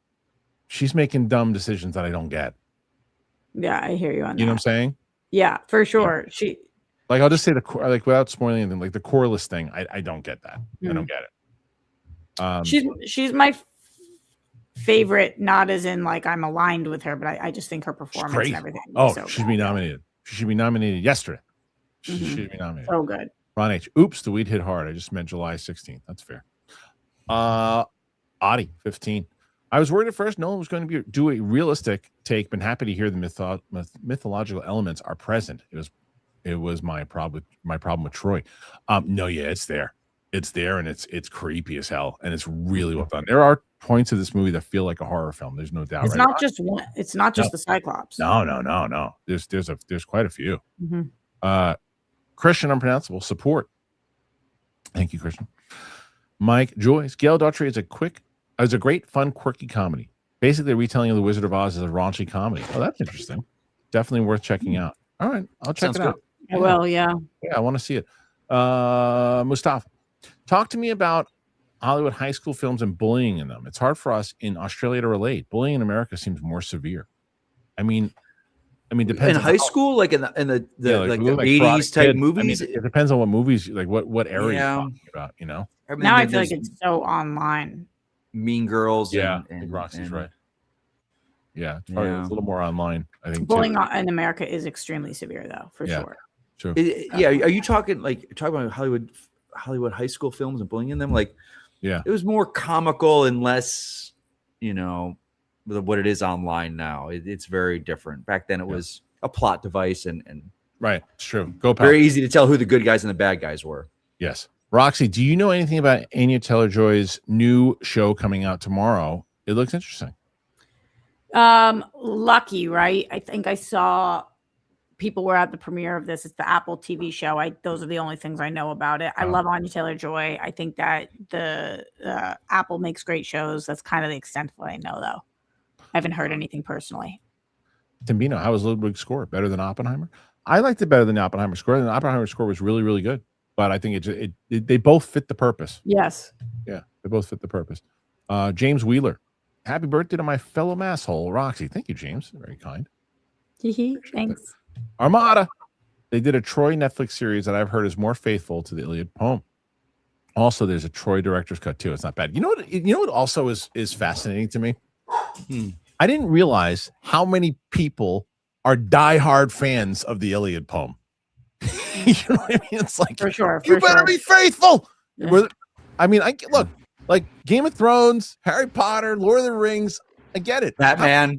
She's making dumb decisions that I don't get. Yeah, I hear you on that. You know what I'm saying? Yeah, for sure. Yeah. I'll just say without spoiling anything, like the Corliss thing, I don't get that. I don't get it. She's my favorite, not as in like I'm aligned with her, but I just think her performance and everything. She should be nominated. She should be nominated yesterday. She should be nominated. So good. Ron H. Oops, the weed hit hard. I just meant July 16th. That's fair. Audie, 15. I was worried at first Nolan was going to do a realistic take, but happy to hear the mythological elements are present. It was my problem with Troy. It's there. It's there, and it's creepy as hell, and it's really well done. There are points of this movie that feel like a horror film. There's no doubt. It's not just one. It's not just the Cyclops. No. There's quite a few. Kristian Unpronounceable support. Thank you, Kristian. Mike Joyce. Gail Daughtry is a great, fun, quirky comedy. Basically, a retelling of The Wizard of Oz as a raunchy comedy. Oh, that's interesting. Definitely worth checking out. All right, I'll check it out. I will, yeah. Yeah, I want to see it. Mustafa, talk to me about Hollywood high school films and bullying in them. It's hard for us in Australia to relate. Bullying in America seems more severe. I mean, depends. In high school, like in the 80s type movies. I mean, it depends on what movies, like what area you're talking about. You know. Now I feel like it's so online. Mean Girls. Yeah, Roxy's right. Yeah, it's a little more online. I think bullying in America is extremely severe, though, for sure. True. Are you talking about Hollywood high school films and bullying in them? Like, it was more comical and less, what it is online now. It's very different. Back then, it was a plot device and right. It's true. Go, pal. Very easy to tell who the good guys and the bad guys were. Yes. Roxy, do you know anything about Anya Taylor-Joy's new show coming out tomorrow? It looks interesting. Lucky, right? I think I saw people were at the premiere of this. It's the Apple TV show. Those are the only things I know about it. I love Anya Taylor-Joy. I think that the Apple makes great shows. That's kind of the extent of what I know, though. I haven't heard anything personally. Timbino, how was Ludwig's score? Better than Oppenheimer? I liked it better than the Oppenheimer score. The Oppenheimer score was really, really good. But I think they both fit the purpose. Yes. Yeah, they both fit the purpose. James Wheeler, happy birthday to my fellow masshole, Roxy. Thank you, James. Very kind. Thanks. Armada. They did a Troy Netflix series that I've heard is more faithful to the Iliad poem. Also, there's a Troy director's cut too. It's not bad. You know what also is fascinating to me? I didn't realize how many people are diehard fans of the Iliad poem. You know what I mean? It's like, for sure. You better be faithful. Yeah. I mean, look, like Game of Thrones, Harry Potter, Lord of the Rings. I get it. Batman.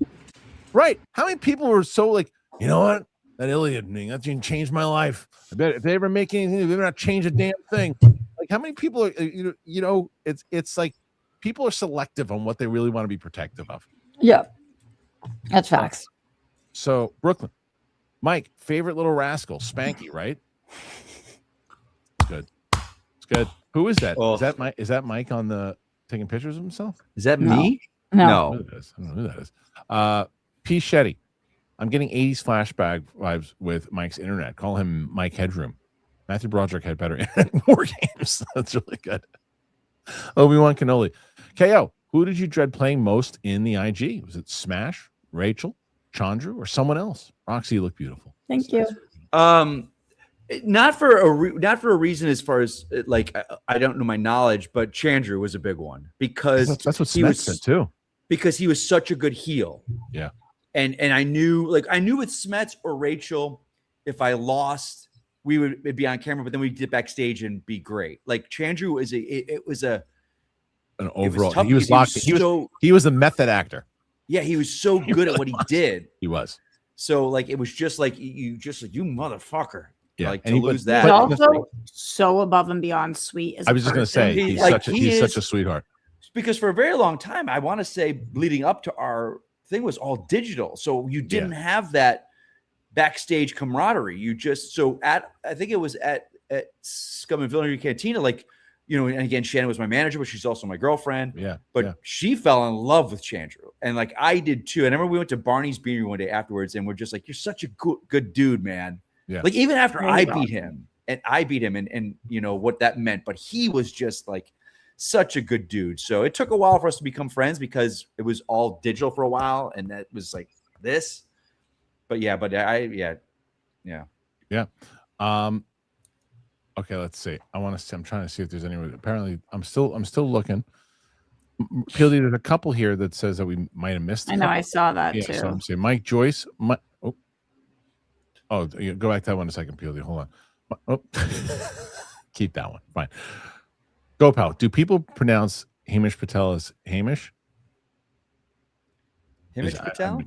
Right. How many people were so like, you know what? That Iliad thing, that didn't change my life. I bet if they ever make anything, they better not change a damn thing. Like, how many people are, it's like people are selective on what they really want to be protective of. Yeah. That's facts. So, Brooklyn, Mike, favorite little rascal, Spanky, right? It's good. It's good. Who is that? Oh. Is that Mike on the taking pictures of himself? Is that me? No. I don't know who that is. P. Shetty. I'm getting 80s flashback vibes with Mike's internet. Call him Mike Headroom. Matthew Broderick had better internet war games. That's really good. Obi-Wan Kenobi. KO, who did you dread playing most in the IG? Was it Smash, Rachel, Chandru, or someone else? Roxy, you look beautiful. Thank you. Not for a reason as far as like I don't know my knowledge, but Chandru was a big one because that's what Smith said too. Because he was such a good heel. Yeah. And I knew with Smets or Rachel, if I lost, we would be on camera, but then we'd get backstage and be great. Like Chandru is an overall. He was locked. He was a method actor. Yeah, he was so good at what he did. He was. So like it was just like you motherfucker. Yeah, like and to lose that. He's also so above and beyond sweet. I was just gonna say he's such a sweetheart. Because for a very long time, I want to say leading up to our thing was all digital, so you didn't have that backstage camaraderie. You just I think it was at Scum and Villainy Cantina, like and again, Shannon was my manager, but she's also my girlfriend. Yeah, but she fell in love with Chandru, and like I did too. And I remember we went to Barney's Beanery one day afterwards, and we're just like, "You're such a good dude, man." Yeah, like even after I beat him, and what that meant, but he was just like such a good dude. So it took a while for us to become friends because it was all digital for a while, and that was like this. But yeah. Okay, let's see. I'm trying to see if there's anyone. Apparently, I'm still looking. Peely, there's a couple here that says that we might have missed. I know, I saw that too. So I'm saying Mike Joyce. You go back to that one a second, Peely. Hold on. Keep that one. Fine. Go, pal. Do people pronounce Hamish Patel as Hamish? Hamish Patel?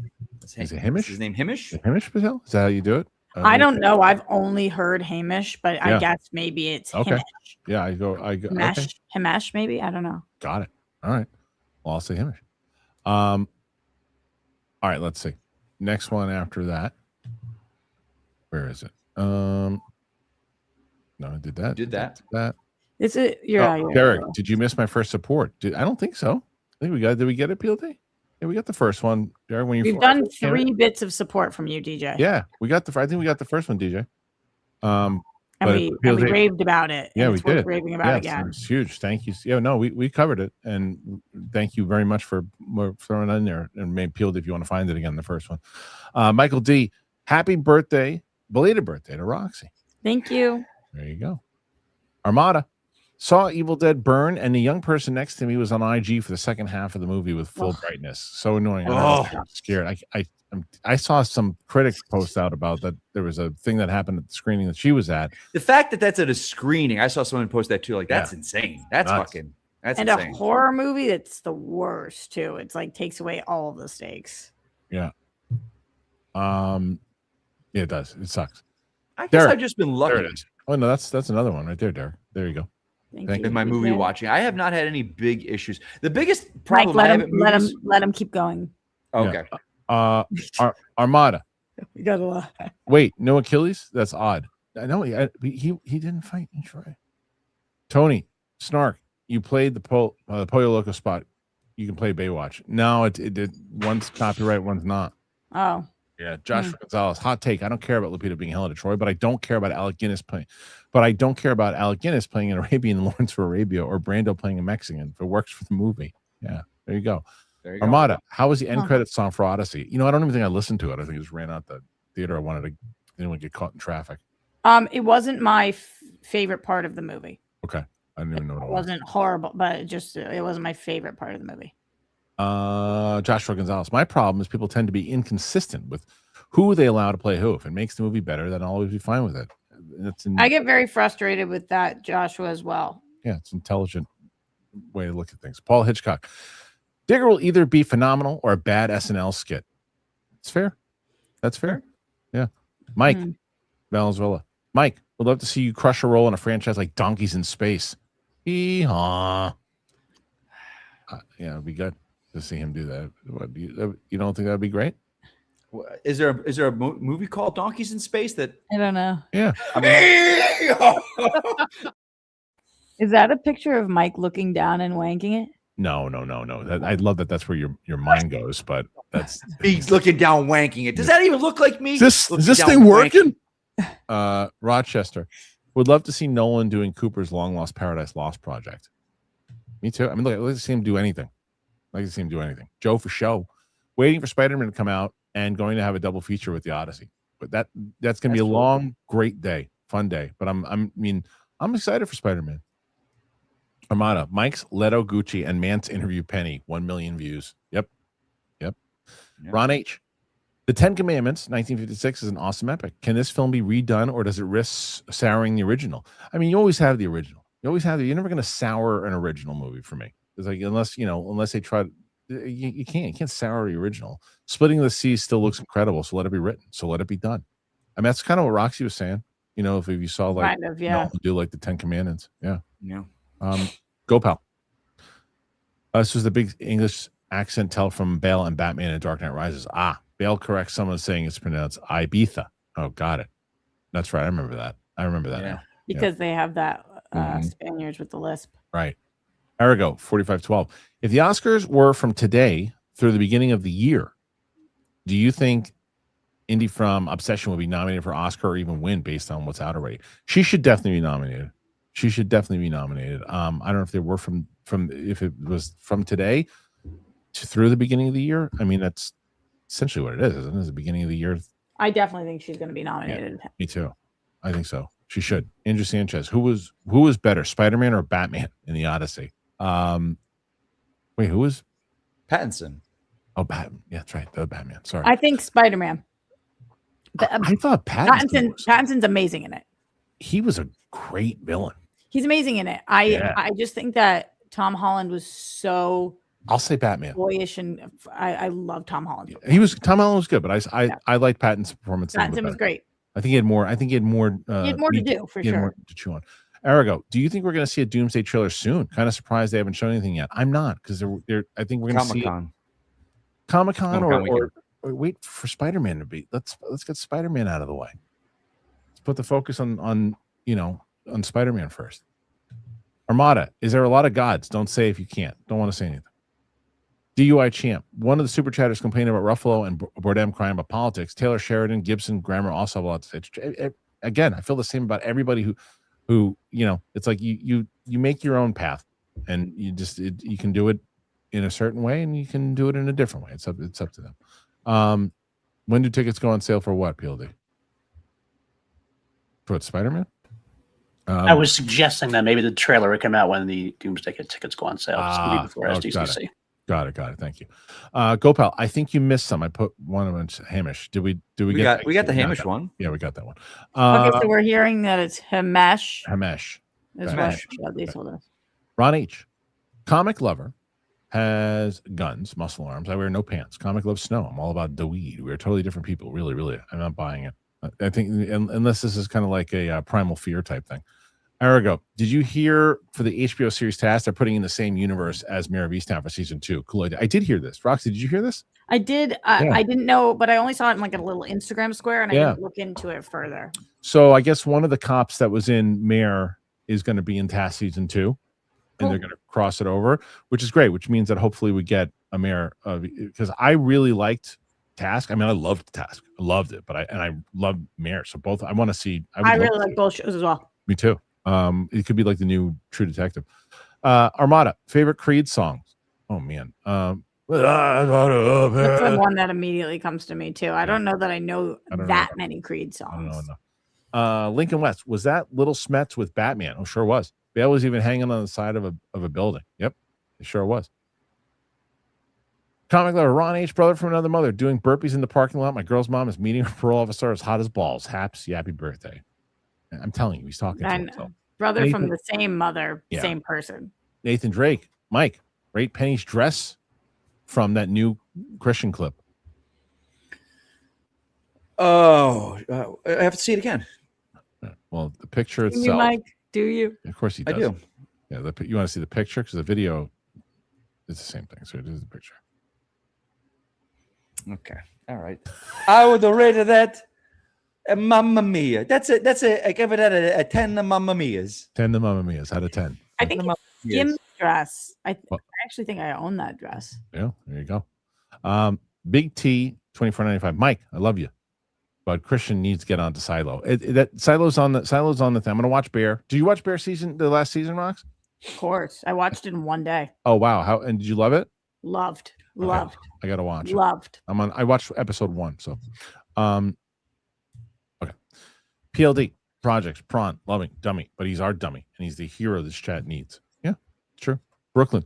Is it Hamish? Is his name Hamish? Hamish Patel? Is that how you do it? I don't know. I've only heard Hamish, but I guess maybe it's okay. Hamish. Yeah, I go. Hamish, okay. Hamish, maybe. I don't know. Got it. All right. Well, I'll say Hamish. All right. Let's see. Next one after that. Where is it? No, I did that. Is it? Derek, did you miss my first support? I don't think so. I think we got. Did we get it, PLT? Yeah, we got the first one, Derek. We've done 3 bits of support from you, DJ. Yeah, we got I think we got the first one, DJ. And we raved about it. Yeah, we did. Raving about it again. It's huge. Thank you. Yeah, no, we covered it, and thank you very much for throwing it in there. And maybe peeled if you want to find it again. The first one, Michael D. Happy birthday, belated birthday to Roxy. Thank you. There you go. Armada saw Evil Dead burn, and the young person next to me was on IG for the second half of the movie with full brightness. So annoying. I'm scared. I saw some critics post out about that there was a thing that happened at the screening that she was at. The fact that that's at a screening, I saw someone post that too. Like that's insane. That's insane. A horror movie that's the worst too. It's like takes away all of the stakes. Yeah. Yeah, it does. It sucks. I guess I've just been lucky. There it is. Oh no, that's another one right there, Derek. There you go. Thank in my You movie did. watching. I have not had any big issues. The biggest Mike, problem I have at movies. let him keep going. Okay. Armada. We got a lot. Wait, no Achilles? That's odd. I know he didn't fight in Troy. Tony Snark, you played the Pollo Loco spot. You can play Baywatch. No, it did. One's copyright, one's not. Oh. Yeah, Josh Gonzalez. Hot take. I don't care about Lupita being Helen of Troy, but I don't care about Alec Guinness playing. But I don't care about Alec Guinness playing an Arabian in Lawrence for Arabia or Brando playing a Mexican. If it works for the movie, yeah, there you go. Armada, how was the end credits song for Odyssey? You know, I don't even think I listened to it. I think it just ran out the theater. I didn't get caught in traffic. It wasn't my favorite part of the movie. Okay, I didn't even know what it was. It wasn't horrible, but it wasn't my favorite part of the movie. Joshua Gonzalez. My problem is people tend to be inconsistent with who they allow to play who. If it makes the movie better, then I'll always be fine with it. I get very frustrated with that, Joshua, as well. Yeah, it's an intelligent way to look at things. Paul Hitchcock. Digger will either be phenomenal or a bad SNL skit. It's fair. That's fair. Yeah. Mike Valenzuela. Mike, would love to see you crush a role in a franchise like Donkeys in Space. Hee-haw. Yeah, it'd be good to see him do that. You don't think that'd be great? Is there a movie called Donkeys in Space that I don't know? Yeah. Is that a picture of Mike looking down and wanking it? No. I love that. That's where your mind goes, but that's he's looking down, wanking it. Does that even look like me? Is this thing working? Rochester would love to see Nolan doing Cooper's long lost Paradise Lost project. Me too. I mean, look, let's see him do anything. Joe for show, waiting for Spider-Man to come out and going to have a double feature with the Odyssey. But that's going to be a long, great day, fun day. But I'm excited for Spider-Man. Armada, Mike's Leto, Gucci, and Mance interview Penny, 1 million views. Yep. Ron H. The Ten Commandments, 1956, is an awesome epic. Can this film be redone, or does it risk souring the original? I mean, you always have the original. You're never going to sour an original movie for me. It's like unless they try. You can't sour the original. Splitting the Sea still looks incredible, so let it be written. So let it be done. I mean, that's kind of what Roxy was saying. You know, if you saw like do like the Ten Commandments, yeah. Go pal. This was the big English accent tell from Bale and Batman and Dark Knight Rises. Bale corrects someone saying it's pronounced Ibiza. Oh, got it. That's right. I remember that. Now. Because they have that Spaniards with the lisp. Right. Arago, 4512. If the Oscars were from today through the beginning of the year, do you think Indy from Obsession will be nominated for Oscar or even win based on what's out already? She should definitely be nominated. I don't know if they were from if it was from today through the beginning of the year. I mean, that's essentially what it is, isn't it? It's the beginning of the year. I definitely think she's going to be nominated. Yeah, me too. I think so. She should. Andrew Sanchez. Who was better, Spider-Man or Batman in the Odyssey? Wait, who was Pattinson? Oh, Batman. Yeah, that's right. The Batman. Sorry. I think Spider-Man. I thought Pattinson's amazing in it. He was a great villain. He's amazing in it. I just think that Tom Holland was so. I'll say Batman. Boyish, and I love Tom Holland. Tom Holland was good, but I like Pattinson's performance. Pattinson was great. I think he had more. He had more to do for sure. More to chew on. Arago, do you think we're going to see a Doomsday trailer soon? Kind of surprised they haven't shown anything yet. I'm not, because I think we're going to see Comic-Con or wait for Spider-Man to be. Let's get Spider-Man out of the way. Let's put the focus on Spider-Man first. Armada, is there a lot of gods? Don't say if you can't. Don't want to say anything. DUI champ. One of the super chatters complaining about Ruffalo and Bourdem crying about politics. Taylor Sheridan, Gibson, Grammer also have a lot to say. Again, I feel the same about everybody who it's like you make your own path, and you can do it in a certain way, and you can do it in a different way. It's up to them. When do tickets go on sale for what, PLD? For what, Spider-Man? I was suggesting that maybe the trailer would come out when the Doomsday tickets go on sale. Maybe before SDCC. Got it. Thank you. Gopal, I think you missed some. I put one of them. Hamish. Did we get the Hamish one? Yeah, we got that one. Okay, so we're hearing that it's Hamesh. That's right. Ron H. Comic lover has guns, muscle arms. I wear no pants. Comic loves snow. I'm all about the weed. We're totally different people. Really, really. I'm not buying it. I think unless this is kind of like a primal fear type thing. Arago, did you hear for the HBO series Task? They're putting in the same universe as Mayor of Easttown for season 2. Cool. I did hear this. Roxy, did you hear this? I did. I didn't know, but I only saw it in like a little Instagram square, and I didn't look into it further. So I guess one of the cops that was in Mayor is going to be in Task season 2, and they're going to cross it over, which is great. Which means that hopefully we get a Mayor, because I really liked Task. I mean, I loved Task. I loved it, but I love Mayor. So both I want to see. I really like both shows as well. Me too. It could be like the new True Detective. Armada, favorite Creed songs. Oh man. That's the one that immediately comes to me too. I don't know that I know many Creed songs. I don't know. Lincoln West, was that Little Smets with Batman? Oh, sure was. Bale was even hanging on the side of a building. Yep, it sure was. Comic lover Ron H, brother from another mother, doing burpees in the parking lot. My girl's mom is meeting her parole officer as hot as balls. Haps, happy birthday. I'm telling you, he's talking to himself. Brother Nathan, from the same mother, same person. Nathan Drake, Mike, rate Penny's dress from that new Christian clip. Oh, I have to see it again. Well, the picture Do itself. you, Mike? Do you? Of course he does. I do. Yeah, you want to see the picture because the video is the same thing. So it is the picture. Okay. All right. I would have rated that a Mamma Mia. That's I give it a 10 Mamma Mias. 10 to Mamma Mia's out of 10. I think it's Jim's dress. I actually think I own that dress. Yeah, there you go. Big T, $24.95. Mike, I love you, but Christian needs to get on to Silo. Silo's on the thing. I'm gonna watch Bear. Did you watch Bear the last season, Rox? Of course, I watched it in one day. Oh wow! And did you love it? Loved. I gotta watch. Loved. I watched episode 1. So, okay. PLD projects prawn loving dummy, but he's our dummy and he's the hero this chat needs. Yeah, true. Brooklyn,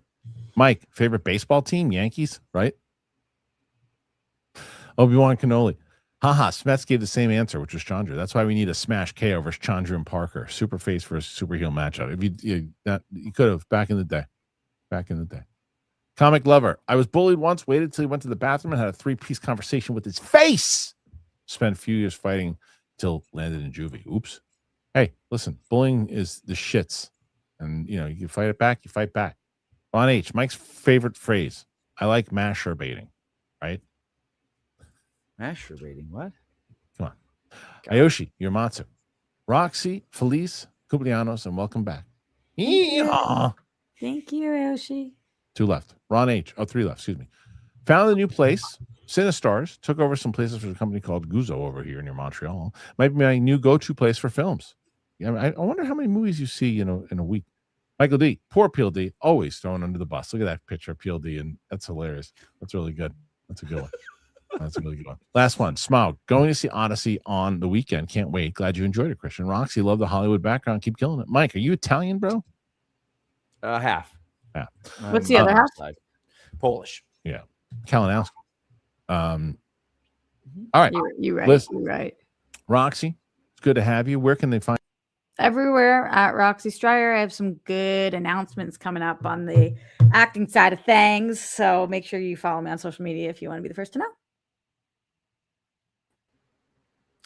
Mike, favorite baseball team? Yankees, right? Obi-Wan Kenobi. Haha, Smets gave the same answer, which was Chandra. That's why we need a smash KO versus Chandra and Parker. Super face versus super heel matchup. If you could have back in the day. Comic lover. I was bullied once, waited till he went to the bathroom and had a 3-piece conversation with his face. Spent a few years fighting till landed in juvie. Oops. Hey, listen, bullying is the shits. And you fight it back, you fight back. Ron H, Mike's favorite phrase. I like masturbating, right? Masturbating, what? Come on. Ayoshi, Yurmatsu, Roxy, Felice, Cumpleaños, and welcome back. Yeehaw. Thank you, Ayoshi. 2 left. Ron H. 3 left, excuse me. Found a new place. Cinestars took over some places for a company called Guzzo over here near Montreal. Might be my new go-to place for films. Yeah, I wonder how many movies you see, in a week. Michael D. Poor PLD, always thrown under the bus. Look at that picture of PLD, and that's hilarious. That's really good. That's a good one. That's a really good one. Last one. Smaug. Going to see Odyssey on the weekend. Can't wait. Glad you enjoyed it, Christian. Roxy, love the Hollywood background. Keep killing it. Mike, are you Italian, bro? Half. Yeah. What's the other half? Polish. Yeah. Kalinowski. All right. You're right. Listen, you're right. Roxy, it's good to have you. Where can they find everywhere at Roxy Stryer? I have some good announcements coming up on the acting side of things. So make sure you follow me on social media if you want to be the first to know.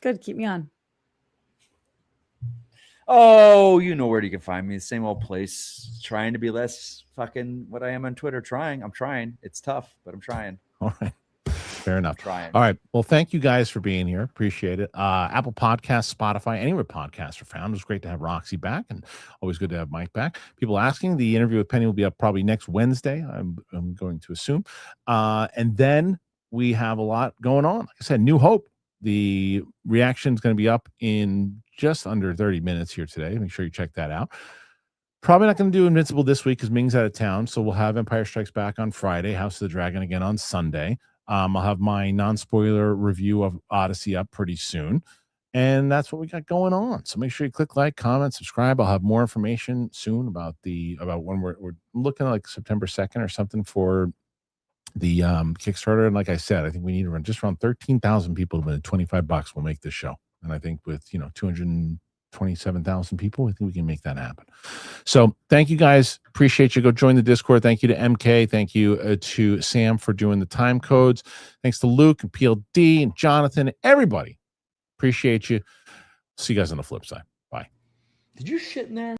Good. Keep me on. Oh, you know where you can find me. The same old place. Trying to be less fucking what I am on Twitter. I'm trying. It's tough, but I'm trying. All right. Fair enough. Trying. All right. Well, thank you guys for being here. Appreciate it. Apple Podcasts, Spotify, anywhere podcasts are found. It was great to have Roxy back and always good to have Mike back. People asking, the interview with Penny will be up probably next Wednesday, I'm going to assume. And then we have a lot going on. Like I said, New Hope. The reaction is going to be up in just under 30 minutes here today. Make sure you check that out. Probably not going to do Invincible this week because Ming's out of town. So we'll have Empire Strikes Back on Friday, House of the Dragon again on Sunday. I'll have my non-spoiler review of Odyssey up pretty soon. And that's what we got going on. So make sure you click like, comment, subscribe. I'll have more information soon about when we're looking at like September 2nd or something for the Kickstarter. And like I said, I think we need to run just around 13,000 people to win $25. We'll make this show. And I think with 227,000 people, I think we can make that happen. So thank you guys. Appreciate you. Go join the Discord. Thank you to MK. Thank you to Sam for doing the time codes. Thanks to Luke and PLD and Jonathan, everybody. Appreciate you. See you guys on the flip side. Bye. Did you shit in there?